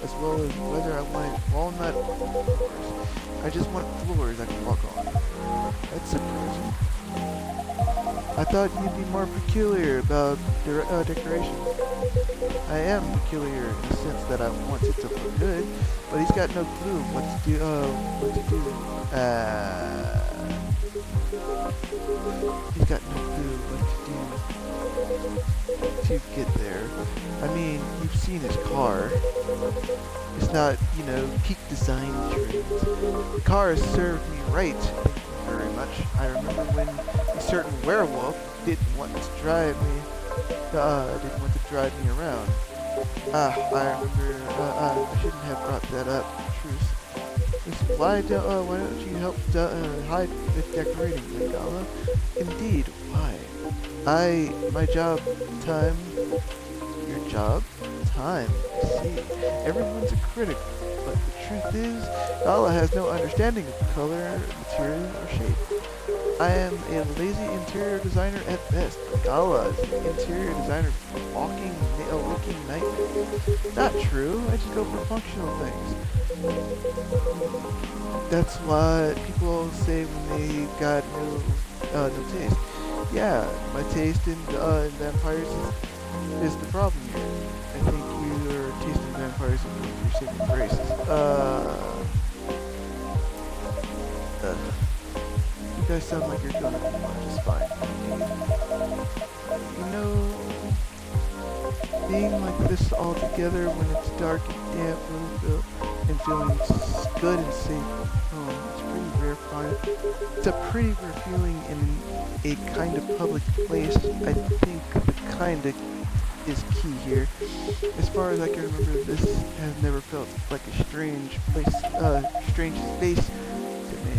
as well as whether I wanted walnut floors. I just want floors I can walk on. That's surprising. I thought you'd be more peculiar about decorations. I am peculiar in the sense that I want it to look good, but he's got no clue what to do. He's got no clue what to do to get there. I mean, you've seen his car. It's not, peak design trends. The car has served me right, thank you very much. I remember when a certain werewolf didn't want to drive me around. I remember, I shouldn't have brought that up, truth. Why don't you help hide with decorating, Gala? Indeed, why? My job, time. Your job? Time, I see. Everyone's a critic, but the truth is, Gala has no understanding of color, material, or shape. I am a lazy interior designer at best. Gala is an interior designer walking a waking nightmare. Not true, I just go for functional things. That's what people say when they got no taste. Yeah, my taste in vampires is the problem here. I think your taste in vampires is your saving graces. You guys sound like you're doing just fine. being like this all together when it's dark and damp really feel and feeling good and safe at home. It's pretty rare find. It's a pretty rare feeling in a kind of public place. I think the kind of is key here. As far as I can remember, this has never felt like a strange place, strange space to me.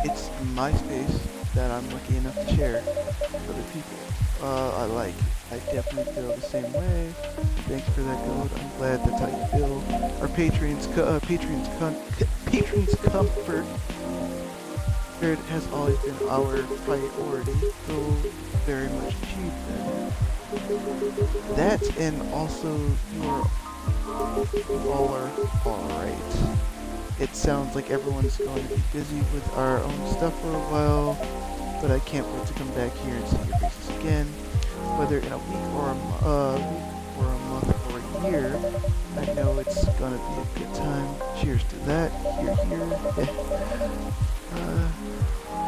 It's my space that I'm lucky enough to share with other people. I like. I definitely feel the same way. Thanks for that, Gold. I'm glad that's how you feel. Our patrons' comfort has always been our priority, though very much achieved then. That and also you all are alright. It sounds like everyone's going to be busy with our own stuff for a while, but I can't wait to come back here and see your faces again. Whether in a week or a month or a year, I know it's gonna be a good time. Cheers to that. Here.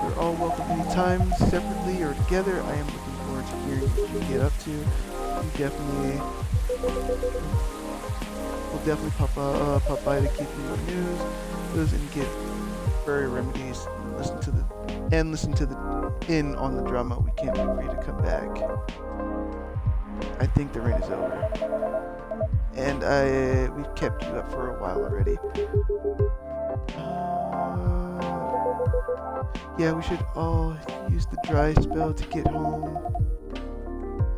You're all welcome anytime, separately or together. I am looking forward to hearing what you get up to. You definitely will definitely pop by to keep you news and get furry remedies. Listen to the in on the drama. We can't wait for you to come back. I think the rain is over, and we've kept you up for a while already. Yeah, we should all use the dry spell to get home.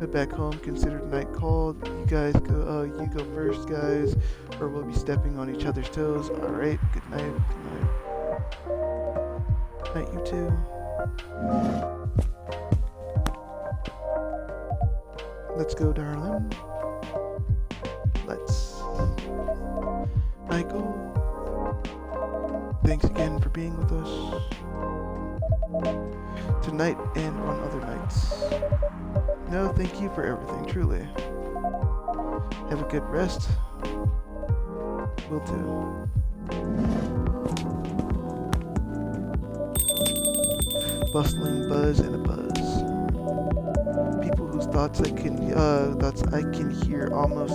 Head back home. Consider night called. You guys go. You go first, guys, or we'll be stepping on each other's toes. All right. Good night. Good night. Night, you too. Let's go, darling. Let's. Michael, thanks again for being with us tonight and on other nights. No, thank you for everything, truly. Have a good rest. Will do. Bustling buzz and a buzz. People whose thoughts I can hear almost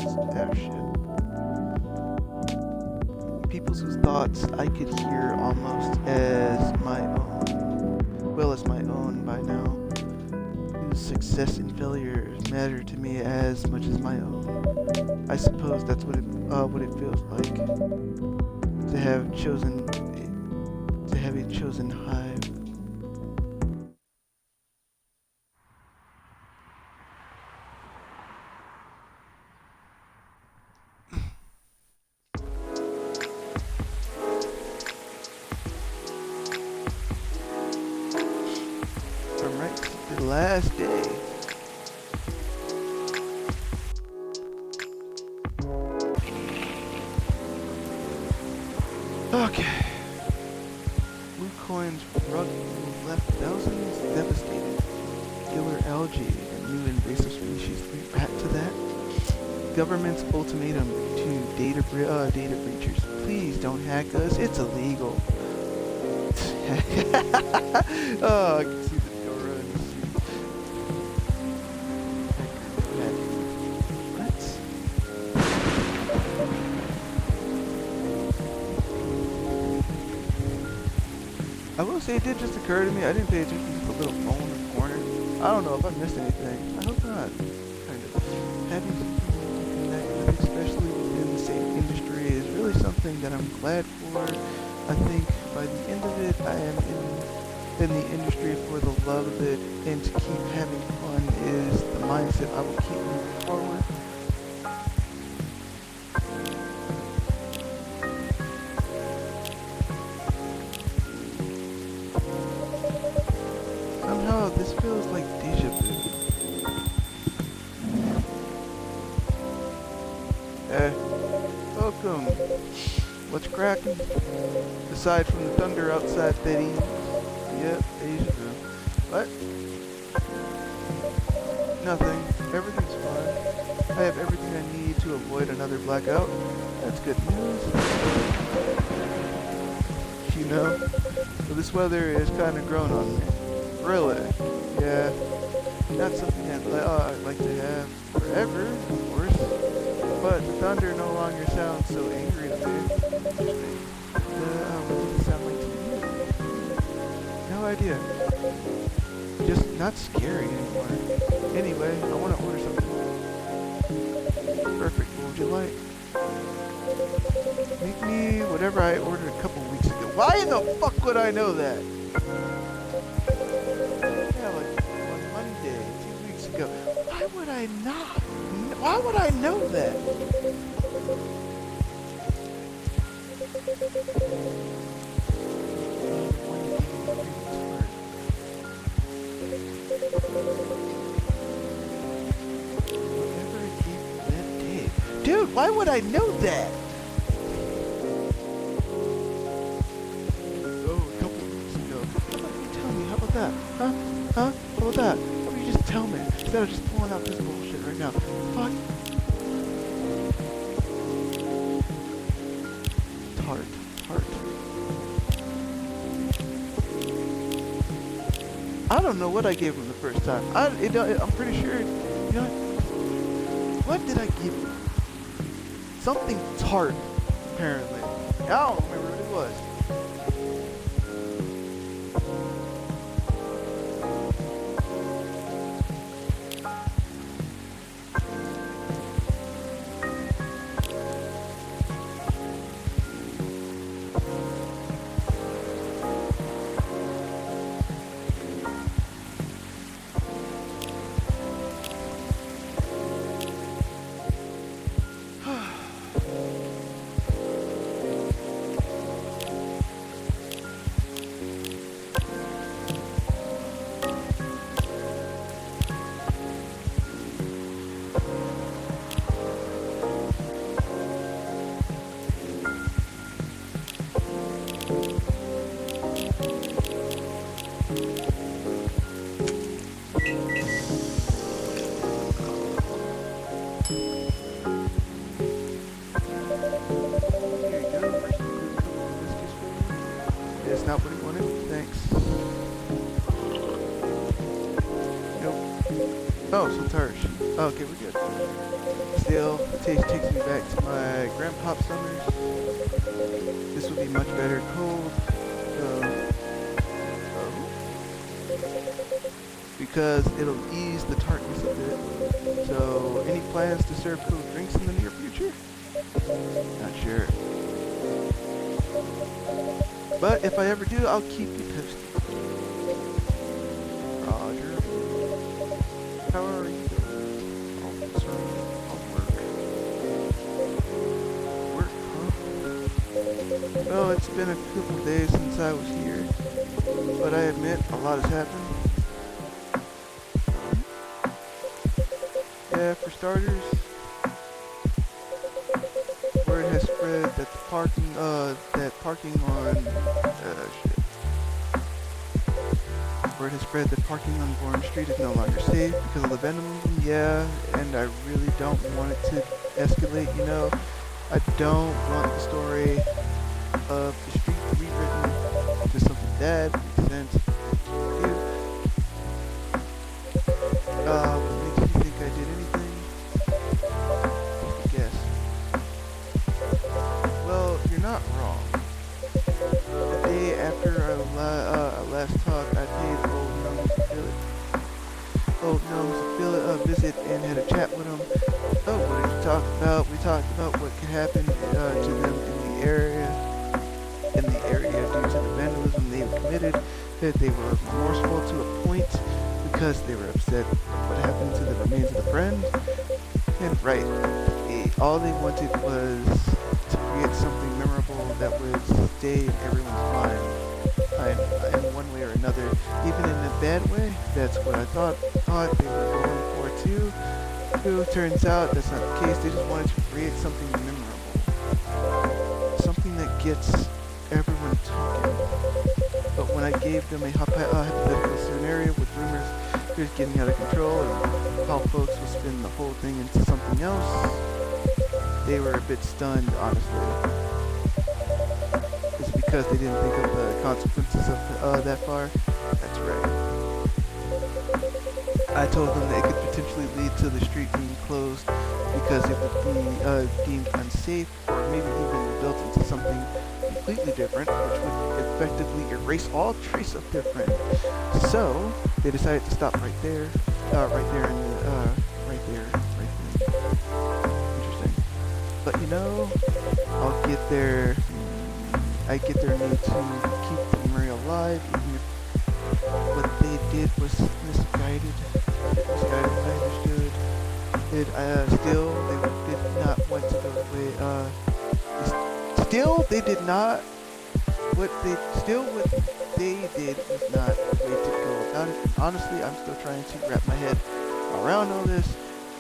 People's whose thoughts I could hear almost as my own, well as my own by now. Whose success and failure matter to me as much as my own. I suppose that's what it feels like to have a chosen hive. Last day. Okay. Blue coins left thousands devastated. Killer algae, a new invasive species. Back to that. Government's ultimatum to data breachers. Please don't hack us. It's illegal. Oh, I can see the Dora in the suit. What? I will say it did just occur to me. I didn't pay attention to the little phone in the corner. I don't know if I missed anything. I hope not. Kind of. Having some people to connect with, especially within the same industry, is really something that I'm glad for. I think by the end of it, I am in the industry for the love of it, and to keep having fun is the mindset I will keep moving forward. Somehow this feels like deja vu. Welcome. What's cracking? Aside from the thunder outside that yep, deja vu. What? Nothing. Everything's fine. I have everything I need to avoid another blackout. That's good news. You know, so this weather is kind of grown on me. Really? Yeah. Not something I'd like to have forever, of course. but the thunder no longer sounds so angry to me. Interesting. What does it sound like to you? No idea. Just not scary anymore. Anyway, I want to order something. Perfect. What would you like? Make me whatever I ordered a couple weeks ago. Why in the fuck would I know that? Yeah, like on Monday, 2 weeks ago. Why would I not? Why would I know that? Dude, why would I know that? Oh, a couple weeks ago. How about you tell me? How about that? Huh? How about that? How about you just tell me? Instead of just pulling out this bullshit right now. Fuck. Tart. I don't know what I gave him the first time. I'm pretty sure. You know, what did I give him? Something tart, apparently. I don't remember what it was. That's not what he wanted. Thanks. Nope. Oh, some tarsh. Oh, okay, we're good. Still, the taste takes me back to my grandpop summers. This would be much better cold. Because it'll ease the tartness a bit. So, any plans to serve cold drinks in the near future? Not sure. But if I ever do, I'll keep you posted. Roger. How are you doing? Officer. I'll work. Work, huh? Well, it's been a couple days since I was here. But I admit, a lot has happened. Yeah, for starters, word has spread that the parking on, shit. Word has spread that parking on Bourne Street is no longer safe because of the vandalism. Yeah, and I really don't want it to escalate, you know. I don't want the story of the street rewritten to something bad. Makes sense. Dude. What makes you think I did anything? Guess. Well, you're not wrong. The day after our last talk, I paid Old Gnomes to visit and had a chat with him. Oh, what did you talk about? We talked about what could happen to them in the area due to the vandalism they committed. That they were remorseful to a point because they were upset what happened to the remains of the friend. And right, all they wanted was to create something memorable that would stay in everyone's mind in one way or another, even in a bad way. That's what I thought they were going for too. Turns out that's not the case. They just wanted to create something memorable, something that gets everyone talking. But when I gave them a hypothetical scenario with rumors here's getting out of control and how folks will spin the whole thing into something else, they were a bit stunned, honestly. Is it because they didn't think of the consequences of that far? That's right. I told them that it could potentially lead to the street being closed because it would be deemed unsafe, or maybe even rebuilt into something completely different, which would effectively erase all trace of different. So they decided to stop right there, right there in the, right there. Interesting. But you know, I'll get there. I get their need to keep the memory alive, even if what they did was misguided. I understood. Still, they did not want to go away. Still, they did not. What they did was not the way to go about it. Honestly, I'm still trying to wrap my head around all this.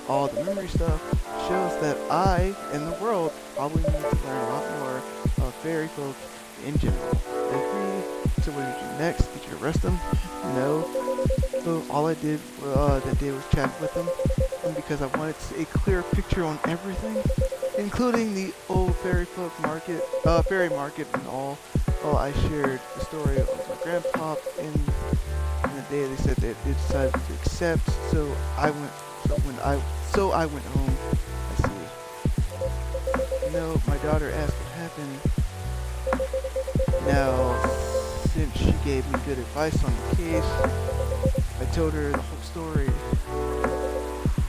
All the memory stuff shows that I, in the world, probably need to learn a lot more of fairy folk in general. They agree. So what did you do next? Did you arrest them? No. So all I did that day was chat with them, and because I wanted a clear picture on everything, including the old fairy market and all. Well, I shared the story of my grandpa in the day they said that they decided to accept. So I went home. I see. You know, my daughter asked what happened. Now, since she gave me good advice on the case, I told her the whole story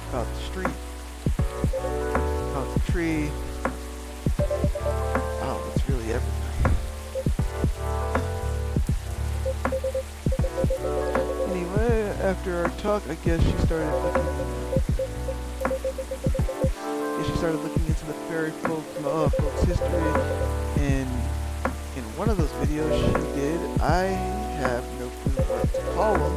about the street, about the tree. Oh, it's really everything. Anyway, after our talk, I guess she started looking into the fairy folks' history, and in one of those videos she did, I have no clue what to call them.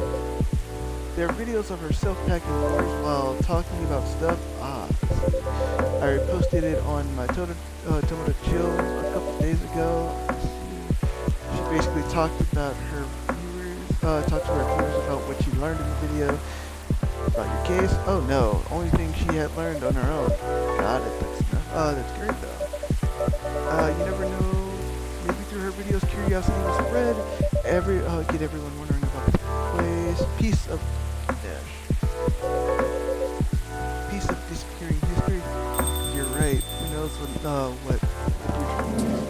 They're videos of herself packing orders while talking about stuff. I posted it on my Tomoda Chill a couple days ago. She basically talked about her viewers, talked to her viewers about what she learned in the video. About your case? Oh no, only thing she had learned on her own. Got it, that's great though. You never know, maybe through her videos curiosity will spread, get everyone wondering about the place. Piece of disappearing history. You're right, who knows what the future means.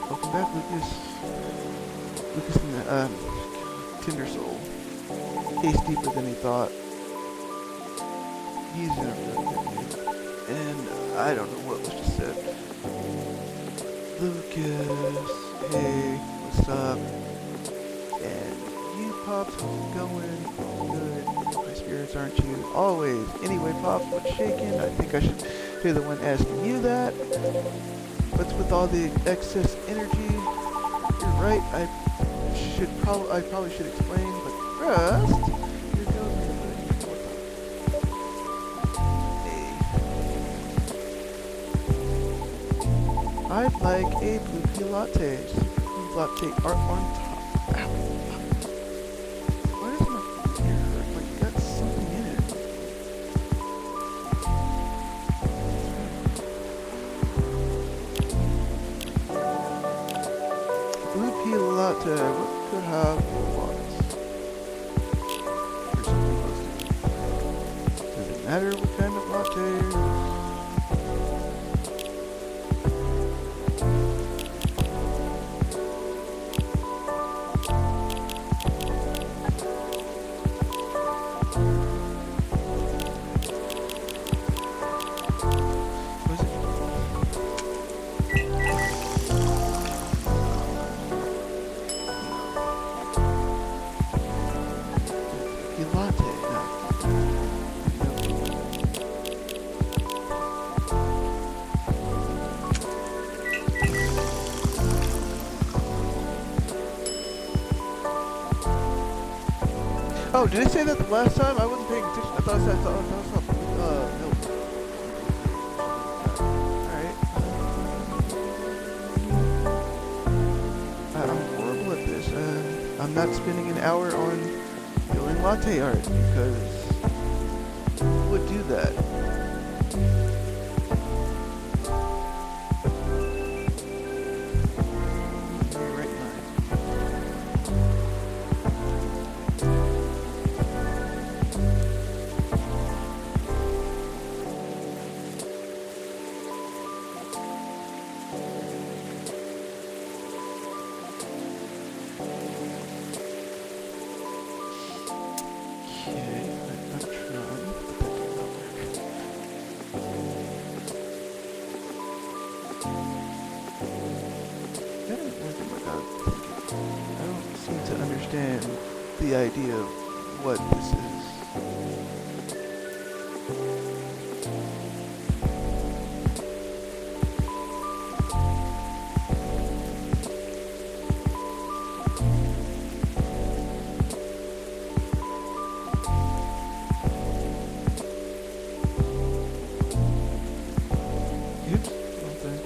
Welcome back, Lucas. Lucas in the, Tinder Soul. Tastes deeper than he thought. He's in a really good mood. And I don't know what was just said. Lucas, hey, what's up? And you, Pops, how's it going? Good. My spirits, aren't you? Always. Anyway, Pops, what's shaking? I think I should be the one asking you that. What's with all the excess energy? You're right. I probably should explain, but first, here goes I'd like a blue tea latte. Blue latte art on top. Ow. Why does my ear hurt? Like got something in it. Blue tea latte. What could have was? Or something close to it. Does it matter what kind of latte? Oh, did I say that the last time? I wasn't paying attention. I thought I said, milk. Alright. I'm horrible at this. I'm not spending an hour on doing latte art because who would do that? That ain't working without thinking. I don't seem to understand the idea of what this is. Oops, wrong thing.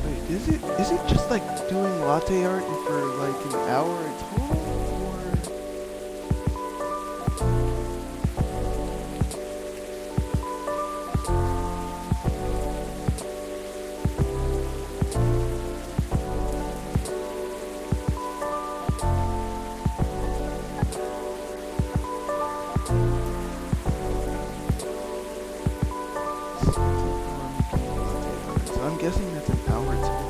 Wait, is it just like doing latte art for like an hour total? Or so I'm guessing that's an hour total.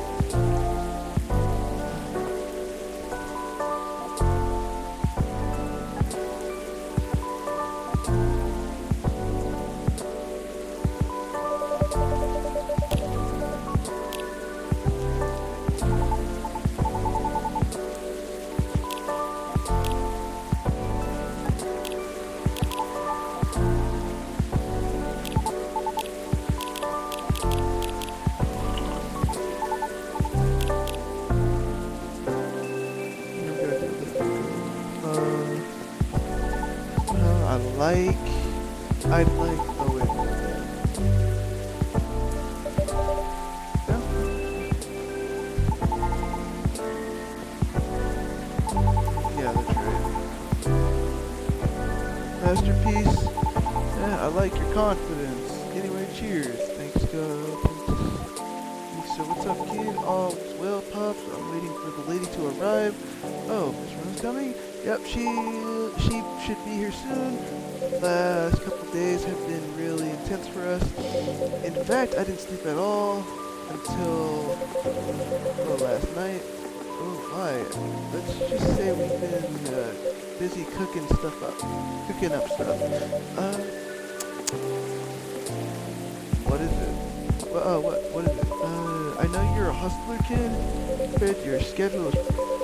I'd like, oh wait. Yeah, that's right. Masterpiece. Yeah, I like your confidence. Anyway, cheers. Thanks, so what's up, kid? All well, Pops. I'm waiting for the lady to arrive. Oh, Miss Run's coming? Yep, she should be here soon. Last couple days have been really intense for us. In fact, I didn't sleep at all until last night. Oh my, let's just say we've been busy cooking up stuff. What is it? What is it? I know you're a hustler, kid, but your schedule is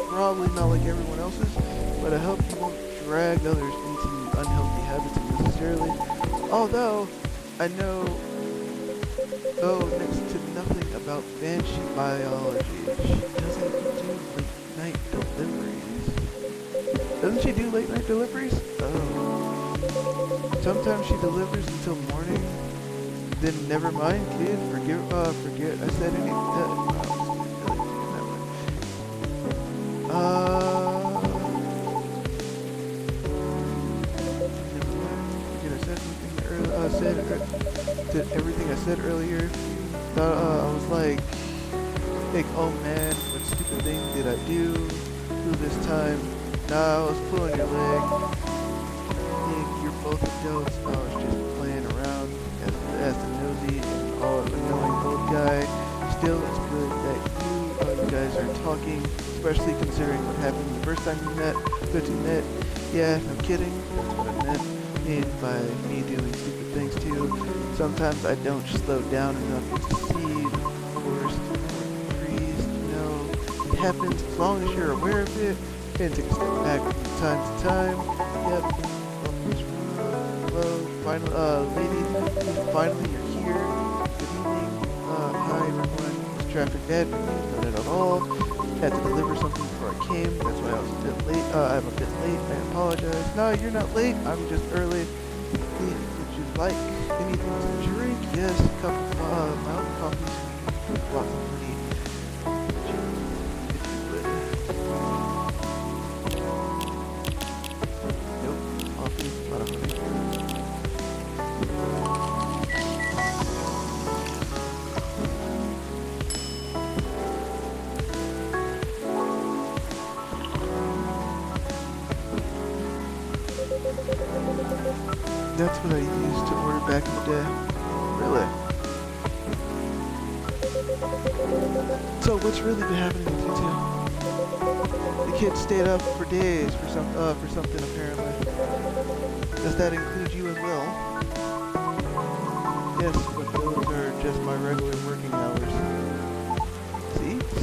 probably not like everyone else's, but I hope you won't drag others into unhealthy habits unnecessarily. Although, I know next to nothing about banshee biology. She doesn't do late-night deliveries. Doesn't she do late-night deliveries? Oh. Sometimes she delivers until morning. Then never mind, kid. Forget I said any. Did everything I said earlier. I was like, oh man, what stupid thing did I do this time? Nah, I was pulling your leg. You're both adults. I was just playing around as the nosy and all annoying old guy. Still, it's good that you guys are talking, especially considering what happened the first time you met. Good to met. Yeah, no kidding. That's what I meant. And by me doing stupid things too. Sometimes I don't slow down enough to see the forest or trees. It happens as long as you're aware of it and take a step back from time to time. Yep. Hello, finally you're here. Good evening. Hi everyone. Was traffic bad? Not at all. Had to deliver something before I came. That's why I was a bit late. I'm a bit late. I apologize. No, you're not late. I'm just early. Would you like anything to drink? Yes, a cup of mountain coffee, sweet, lots of honey. If you would. Nope, coffee, a lot of honey. That's what I used to order back in the day. Really? So what's really been happening with you two? kid stayed up for days for something apparently. Does that include you as well? Yes, but those are just my regular working hours.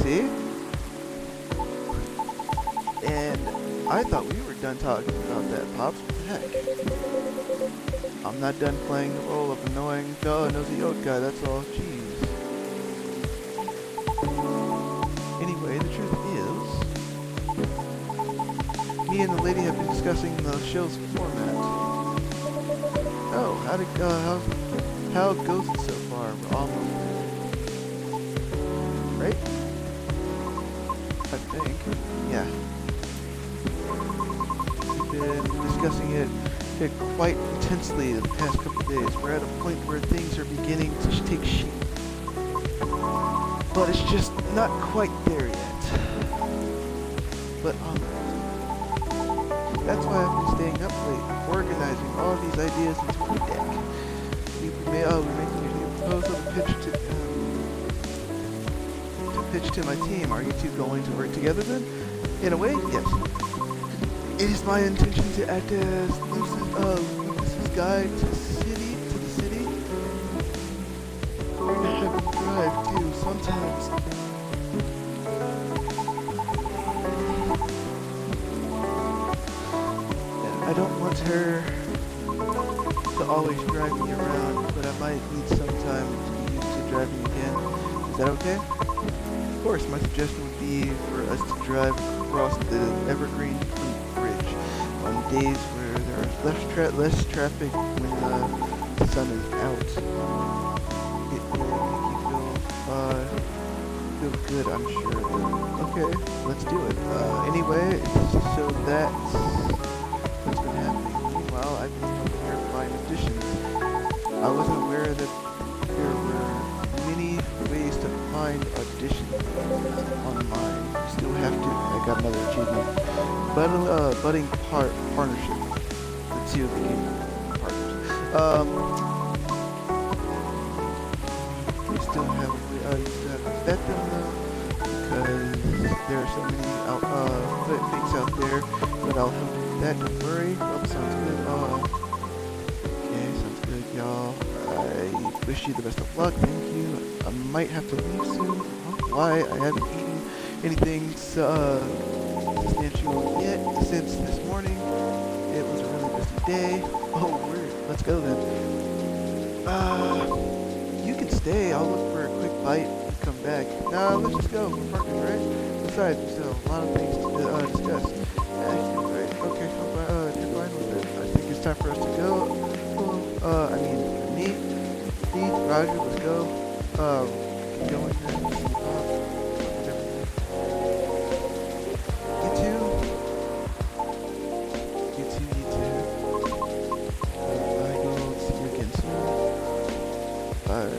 See? And I thought we were done talking about that, Pops. What the heck? I'm not done playing the role of annoying nosy old guy, that's all. Jeez. Anyway, the truth is, me and the lady have been discussing the show's format. Oh, how goes it so far? We're almost there. Right? I think. Yeah. We've been discussing it quite intensely the past couple of days. We're at a point where things are beginning to take shape. But it's just not quite there yet. But that's why I've been staying up late, organizing all these ideas into a deck. We're making a new proposal to pitch to my team. Are you two going to work together then? In a way, yes. It is my intention to act as Lucas's guide to the city. We're gonna have a drive too, sometimes. I don't want her to always drive me around, but I might need some time to be used to driving again. Is that okay? Of course, my suggestion would be for us to drive across the Evergreen Fleet Bridge on days where there is less traffic when the sun is out. It will make you feel good, I'm sure. Okay, let's do it. Anyway, so that's what's been happening. Meanwhile, I've been coming here to find additions. I wasn't aware that there were many ways to find auditions online. You still have to. I got another achievement. Budding partnership. The two became partners. You still have to vet them though, because there are so many things out there. But I'll help you with that. Don't worry. Oh, sounds good. Okay, sounds good, y'all. I wish you the best of luck. Thank you. I might have to leave soon. Why? I haven't eaten anything substantial yet since this morning. It was a really busy day. Oh, weird. Let's go then. You can stay. I'll look for a quick bite and come back. Nah, let's just go. We're parking, right? Besides, we still have a lot of things to discuss. Right. Okay, you're fine with it. I think it's time for us to go. Me, Roger, let's go. Keep going here. You too. I go see you again soon. Bye.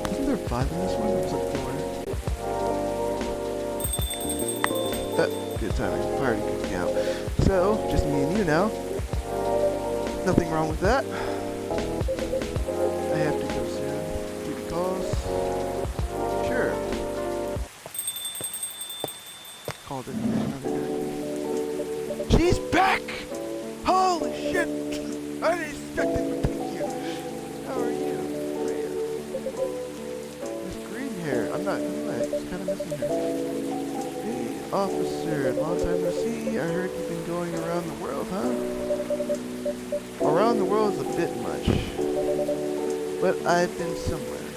Wasn't there 5 in this one? There was like 4. Good timing. Party cooking out. So, just me and you now. Nothing wrong with that. I have to go soon. Duty calls. Sure. Called it another day. She's back! Holy shit! I didn't expect it to take you. How are you? This green hair. I'm just kind of missing her. Hey, officer. Long time no see. I heard you've been going around the world, huh? Around the world is a bit much, but I've been somewhere.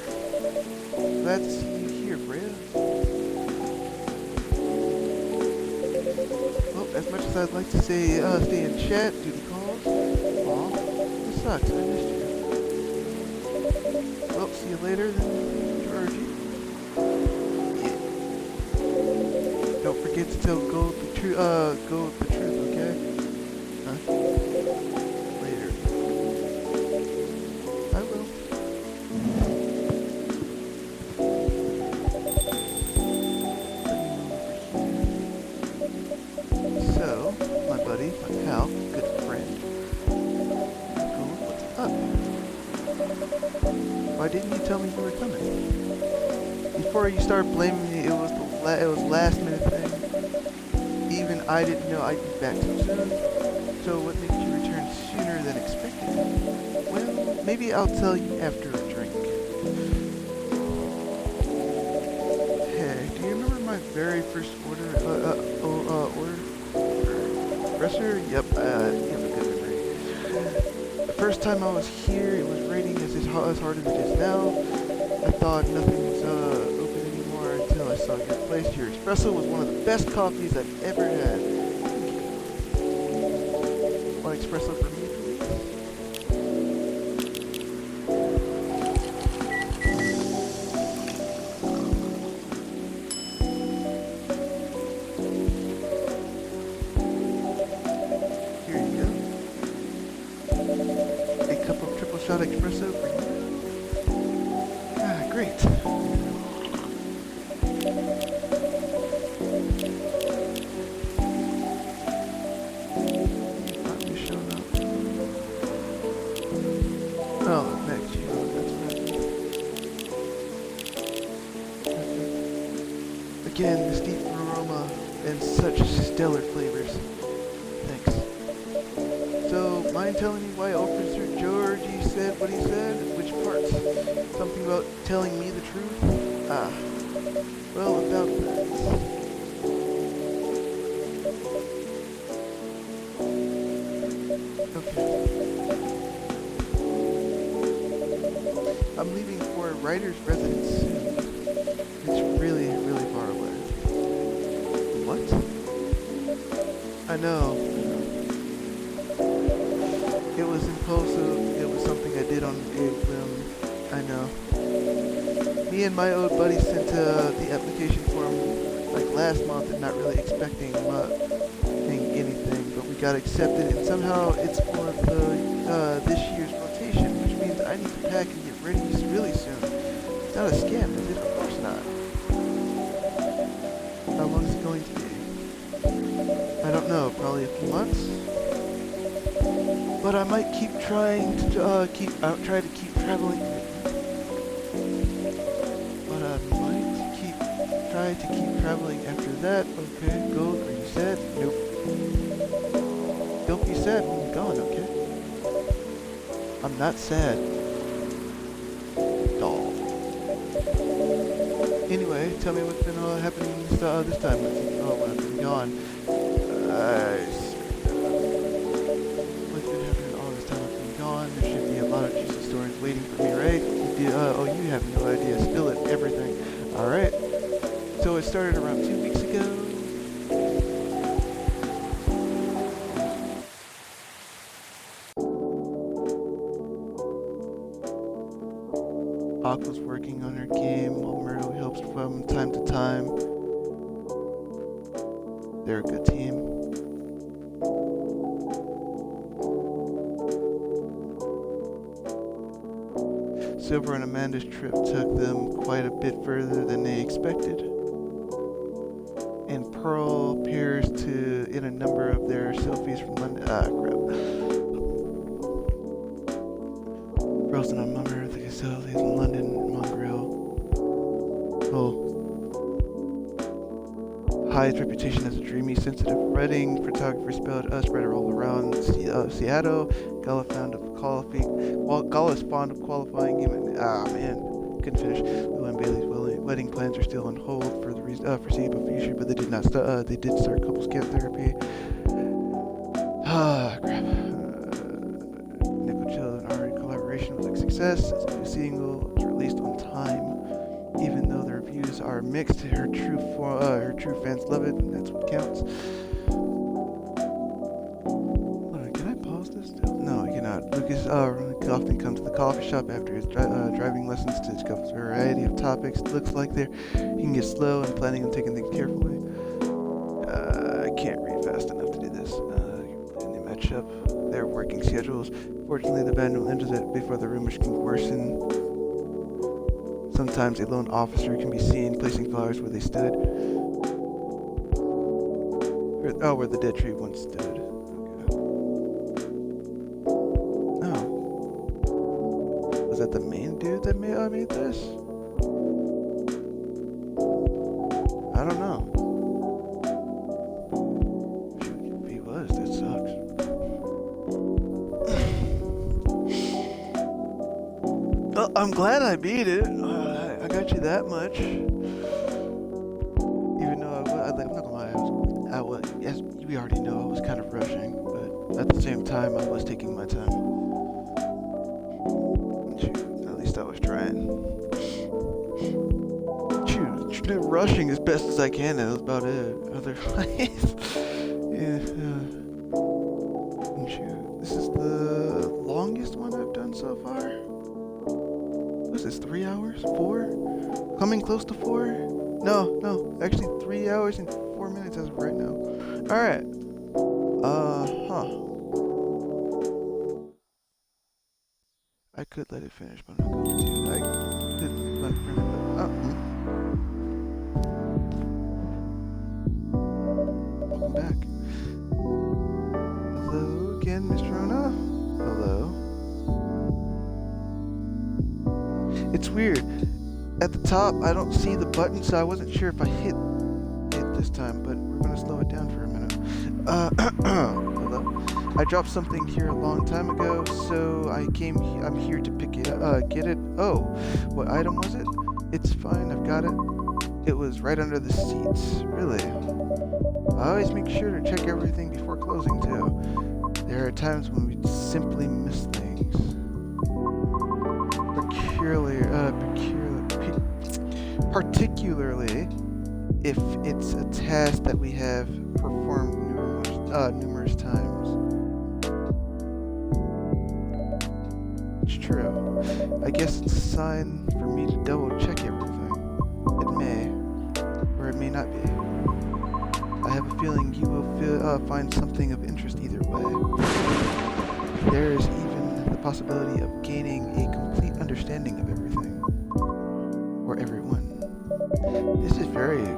Glad to see you here, Freya. Well, as much as I'd like to say stay in chat, duty calls. Aw, this sucks. I missed you. Well, see you later then, Georgie. Yeah. Don't forget to tell Gold the truth, okay? Huh? Why didn't you tell me you were coming? Before you start blaming me, it was the it was last minute thing. Even I didn't know I'd be back so soon. So what made you return sooner than expected? Well, maybe I'll tell you after a drink. Hey, do you remember my very first order? Order? Espresso? Yep, you have a good memory. The first time I was here, it was raining as hard as it is now. I thought nothing was open anymore until I saw your place. Your espresso was one of the best coffees I've ever had. One espresso for me, please? Here you go. A cup of triple shot espresso for you. Ah, great. Finally showed up. Oh, Max, you know, that's right. Again, this deep aroma and such stellar flavors. Thanks. So, mind telling me why Officer Georgie said what he said? Which parts? Something about telling me the truth? Ah, well, about that. Okay. I'm leaving for a writer's residence soon. It's really, really far away. What? I know. It was impulsive. It was something I did on a whim. I know. Me and my old buddy sent the application form like last month and not really expecting anything, but we got accepted and somehow it's for the this year's rotation, which means I need to pack and get ready really soon. It's not a scam, is it? Of course not. How long is it going to be? I don't know, probably a few months. But I might keep trying to try to keep traveling. But I might try to keep traveling after that. Okay, go. Are you sad? Nope. Don't be sad when you're gone, okay? I'm not sad. Doll. Anyway, tell me what's been happening this time when I've been gone. What's been happening all this time I've been gone? There should be a lot of juicy stories waiting for me, right? Oh, you have no idea. Spill it, everything. Alright. So it started around 2 weeks ago. Aqua's working on her game while Myrtle helps from time to time. They're a good team. Silver and Amanda's trip took them quite a bit further than they expected. And Pearl appears in a number of their selfies from London. Ah, crap. Pearl's in a number of the facilities in London and Montreal. Oh. Hyde's reputation as a dreamy, sensitive wedding photographer spread all around Seattle. Gala is fond of qualifying him. Couldn't finish. Lou and Bailey's wedding plans are still on hold for the foreseeable future, but they did start couples camp therapy. Ah, crap. Nickel Chill and Ari collaboration was a success. Its new single was released on time. Even though the reviews are mixed, her true fans love it, and that's what counts. Can I pause this still? No, I cannot. Lucas often comes to the coffee shop after his driving lessons to discuss a variety of topics. It looks like he can get slow and planning on taking things carefully. I can't read fast enough to do this. And they match up their working schedules. Fortunately, the band will end it before the rumors can worsen. Sometimes a lone officer can be seen placing flowers where they stood. Where the dead tree once stood. Okay. Oh. Was that the main dude that made this? I I don't know. If he was, that sucks. Well, I'm glad I beat it. I got you that much. Even though I'm not gonna lie, I was, as we already know, I was kind of rushing, but at the same time, I was taking my time. Shoot, at least I was trying. Shoot, rushing as best as I can, and that's about it. Otherwise, yeah. Shoot, this is the longest one I've done so far. What's this, 3 hours? 4? Coming close to 4? No, actually 3 hours and 4 minutes as of right now. Alright. I could let it finish, but I'm not going to. I could let it finish, but... Welcome back. Hello again, Miss Rona. Hello. It's weird. At the top, I don't see the button, so I wasn't sure if I hit it this time, but we're going to slow it down for a minute. Hello. I dropped something here a long time ago, so I'm here to pick it up, get it. Oh, what item was it? It's fine, I've got it. It was right under the seats. Really? I always make sure to check everything before closing, too. There are times when we simply miss things. Particularly if it's a task that we have performed numerous times. It's true. I guess it's a sign for me to double check everything. It may, or it may not be. I have a feeling you will find something of interest either way. There is even the possibility of gaining a complete understanding of everything. Or everyone. This is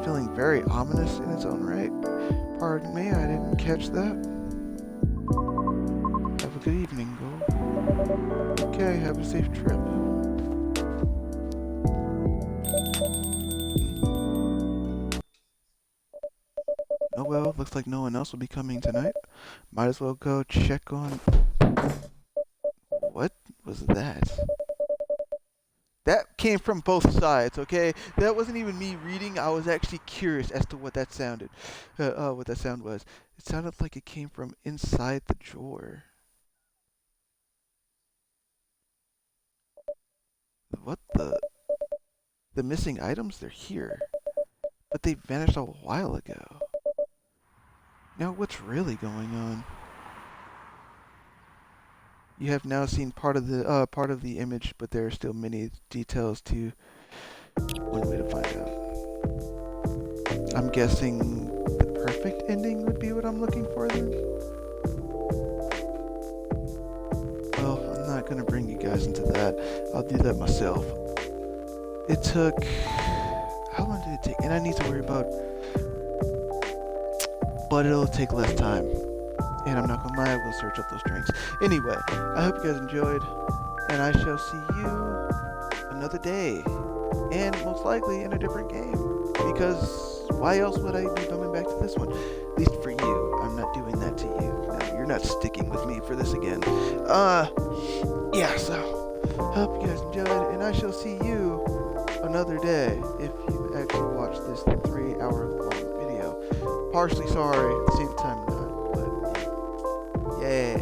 feeling very ominous in its own right. Pardon me, I didn't catch that. Have a good evening, Gold. Okay, have a safe trip. Oh well, looks like no one else will be coming tonight. Might as well go check on... What was that? That came from both sides, okay? That wasn't even me reading. I was actually curious as to what that sounded. What that sound was. It sounded like it came from inside the drawer. What the? The missing items? They're here. But they vanished a while ago. Now what's really going on? You have now seen part of the image, but there are still many details to one way to find out. I'm guessing the perfect ending would be what I'm looking for then? Well, I'm not gonna bring you guys into that. I'll do that myself. It took... How long did it take? And I need to worry about... But it'll take less time. And I'm not gonna lie, I will search up those drinks. Anyway, I hope you guys enjoyed, and I shall see you another day. And most likely in a different game. Because why else would I be coming back to this one? At least for you. I'm not doing that to you. No, you're not sticking with me for this again. Yeah, so hope you guys enjoyed, and I shall see you another day if you actually watch this 3-hour long video. Partially sorry, at the same time not. Yeah.